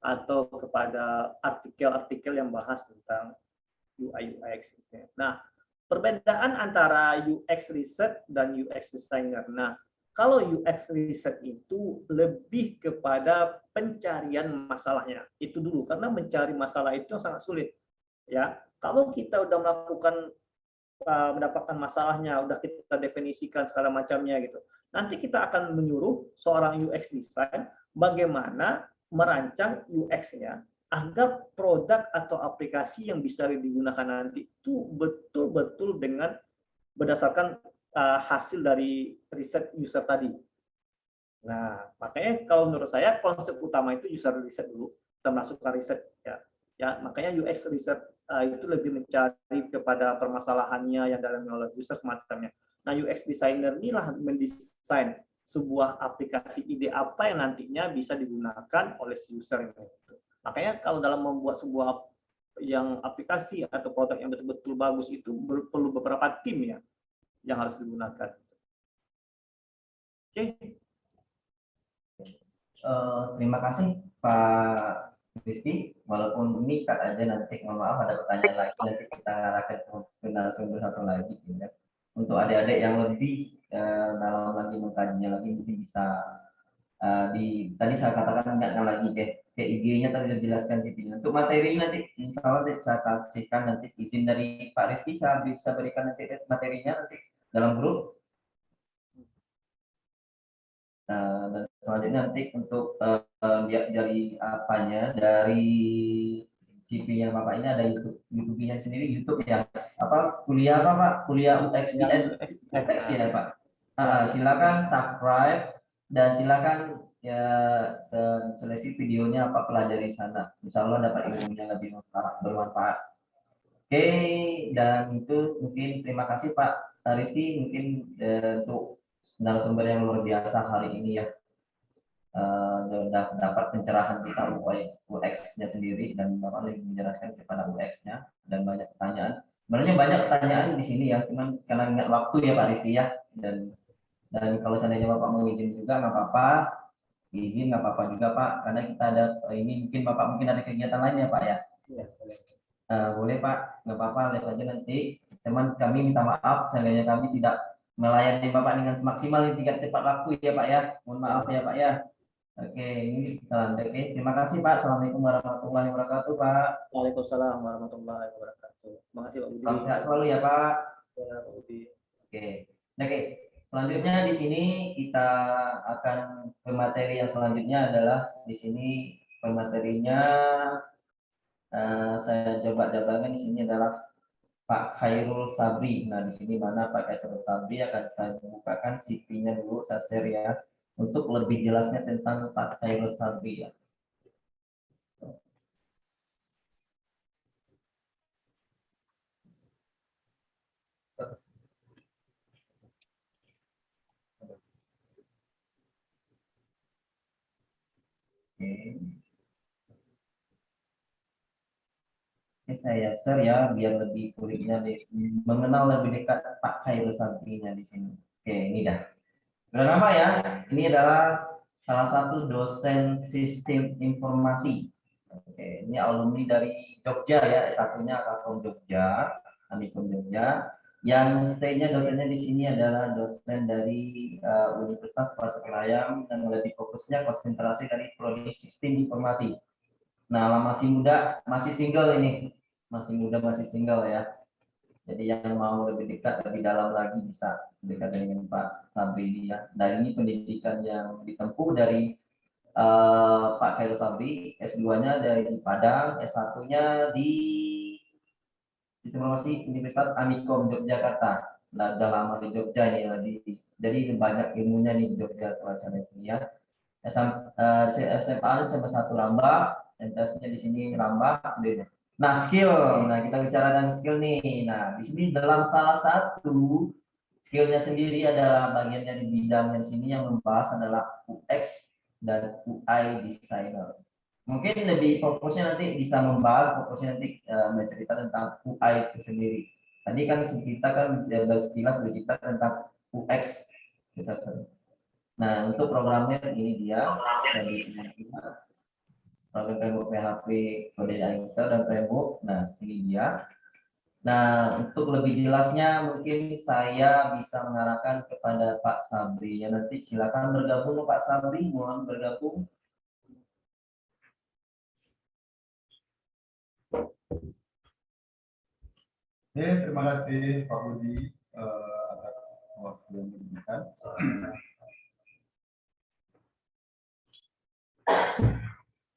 atau kepada artikel-artikel yang bahas tentang UI UX gitu. Nah, perbedaan antara UX research dan UX designer. Nah, kalau UX research itu lebih kepada pencarian masalahnya. Itu dulu, karena mencari masalah itu sangat sulit. Ya, kalau kita udah melakukan mendapatkan masalahnya, udah kita definisikan segala macamnya gitu. Nanti kita akan menyuruh seorang UX design bagaimana merancang UX-nya agar produk atau aplikasi yang bisa digunakan nanti itu betul-betul dengan berdasarkan hasil dari riset user tadi. Nah, makanya kalau menurut saya konsep utama itu user riset dulu, kita masukkan riset ya. Ya, makanya UX riset itu lebih mencari kepada permasalahannya yang dalam oleh user semacamnya. Nah, UX designer inilah mendesain sebuah aplikasi, ide apa yang nantinya bisa digunakan oleh si user ini. Makanya kalau dalam membuat sebuah yang aplikasi atau produk yang betul-betul bagus itu perlu beberapa tim ya yang harus digunakan. Oke. Terima kasih Pak Rizky. Walaupun ini cut aja, nanti mohon maaf ada pertanyaan lagi, nanti kita arahkan ke narasumber satu lagi. Ya. Untuk adik-adik yang lebih dalam lagi mengkajinya lagi, mungkin bisa tadi saya katakan ingatkan lagi ke IG-nya tadi dijelaskan gitu. Untuk materi nanti insya Allah saya kasihkan nanti izin dari Pak Rizky, saya bisa berikan nanti materinya nanti dalam grup. Dan selanjutnya nanti untuk dari apanya, dari CV-nya Bapak ini ada YouTube-nya sendiri, YouTube ya. Kuliah apa Pak? Kuliah UX ya Pak. Silakan subscribe dan silakan ya seleksi videonya apa pelajari sana. Insya Allah dapat ilmunya lebih bermanfaat. Oke, dan itu mungkin terima kasih Pak Rizky mungkin untuk narasumber yang luar biasa hari ini ya. Dapat pencerahan tentang UX-nya sendiri dan Bapak lebih menjelaskan kepada UX-nya dan banyak pertanyaan. Sebenarnya banyak pertanyaan di sini ya, cuman karena ingat waktu ya Pak Rizky ya, dan kalau seandainya Bapak mau izin juga nggak apa-apa, izin nggak apa-apa juga Pak, karena kita ada ini mungkin Bapak mungkin ada kegiatan lain ya Pak ya. Iya, boleh. Boleh Pak, nggak apa-apa, lihat aja nanti. Teman kami minta maaf, seandainya kami tidak melayani Bapak dengan semaksimal di tingkat tepat waktu ya Pak ya. Mohon maaf ya Pak ya. Oke, ini kita lanjut. Oke, terima kasih Pak. Assalamualaikum warahmatullahi wabarakatuh Pak. Waalaikumsalam warahmatullahi wabarakatuh. Terima kasih Pak Budi. Salam sehat selalu ya Pak. Ya, Pak Budi. Oke. Selanjutnya di sini kita akan ke materi yang selanjutnya adalah di sini pematerinya saya coba jabarkan di sini adalah Pak Khairul Sabri. Nah, di sini mana Pak Khairul Sabri akan saya bukakan CV-nya dulu, saya share ya, untuk lebih jelasnya tentang Pak Khairul Sabri ya. Oke, saya share ya biar lebih kulitnya mengenal lebih dekat Pak Khairul Sabrinya di sini. Oke, ini dah. Udah nama ya. Ini adalah salah satu dosen sistem informasi. Oke, ini alumni dari Jogja ya, S1-nya Akakom Jogja, Amikom Jogja. Yang stay-nya dosennya di sini adalah dosen dari Universitas Pasir dan lebih fokusnya konsentrasi dari prodi sistem informasi. Nah, masih muda, masih single ini. Masih muda, masih single ya. Jadi yang mau lebih dekat, lebih dalam lagi bisa dekat dengan Pak Sabri ini ya. Dan ini pendidikan yang ditempuh dari Pak Khairul Sabri, S2-nya dari Padang, S1-nya di Informasi Universitas Amikom Yogyakarta. Nah, udah lama di Jogja ini lebih. Jadi banyak ilmunya nih di Jogja pelajaran ini ya. SMA SMA 1 Rambah, MTS-nya di sini Rambah. Nah, skill. Nah, kita bicara tentang skill nih. Nah, di sini dalam salah satu skillnya sendiri adalah bagiannya di bidangnya di sini yang membahas adalah UX dan UI designer. Mungkin lebih fokusnya nanti bisa membahas fokusnya nanti mencerita tentang UI itu sendiri. Tadi kan kita kan sekilas bercerita tentang UX designer. Nah, untuk programnya ini dia dari program framework PHP, kode Intel dan framework. Nah, ini dia. Nah, untuk lebih jelasnya mungkin saya bisa mengarahkan kepada Pak Sabri. Ya, nanti silakan bergabung Pak Sabri, mohon bergabung. Terima kasih Pak Budi atas waktu yang diberikan.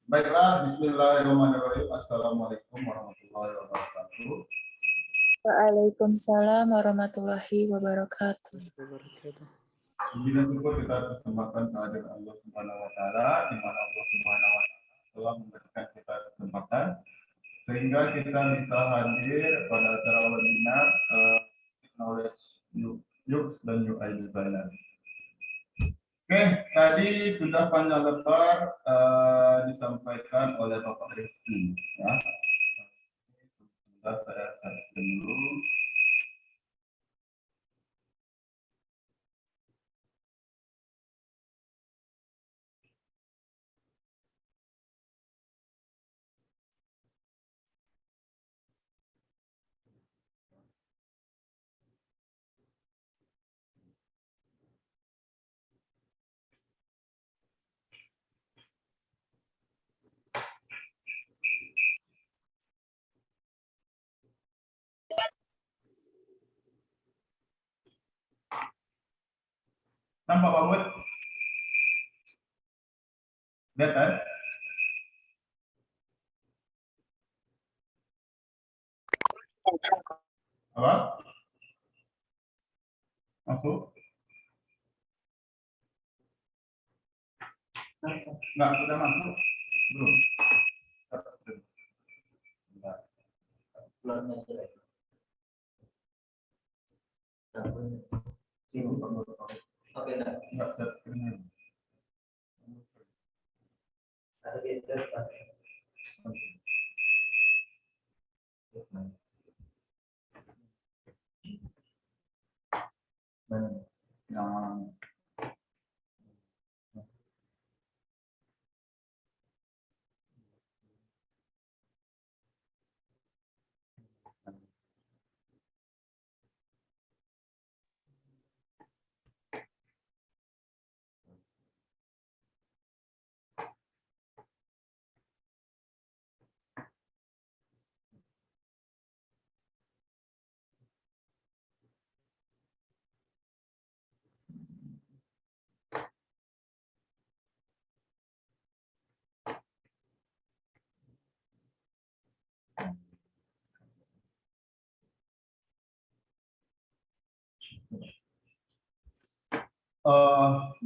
Baiklah, bismillahirrahmanirrahim. Assalamualaikum warahmatullahi wabarakatuh. Waalaikumsalam warahmatullahi wabarakatuh. Puji dan syukur kita persembahkan kehadiran Allah Subhanahu wa taala, di mana Allah Subhanahu wa taala telah memberikan kita kesempatan sehingga kita bisa hadir pada acara webinar knowledge UX dan UI designer. Oke, tadi sudah panjang lebar disampaikan oleh Bapak Rizky ya. Sudah saya share dulu. Nampak Pak Bud? Lihat kan? Apa? Masuk? Enggak, sudah masuk? Belum?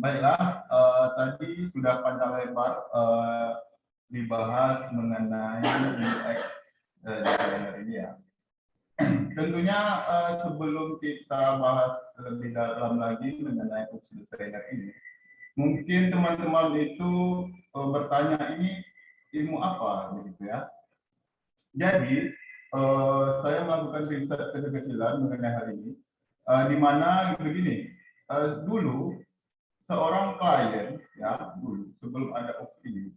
Baiklah, tadi sudah panjang lebar dibahas mengenai UX designer ini ya. Tentunya sebelum kita bahas lebih dalam lagi mengenai UX designer ini, mungkin teman-teman itu bertanya ini ilmu apa begitu ya. Jadi saya melakukan riset kecil-kecilan mengenai hal ini, di mana begini, dulu seorang klien, ya dulu sebelum ada OPS ini,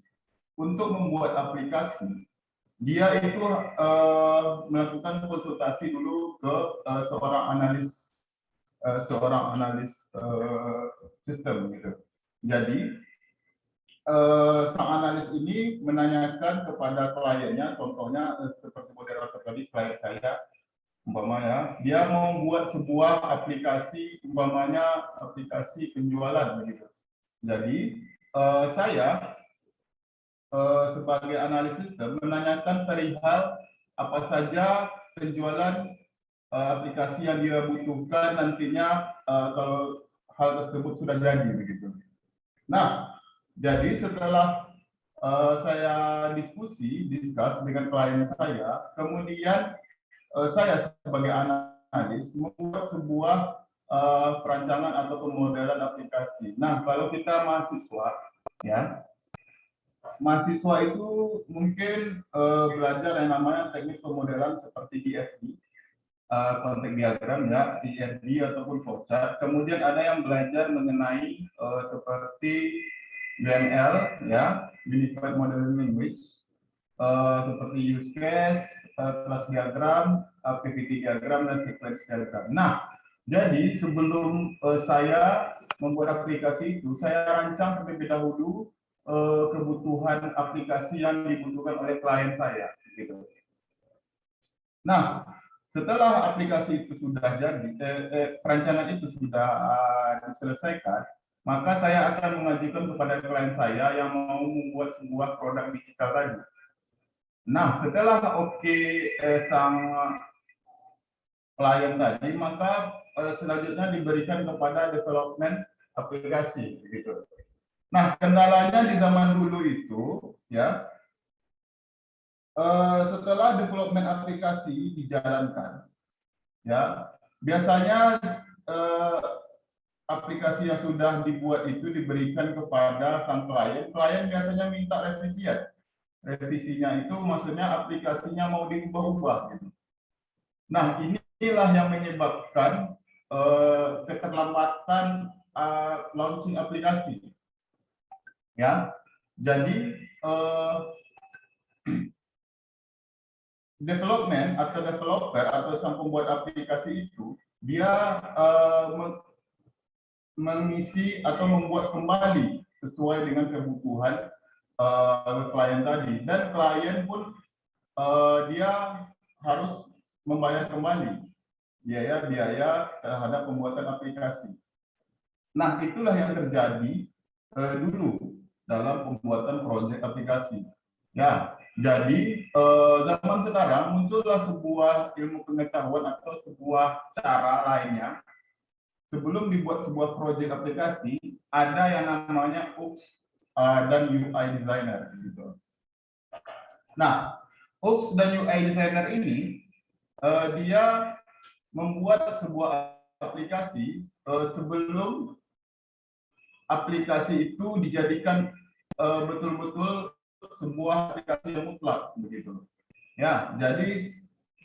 untuk membuat aplikasi, dia itu melakukan konsultasi dulu ke seorang analis sistem gitu. Jadi sang analis ini menanyakan kepada kliennya, contohnya seperti moderator tadi, klien saya umpamanya dia mau membuat sebuah aplikasi, umpamanya aplikasi penjualan begitu. Jadi saya sebagai analis sistem menanyakan perihal apa saja penjualan aplikasi yang dia butuhkan nantinya kalau hal tersebut sudah jadi begitu. Nah, jadi setelah saya diskus dengan klien saya, kemudian saya sebagai analis membuat sebuah perancangan atau pemodelan aplikasi. Nah, kalau kita mahasiswa, ya, mahasiswa itu mungkin belajar yang namanya teknik pemodelan seperti DFD, konteks diagram, ya, DFD ataupun flowchart. Kemudian ada yang belajar mengenai seperti UML, ya, Unified Modeling Language, seperti use case, class diagram, PPT diagram, dan sequence diagram. Nah, jadi sebelum saya membuat aplikasi itu, saya rancang terlebih dahulu kebutuhan aplikasi yang dibutuhkan oleh klien saya, gitu. Nah, setelah aplikasi itu sudah jadi, perancangan itu sudah diselesaikan, maka saya akan mengajukan kepada klien saya yang mau membuat sebuah produk digital tadi. Nah, setelah sang klien tadi, maka selanjutnya diberikan kepada development aplikasi, gitu. Nah, kendalanya di zaman dulu itu, ya, setelah development aplikasi dijalankan, ya, biasanya aplikasi yang sudah dibuat itu diberikan kepada sang klien. Klien biasanya minta revisian. Revisinya itu maksudnya aplikasinya mau diubah-ubah, gitu. Nah, inilah yang menyebabkan keterlambatan launching aplikasi. Ya, jadi development atau developer atau sang pembuat aplikasi itu dia mengisi atau membuat kembali sesuai dengan kebutuhan klien tadi, dan klien pun dia harus membayar kembali biaya-biaya terhadap pembuatan aplikasi. Nah, itulah yang terjadi dulu dalam pembuatan proyek aplikasi. Ya, jadi zaman sekarang muncullah sebuah ilmu pengetahuan atau sebuah cara lainnya. Sebelum dibuat sebuah proyek aplikasi, ada yang namanya UX dan UI designer, gitu. Nah, UX dan UI designer ini dia membuat sebuah aplikasi sebelum aplikasi itu dijadikan betul-betul sebuah aplikasi yang mutlak, begitu. Ya, jadi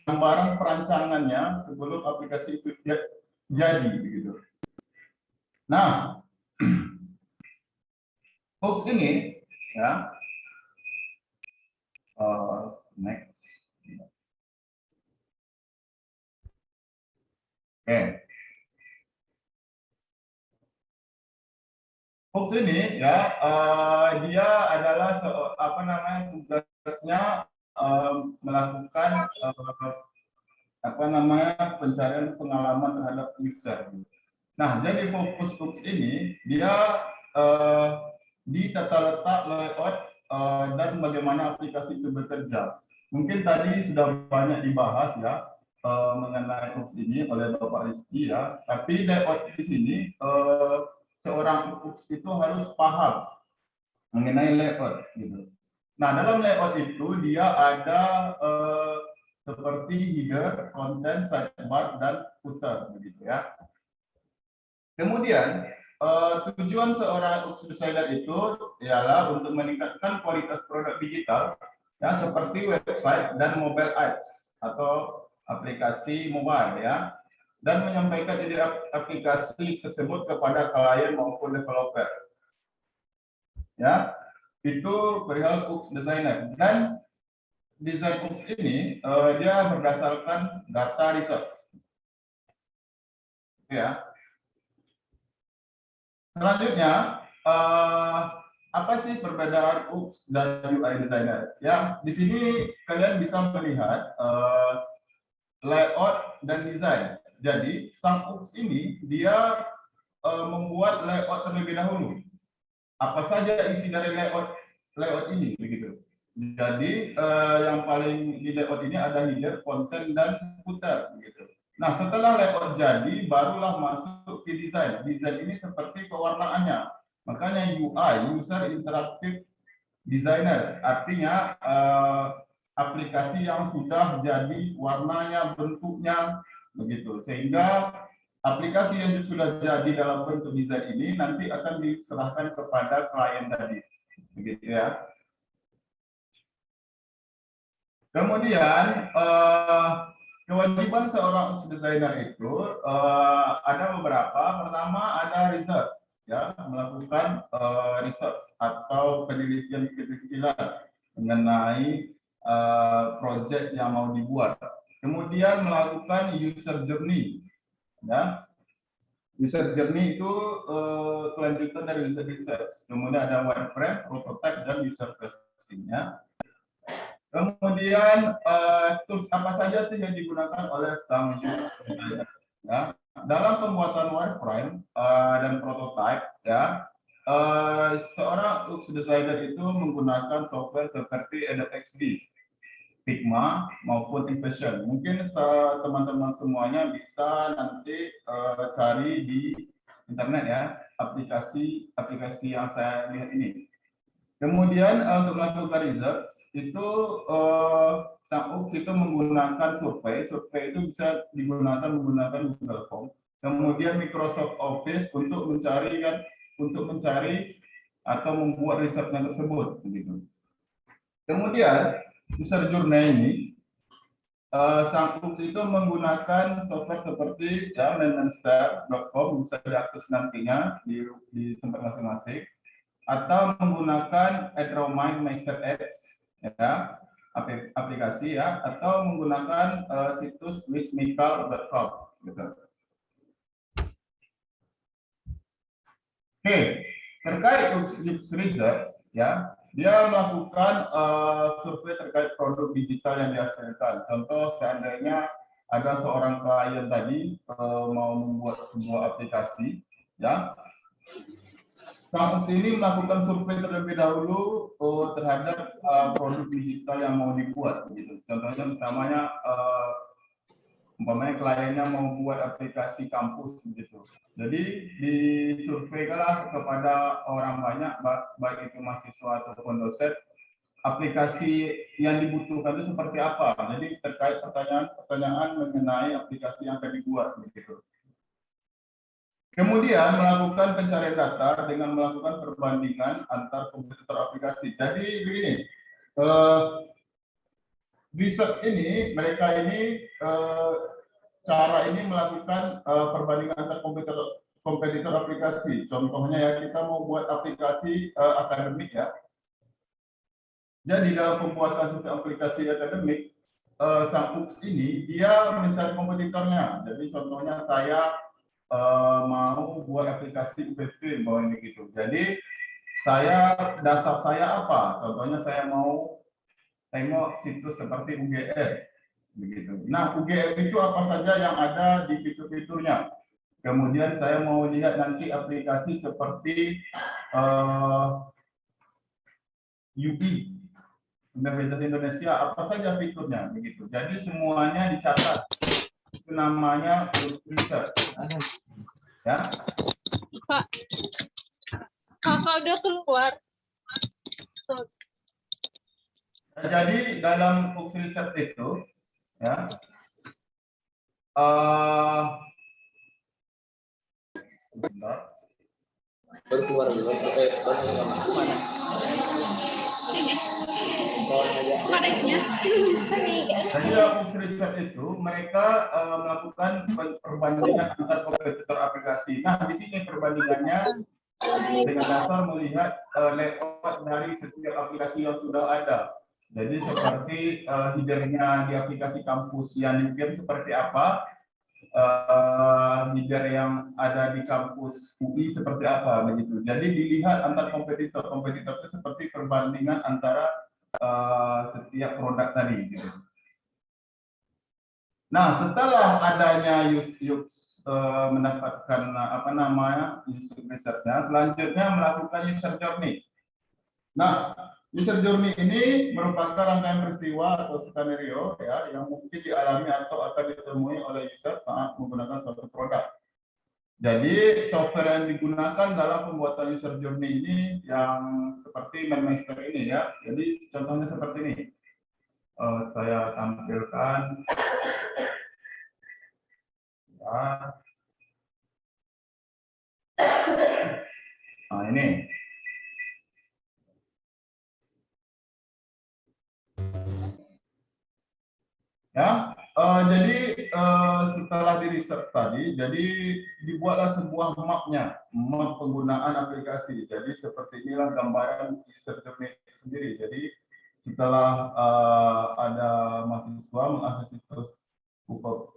gambaran perancangannya sebelum aplikasi itu jadi, begitu. Nah, hoax ini, ya, next. Oke. Hoax ini, ya, dia adalah tugasnya melakukan pencarian pengalaman terhadap user. Nah, jadi fokus hoax ini dia di tata letak, layout, dan bagaimana aplikasi itu bekerja. Mungkin tadi sudah banyak dibahas, ya, mengenai hoax ini oleh Bapak Rizky, ya. Tapi layout di sini seorang hoax itu harus paham mengenai layout, gitu. Nah, dalam layout itu dia ada seperti header, content, sidebar, dan footer, begitu, ya. Kemudian tujuan seorang UX designer itu ialah untuk meningkatkan kualitas produk digital, ya, seperti website dan mobile apps. atau aplikasi mobile ya, dan menyampaikan ide aplikasi tersebut kepada klien maupun developer. Ya, itu perihal UX designer. Dan desain UX ini dia berdasarkan data research. Ya. Selanjutnya, apa sih perbedaan UX dan UI designer? Ya, di sini kalian bisa melihat layout dan desain. Jadi, sang UX ini dia membuat layout terlebih dahulu. Apa saja isi dari layout ini, begitu. Jadi yang paling di layout ini ada header, konten, dan footer, begitu. Nah, setelah layout jadi, barulah masuk ke desain. Desain ini seperti pewarnaannya. Makanya UI, User Interactive Designer, artinya aplikasi yang sudah jadi warnanya, bentuknya, begitu. Sehingga aplikasi yang sudah jadi dalam bentuk desain ini nanti akan diserahkan kepada klien tadi, begitu ya. Kemudian kewajiban seorang UX designer itu ada beberapa. Pertama ada research, ya, melakukan research atau penelitian kecil-kecilan mengenai project yang mau dibuat. Kemudian melakukan user journey, ya. User journey itu kelanjutan dari user research. Kemudian ada wireframe, prototype, dan user testingnya. Kemudian tools apa saja sih yang digunakan oleh sang UX designer? Ya, dalam pembuatan wireframe dan prototype, ya, seorang UX designer itu menggunakan software seperti Adobe XD, Figma maupun InVision. Mungkin teman-teman semuanya bisa nanti cari di internet ya, aplikasi yang saya lihat ini. Kemudian untuk melakukan research itu sang UX itu menggunakan survei itu bisa digunakan menggunakan Google Form. Kemudian Microsoft Office untuk mencari atau membuat risetnya tersebut, begitu. Kemudian user journey ini sang UX itu menggunakan software seperti ya maintenancestar.com, bisa diakses nantinya di tempat masing-masing, atau menggunakan Adromind Master Apps, ya, aplikasi ya, atau menggunakan situs wismical.com, gitu. Oke, terkait UX research, ya, dia melakukan survei terkait produk digital yang dihasilkan. Contoh, seandainya ada seorang klien tadi mau membuat sebuah aplikasi, ya, sang UX ini melakukan survei terlebih dahulu terhadap produk digital yang mau dibuat, gitu. Contohnya utamanya umpamanya kliennya mau buat aplikasi kampus, gitu. Jadi disurveikanlah kepada orang banyak, baik itu mahasiswa ataupun dosen, aplikasi yang dibutuhkan itu seperti apa. Jadi terkait pertanyaan mengenai aplikasi yang akan dibuat, gitu. Kemudian melakukan pencarian data dengan melakukan perbandingan antar kompetitor aplikasi. Jadi begini, riset ini, mereka ini cara ini melakukan perbandingan antar kompetitor aplikasi. Contohnya ya, kita mau buat aplikasi akademik ya. Jadi dalam pembuatan suatu aplikasi akademik, sang UX ini dia mencari kompetitornya. Jadi contohnya saya mau buat aplikasi UPP bahwa ini gitu. Jadi dasar saya apa? Contohnya saya mau tengok situs seperti UGR, begitu. Nah, UGR itu apa saja yang ada di fitur-fiturnya. Kemudian saya mau lihat nanti aplikasi seperti UI, Universitas Indonesia, apa saja fiturnya, begitu. Jadi semuanya dicatat. Itu namanya research. Ya. Kakak udah keluar. Jadi dalam UX research itu, ya, Baru keluar dulu. Mana isinya? Jadi dalam UX Research itu mereka melakukan perbandingan antar kompetitor aplikasi. Nah, di sini perbandingannya dengan dasar melihat layout dari setiap aplikasi yang sudah ada. Jadi seperti header-nya di aplikasi kampus yang dikirim seperti apa, header yang ada di kampus UI seperti apa begitu. Jadi dilihat antar kompetitor. Kompetitor itu seperti perbandingan antara setiap produk tadi. Gitu. Nah, setelah adanya UX mendapatkan apa namanya user research-nya, selanjutnya melakukan user journey. Nah, user journey ini merupakan rangkaian peristiwa atau skenario ya yang mungkin dialami atau akan ditemui oleh user saat menggunakan suatu produk. Jadi software yang digunakan dalam pembuatan user journey ini yang seperti MindMeister ini ya. Jadi contohnya seperti ini. Saya tampilkan. Ya. Nah ini. Ya, jadi setelah di research tadi, jadi dibuatlah sebuah mapnya, map penggunaan aplikasi. Jadi seperti inilah gambaran user journey sendiri. Jadi setelah ada mahasiswa mengakses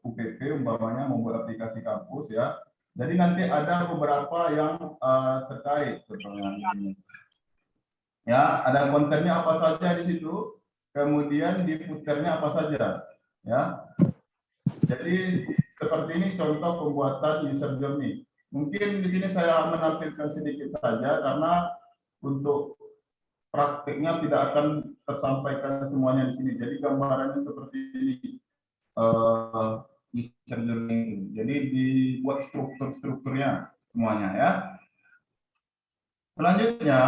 UPP umpamanya membuat aplikasi kampus ya. Jadi nanti ada beberapa yang terkait dengan ini. Ya, ada kontennya apa saja di situ, kemudian di footernya apa saja. Ya, jadi seperti ini contoh pembuatan user journey. Mungkin di sini saya menampilkan sedikit saja karena untuk praktiknya tidak akan tersampaikan semuanya di sini. Jadi gambarannya seperti ini user journey. Jadi dibuat strukturnya semuanya ya. Selanjutnya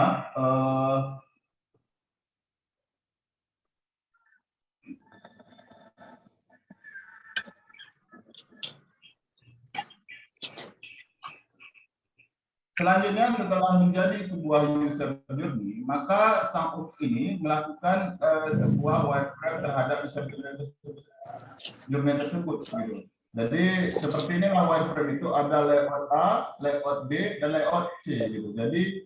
selanjutnya setelah menjadi sebuah user journey, maka sang UX ini melakukan sebuah wireframe terhadap user journey tersebut. Gitu. Jadi seperti inilah wireframe itu ada layout A, layout B, dan layout C. Gitu. Jadi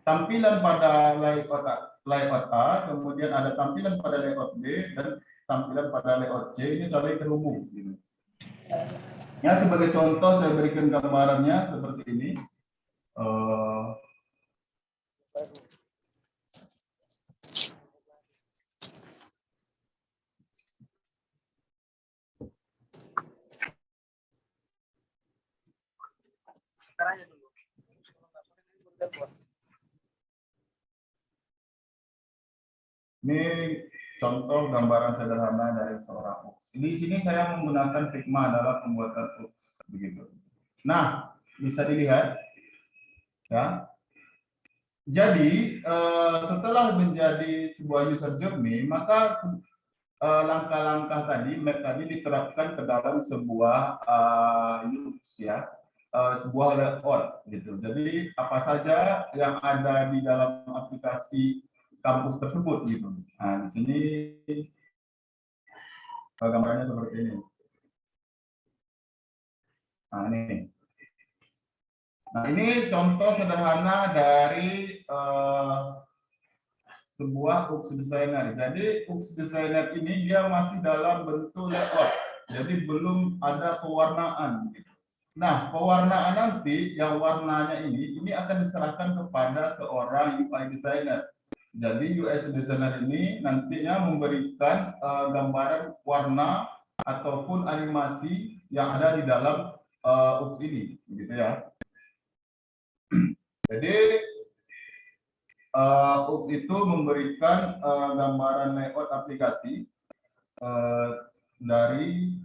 tampilan pada layout A, kemudian ada tampilan pada layout B, dan tampilan pada layout C ini saling terhubung. Gitu. Ya, sebagai contoh saya berikan gambarannya seperti ini. Ini contoh gambaran sederhana dari seorang UX. Di sini saya menggunakan Figma dalam pembuatan UX begitu. Nah, bisa dilihat ya. Jadi setelah menjadi sebuah user journey, maka langkah-langkah tadi diterapkan ke dalam sebuah UX ya, sebuah layout gitu. Jadi apa saja yang ada di dalam aplikasi kampus tersebut gitu. Nah, di sini gambarnya seperti ini. Nah, ini. Nah, ini contoh sederhana dari sebuah UX designer. Jadi UX designer ini dia masih dalam bentuk layout. Jadi belum ada pewarnaan gitu. Nah, pewarnaan nanti yang warnanya ini akan diserahkan kepada seorang UI designer. Jadi UI designer ini nantinya memberikan gambaran warna ataupun animasi yang ada di dalam UX ini, gitu ya. Jadi UX itu memberikan gambaran layout aplikasi dari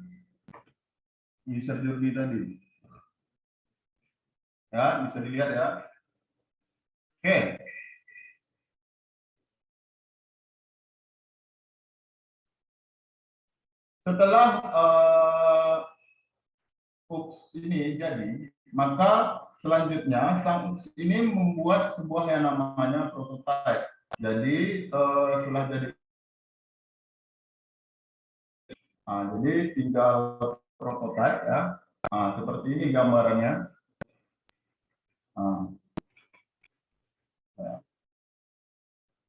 user journey tadi. Ya, bisa dilihat ya. Oke. Setelah UX ini jadi, maka selanjutnya sang UX ini membuat sebuah yang namanya prototype. Jadi setelah jadi Jadi tinggal prototype ya. Seperti ini gambarannya.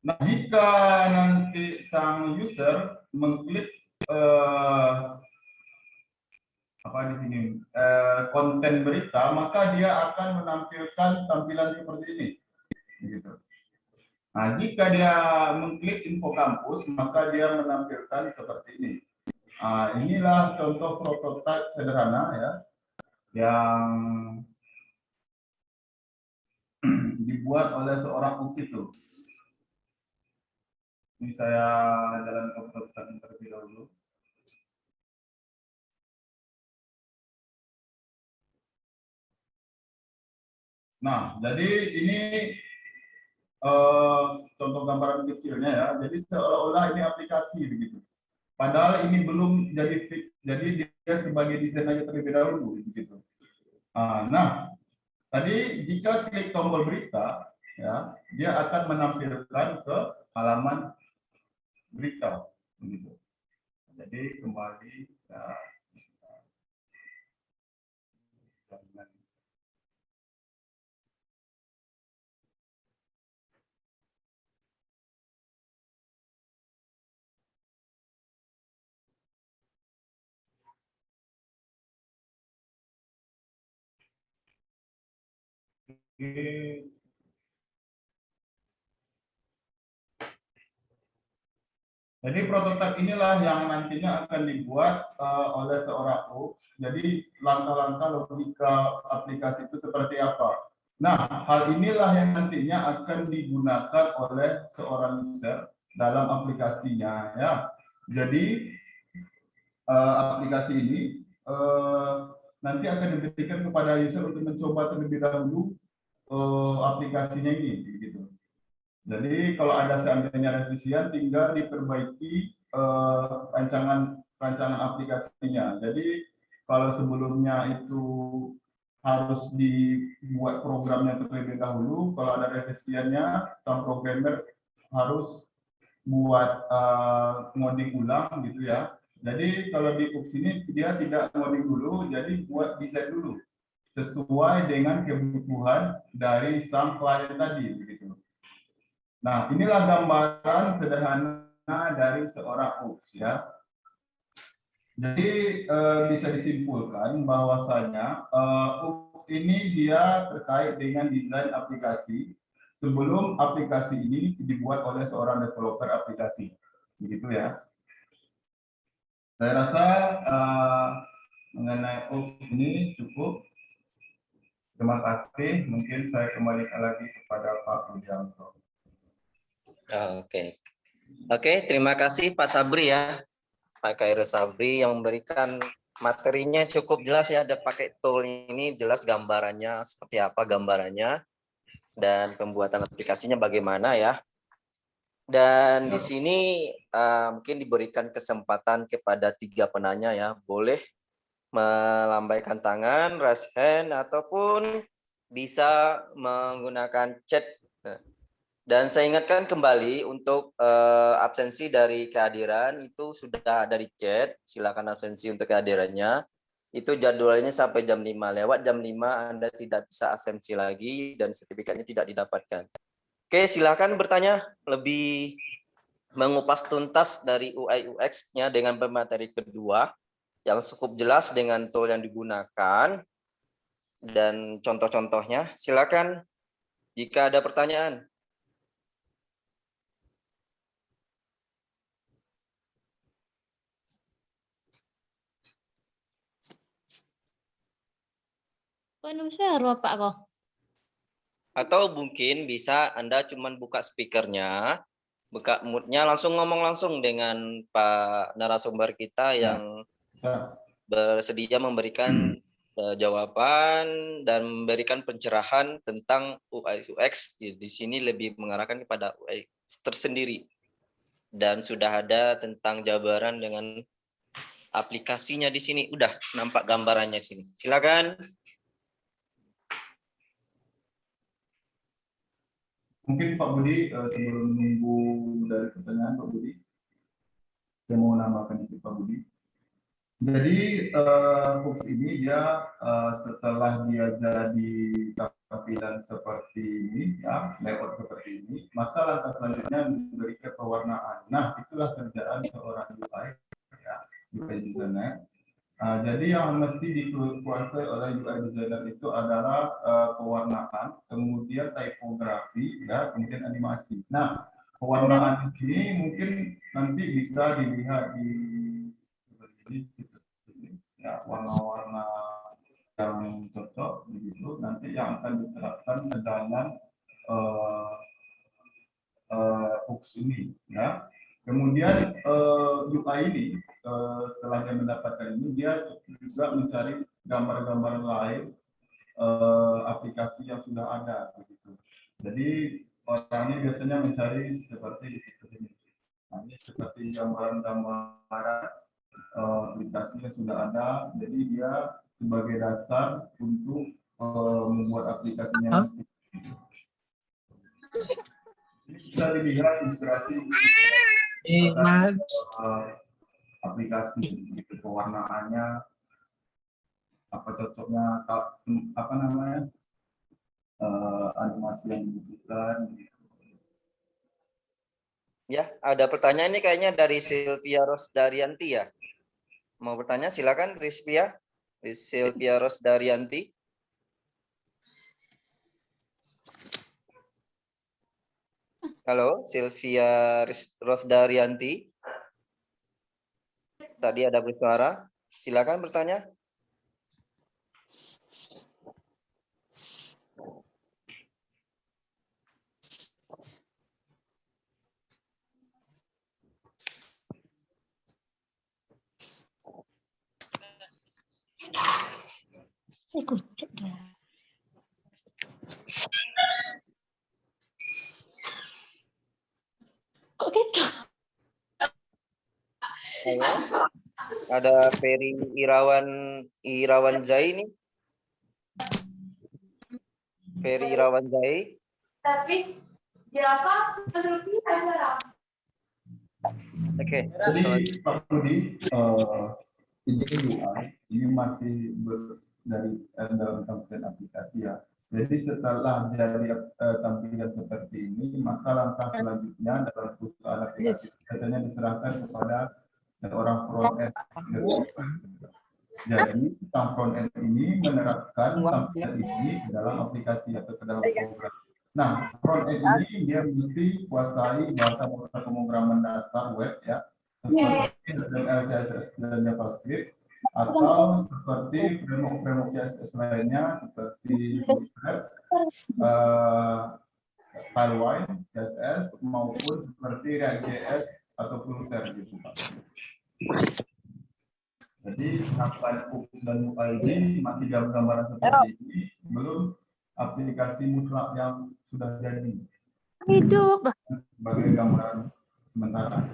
Nah, jika nanti sang user mengklik apa di sini konten berita, maka dia akan menampilkan tampilan seperti ini. Begitu. Nah, jika dia mengklik info kampus, maka dia menampilkan seperti ini. Inilah contoh prototipe sederhana ya yang dibuat oleh seorang itu. Ini saya jalan ke prototipe terlebih dahulu. Nah, jadi ini contoh gambaran kecilnya ya. Jadi seolah-olah ini aplikasi begitu. Padahal ini belum jadi fix. Jadi dia sebagai desain aja terlebih dahulu begitu. Nah, tadi jika klik tombol berita, ya, dia akan menampilkan ke halaman berita begitu. Jadi kembali ya, jadi prototipe inilah yang nantinya akan dibuat oleh seorang host. Jadi langkah-langkah logika aplikasi itu seperti apa. Nah, hal inilah yang nantinya akan digunakan oleh seorang user dalam aplikasinya ya. Jadi aplikasi ini nanti akan diberikan kepada user untuk mencoba terlebih dahulu aplikasinya ini gitu. Jadi kalau ada seandainya revisian, tinggal diperbaiki rancangan aplikasinya. Jadi kalau sebelumnya itu harus dibuat programnya terlebih dahulu, kalau ada revisiannya, sang programmer harus buat ngoding ulang gitu ya. Jadi kalau di UX ini dia tidak ngoding dulu, jadi buat desain dulu sesuai dengan kebutuhan dari sang klien tadi begitu. Nah, inilah gambaran sederhana dari seorang UX ya. Jadi bisa disimpulkan bahwasanya UX ini dia terkait dengan desain aplikasi sebelum aplikasi ini dibuat oleh seorang developer aplikasi. Begitu ya. Saya rasa mengenai UX ini cukup. Terima kasih. Mungkin saya kembalikan lagi kepada Pak Widianto. Oke, terima kasih Pak Sabri ya, Pak Khairul Sabri yang memberikan materinya cukup jelas ya. Ada pakai tool ini jelas gambarannya seperti apa gambarannya dan pembuatan aplikasinya bagaimana ya. Dan di sini mungkin diberikan kesempatan kepada 3 penanya ya, boleh melambaikan tangan, raise hand ataupun bisa menggunakan chat. Dan saya ingatkan kembali untuk absensi dari kehadiran itu sudah ada di chat. Silakan absensi untuk kehadirannya. Itu jadwalnya sampai jam 5. Lewat jam 5 Anda tidak bisa absensi lagi dan sertifikatnya tidak didapatkan. Oke, silakan bertanya lebih mengupas tuntas dari UI UX-nya dengan pemateri kedua yang cukup jelas dengan tool yang digunakan dan contoh-contohnya. Silakan jika ada pertanyaan. Manusia Pak kok. Atau mungkin bisa Anda cuma buka speakernya, buka mute-nya, langsung ngomong langsung dengan Pak narasumber kita yang bersedia memberikan jawaban dan memberikan pencerahan tentang UI UX. Di sini lebih mengarahkan kepada UI tersendiri. Dan sudah ada tentang jabaran dengan aplikasinya di sini. Udah nampak gambarannya di sini. Silakan. Mungkin Pak Budi sebelum menunggu dari pertanyaan Pak Budi, saya mau nambahkan itu Pak Budi. Jadi hooks ini dia setelah dia jadi tampilan seperti ini, ya, layout seperti ini, maka langkah selanjutnya memberikan pewarnaan. Nah, itulah kerjaan seorang UI, ya, UI designer. Jadi yang mesti dikuasai oleh UI designer itu adalah pewarnaan, kemudian typografi, ya, kemudian animasi. Nah, pewarnaan di sini mungkin nanti bisa dilihat di ya, warna-warna yang cocok begitu nanti yang akan diterapkan ke dalam hooks ini, ya. Kemudian UI ini setelah dia mendapatkan ini dia juga mencari gambar-gambar lain aplikasi yang sudah ada begitu. Jadi orang ini biasanya mencari seperti ini. Nah, ini seperti gambaran-gambaran aplikasi yang sudah ada, jadi dia sebagai dasar untuk membuat aplikasinya. Ini bisa dilihat inspirasi aplikasi, pewarnaannya, apa cocoknya, apa namanya, animasi yang dibutuhkan. Ya, ada pertanyaan ini kayaknya dari Sylvia Rosdarianti ya. Mau bertanya silakan Sylvia Rosdarianti. Halo, Sylvia Rosdarianti. Tadi ada bersuara. Silakan bertanya. Kok gitu? Halo. Ada Ferry Irawan Zai nih. Ferry Irawan Zai. Tapi ya apa? Oke. Jadi Pak Rudi, ini UI ini masih dari dalam tampilan aplikasi, ya. Jadi setelah dari tampilan seperti ini, maka langkah selanjutnya dalam perusahaan aplikasi biasanya diserahkan kepada orang front end. Jadi sang front end ini menerapkan tampilan ini dalam aplikasi atau ke dalam program. Nah, front end ini dia mesti kuasai bahasa pemrograman dasar web, ya, seperti HTML, CSS, dan JavaScript, atau seperti framework CSS lainnya seperti Bootstrap, Tailwind, CSS, maupun seperti React.js atau Flutter gitu, Pak. Jadi sampai hooks dan UI ini masih gambaran seperti ini, belum aplikasi mutlak yang sudah jadi. Hidup. Sebagai gambaran sementara.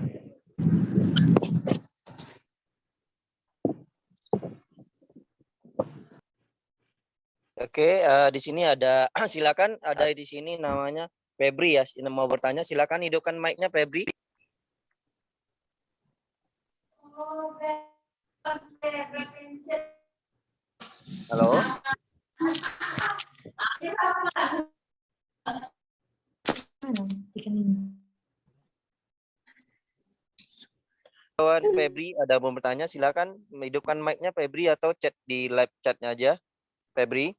Oke, di sini ada silakan, ada di sini namanya Febri ya, mau bertanya silakan hidupkan mic-nya Febri. Halo. Kawan Febri ada mau bertanya silakan hidupkan mic-nya Febri atau chat di live chat-nya aja Febri.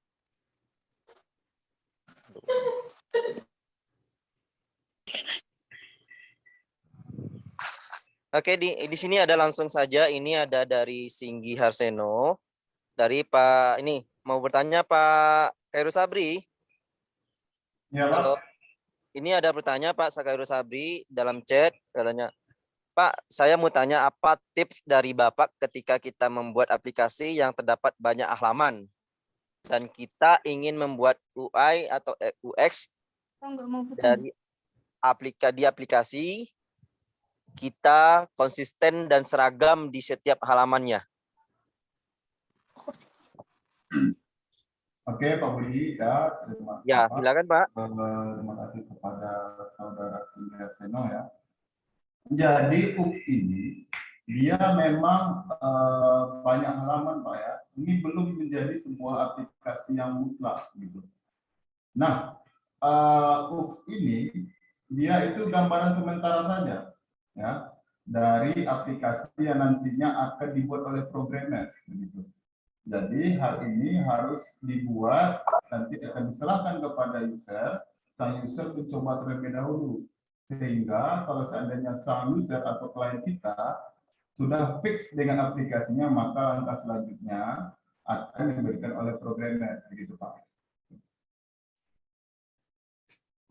Oke, di sini ada langsung saja, ini ada dari Singgi Harseno, dari Pak ini mau bertanya Pak Khairul Sabri. Ya, Pak. Halo. Ini ada bertanya Pak Khairul Sabri dalam chat katanya, Pak, saya mau tanya apa tips dari Bapak ketika kita membuat aplikasi yang terdapat banyak halaman dan kita ingin membuat UI atau UX dari aplikasi kita konsisten dan seragam di setiap halamannya. Oke, Pak Budi, ya, terima kasih. Ya, silakan Pak. Terima kasih kepada saudara Singgi Harseno, ya. Jadi hooks ini dia memang banyak halaman Pak ya. Ini belum menjadi sebuah aplikasi yang mutlak gitu. Nah, UX ini dia itu gambaran sementara saja ya dari aplikasi yang nantinya akan dibuat oleh programmer begitu. Jadi hal ini harus dibuat, nanti akan diserahkan kepada user, sang user mencoba terlebih dahulu. Sehingga kalau seandainya sang user atau klien kita sudah fix dengan aplikasinya, maka langkah selanjutnya akan diberikan oleh programmer, begitu Pak.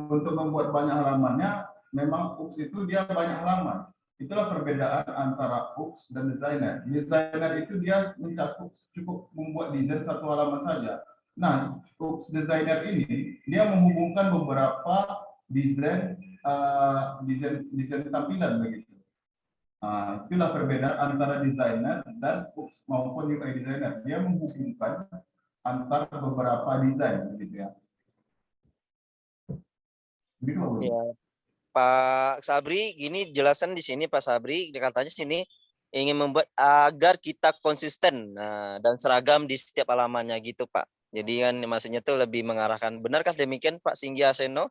Untuk membuat banyak halamannya, memang UX itu dia banyak halaman. Itulah perbedaan antara UX dan desainer. Desainer itu dia mencakup cukup membuat desain satu halaman saja. Nah, UX desainer ini dia menghubungkan beberapa desain desain tampilan begitu. Nah, itulah perbedaan antara desainer dan UX maupun UI designer. Dia menghubungkan antara beberapa desain begitu ya. Begitu, Ya, Pak Sabri, gini jelasan di sini Pak Sabri, katanya sini ingin membuat agar kita konsisten dan seragam di setiap halamannya gitu Pak. Jadi kan maksudnya tuh lebih mengarahkan, benarkah demikian Pak Singgi Aseno?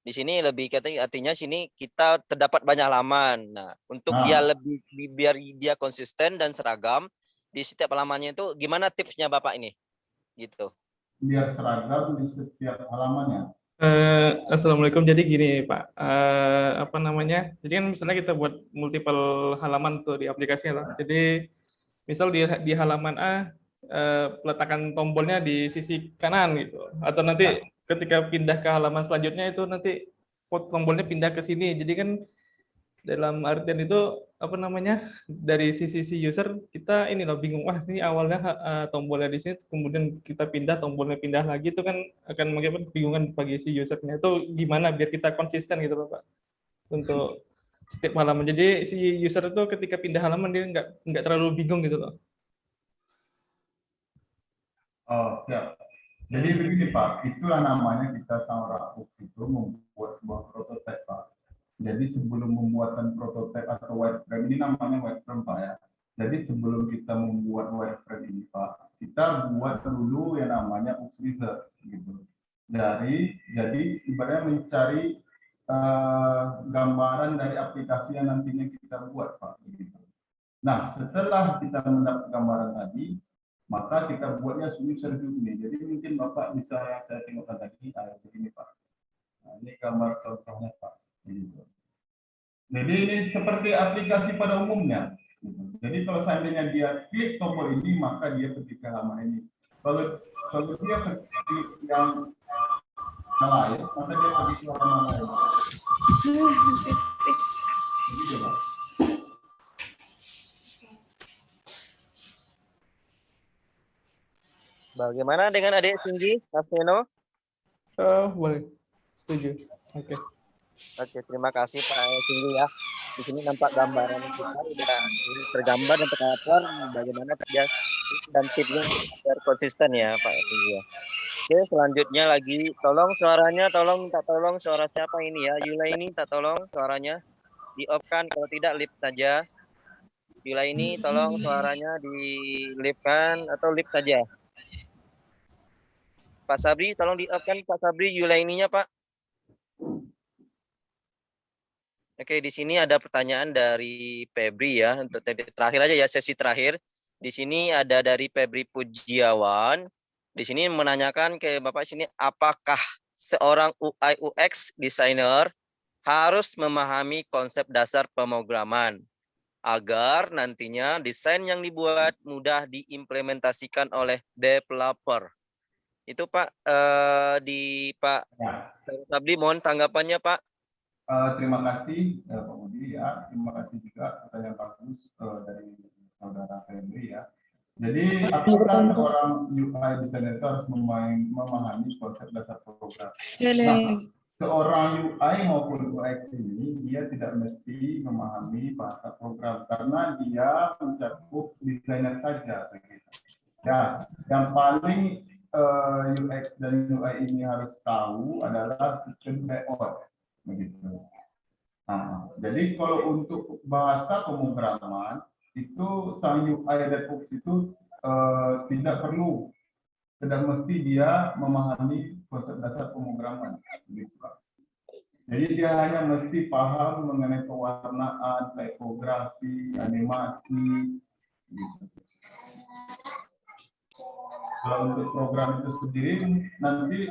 Di sini lebih artinya sini kita terdapat banyak halaman. Nah, untuk dia lebih biar dia konsisten dan seragam di setiap halamannya itu gimana tipsnya Bapak ini? Gitu. Biar seragam di setiap halamannya. Assalamualaikum. Jadi gini Pak, apa namanya? Jadi kan misalnya kita buat multiple halaman tuh di aplikasinya. Jadi misal di halaman A peletakan tombolnya di sisi kanan gitu, atau nanti ketika pindah ke halaman selanjutnya itu nanti tombolnya pindah ke sini. Jadi kan dalam artian itu apa namanya, dari sisi user kita ini loh bingung, wah ini awalnya tombolnya di sini kemudian kita pindah tombolnya pindah lagi, itu kan akan mengakibatkan kebingungan bagi si usernya. Itu gimana biar kita konsisten gitu loh Pak untuk setiap halaman, jadi si user itu ketika pindah halaman dia nggak terlalu bingung gitu loh. Oh siap. Jadi begini Pak, itulah namanya kita sama UX itu membuat sebuah prototipe Pak. Jadi sebelum membuatan prototipe atau wireframe, ini namanya wireframe Pak ya. Jadi sebelum kita membuat wireframe ini Pak, kita buat dulu yang namanya UX research gitu. Jadi ibaratnya mencari gambaran dari aplikasi yang nantinya kita buat Pak. Gitu. Nah setelah kita mendapat gambaran tadi, maka kita buatnya user journey. Jadi mungkin Bapak bisa saya tengokkan tadi, begini Pak. Nah, ini gambar contohnya Pak. Jadi ini seperti aplikasi pada umumnya. Jadi kalau seandainya dia klik tombol ini, maka dia pergi ke halaman ini. Kalau dia klik yang lain, maka dia pergi ke halaman lain. Begitu Pak. Bagaimana dengan adik Singgi Aseno? Boleh, setuju. Oke. Oke, terima kasih Pak Singgi ya. Di sini nampak gambaran kita udah tergambar dan tercover bagaimana kerja dan tipsnya biar konsisten ya Pak Singgi ya. Oke, selanjutnya lagi tolong suaranya, minta tolong suara siapa ini ya? Yula ini minta tolong suaranya di off kan, kalau tidak lip saja. Yula ini tolong suaranya di lip kan atau lip saja. Pak Sabri, tolong di-off-kan Pak Sabri Yula ininya Pak. Oke, di sini ada pertanyaan dari Febri ya, untuk terakhir aja ya, sesi terakhir. Di sini ada dari Febri Pujiawan. Di sini menanyakan ke Bapak sini, apakah seorang UI UX designer harus memahami konsep dasar pemrograman agar nantinya desain yang dibuat mudah diimplementasikan oleh developer? Itu Pak, di Pak Sabri, mohon tanggapannya Pak. Terima kasih Pak Budi ya, terima kasih juga pertanyaan bagus dari saudara Febri ya. Jadi apakah seorang UI designer itu harus memahami konsep dasar program? Nah, seorang UI maupun UX ini dia tidak mesti memahami bahasa program karena dia mencakup desainer saja. Ya, yang paling UX dan UI ini harus tahu adalah sistem layout, begitu. Nah, jadi kalau untuk bahasa pemrograman itu sang UI dan UX itu tidak mesti dia memahami konsep dasar pemrograman. Gitu, Pak. Jadi dia hanya mesti paham mengenai pewarnaan, typografi, animasi. Gitu. Kalau untuk program itu sendiri nanti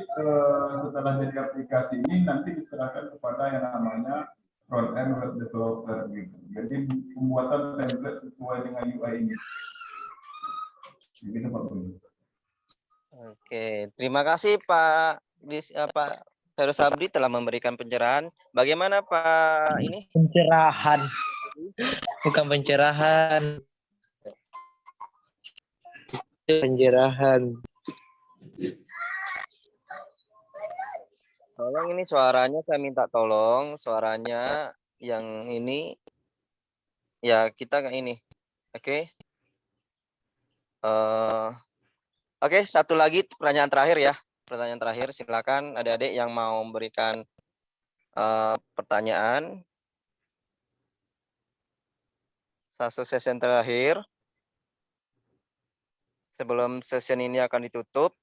setelah jadi aplikasi ini nanti diserahkan kepada yang namanya front end web developer gitu. Jadi pembuatan template sesuai dengan UI ini. Begitu Pak Budi. Oke, terima kasih Pak Heru Sabri telah memberikan pencerahan. Bagaimana Pak ini? Pencerahan. Bukan pencerahan. Pencerahan. Tolong ini suaranya saya minta tolong suaranya yang ini ya kita ini. Oke. Oke, satu lagi pertanyaan terakhir ya. Pertanyaan terakhir, silakan adik-adik yang mau memberikan pertanyaan. Satu sesi terakhir. Sebelum sesi ini akan ditutup.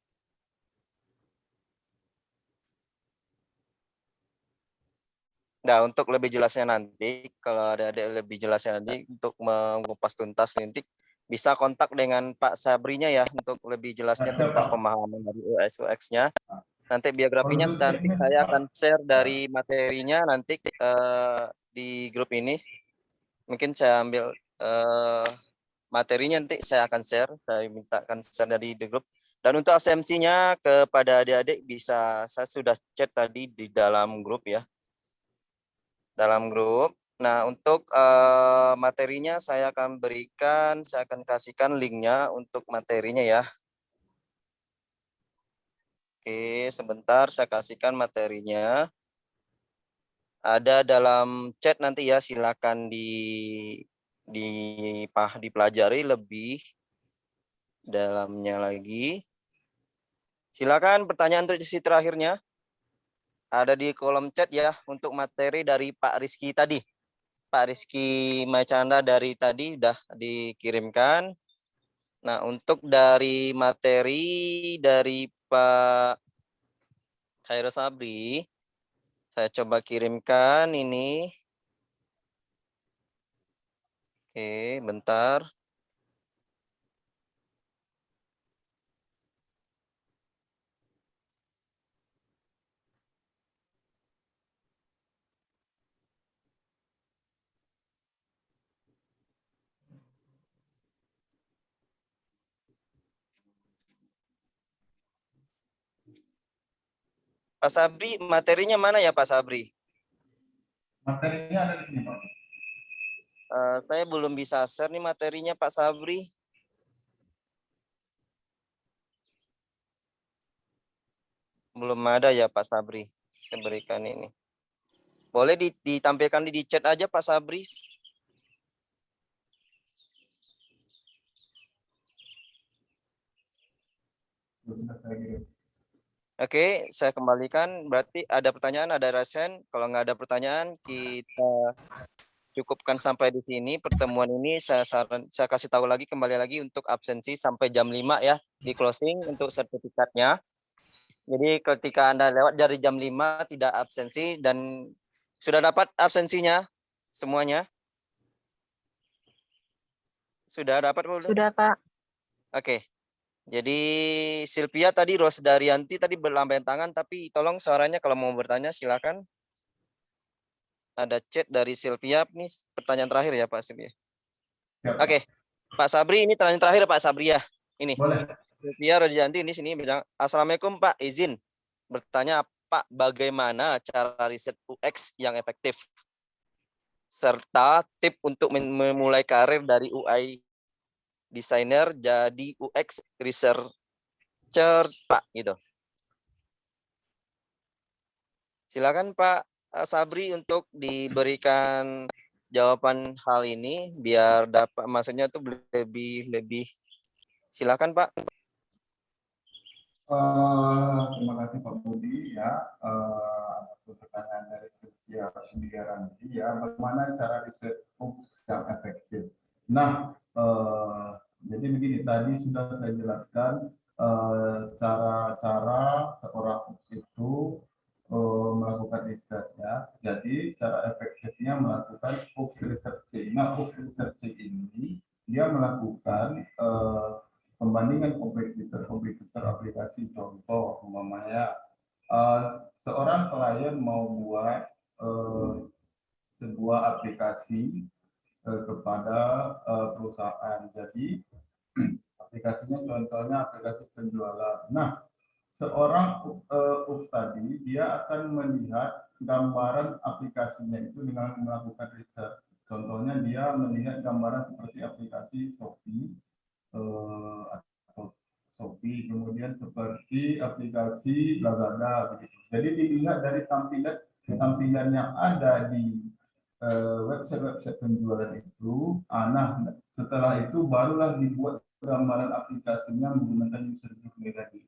Nah, untuk lebih jelasnya nanti, kalau ada lebih jelasnya nanti untuk mengupas tuntas nanti bisa kontak dengan Pak Sabrinya ya untuk lebih jelasnya tentang pemahaman dari UX-nya. Nanti biografinya nanti saya akan share dari materinya nanti di grup ini. Mungkin saya ambil materinya nanti saya akan share, saya mintakan share dari the grup. Dan untuk absensinya kepada adik-adik bisa saya sudah chat tadi di dalam grup ya. Dalam grup. Nah, untuk materinya saya akan kasihkan linknya untuk materinya ya. Oke, sebentar saya kasihkan materinya. Ada dalam chat nanti ya, silakan dipelajari lebih dalamnya lagi. Silakan pertanyaan untuk sesi terakhirnya. Ada di kolom chat ya untuk materi dari Pak Rizky tadi. Pak Rizky Macanda dari tadi sudah dikirimkan. Nah, untuk dari materi dari Pak Heru Sabri, saya coba kirimkan ini. Oke, bentar. Pak Sabri, materinya mana ya Pak Sabri? Materinya ada di sini Pak. Saya belum bisa share nih materinya Pak Sabri. Belum ada ya Pak Sabri. Saya berikan ini. Boleh ditampilkan di chat aja Pak Sabri. Oke, saya kembalikan. Berarti ada pertanyaan, ada rasen. Kalau nggak ada pertanyaan, kita cukupkan sampai di sini. Pertemuan ini saya kasih tahu lagi, kembali lagi untuk absensi sampai jam 5 ya, di closing untuk sertifikatnya. Jadi ketika Anda lewat dari jam 5 tidak absensi dan sudah dapat absensinya semuanya? Sudah dapat belum? Sudah, Pak. Oke. Jadi Sylvia tadi Rosdarianti tadi berlambaian tangan, tapi tolong suaranya kalau mau bertanya silakan. Ada chat dari Sylvia, ini pertanyaan terakhir ya Pak Sylvia. Oke, Pak Sabri ini pertanyaan terakhir Pak Sabri ya. Ini. Boleh. Sylvia Rosdarianti ini sini bilang, Assalamualaikum Pak, izin bertanya Pak bagaimana cara riset UX yang efektif serta tip untuk memulai karir dari UI desainer jadi UX researcher Pak gitu. Silakan Pak Sabri untuk diberikan jawaban hal ini biar dapat maksudnya tuh lebih silakan Pak. Terima kasih Pak Budi ya. Pertanyaan dari Sylvia Rosdarianti ya, bagaimana cara riset UX yang efektif? Nah, jadi begini, tadi sudah saya jelaskan cara-cara seorang itu melakukan riset ya. Jadi cara efektifnya melakukan hoax researching. Nah, hoax researching ini dia melakukan pembandingan kompetitor aplikasi. Contoh umpamanya seorang klien mau buat sebuah aplikasi kepada perusahaan. Jadi aplikasinya contohnya aplikasi penjualan. Nah, seorang tadi dia akan melihat gambaran aplikasinya itu dengan melakukan riset. Contohnya dia melihat gambaran seperti aplikasi Shopee atau Shopee, kemudian seperti aplikasi Lazada begitu. Jadi dilihat dari tampilan yang ada di website penjualan itu. Nah, setelah itu barulah dibuat gambaran aplikasinya menggunakan user group tadi.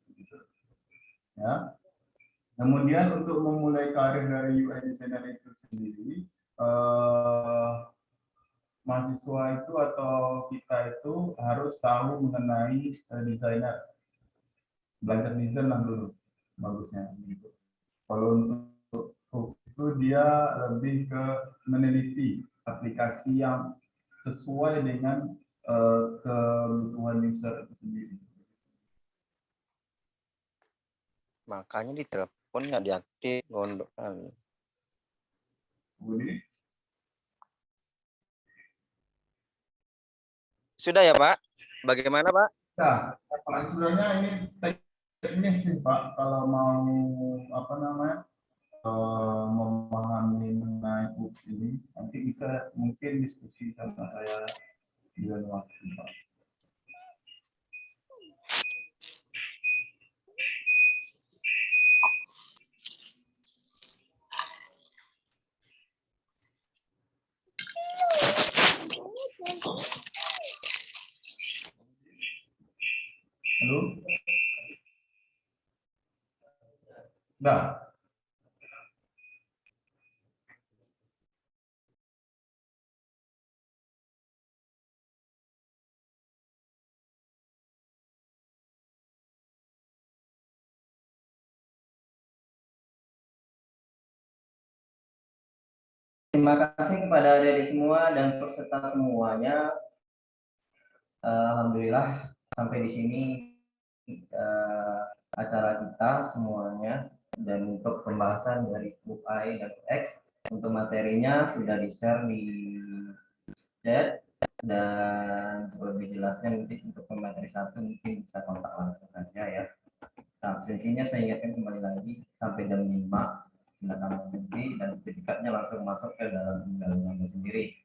Ya. Kemudian untuk memulai karir dari UI designer itu sendiri, mahasiswa itu atau kita itu harus tahu mengenai desainer, belajar desain lah dulu bagusnya. Gitu. Kalau untuk itu dia lebih ke meneliti aplikasi yang sesuai dengan kebutuhan user itu sendiri. Makanya di telepon nggak diaktif, gondokan. Budi? Sudah ya Pak? Bagaimana Pak? Nah, sebenarnya ini teknis sih Pak, kalau mau memahami mengenai books ini, nanti bisa mungkin diskusi sama saya di lain waktu Pak. Halo? Dah. Terima kasih kepada adik-adik semua dan peserta semuanya. Alhamdulillah sampai di sini acara kita semuanya, dan untuk pembahasan dari UI dan X untuk materinya sudah di-share di chat, dan lebih jelasnya nanti untuk materi 1 mungkin bisa kontak langsung saja ya. Nah, absensinya saya ingatkan kembali lagi sampai jam 5 silakan absensi dan sertifikatnya langsung masuk ke dalam emailnya sendiri.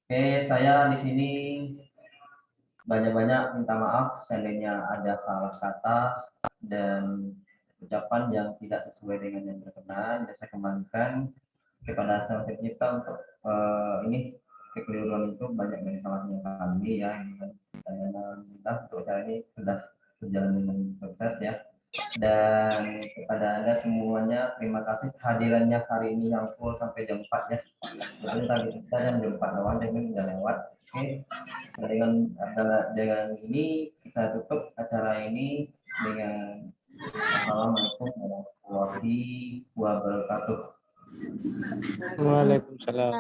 Oke, saya di sini banyak-banyak minta maaf seandainya ada salah kata dan ucapan yang tidak sesuai dengan yang berkenan. Saya kembalikan kepada Sang Pencipta untuk ini kekeliruan itu banyak dari salahnya kami ya. Dan alhamdulillah untuk acara ini sudah berjalan dengan sukses ya. Dan kepada Anda semuanya terima kasih hadirannya hari ini yang full sampai jam 4 ya. Betul tadi kita jam 4 doang, jadi udah lewat. Oke. Dengan ini kita tutup acara ini dengan Assalamualaikum warahmatullahi wabarakatuh. Waalaikumsalam.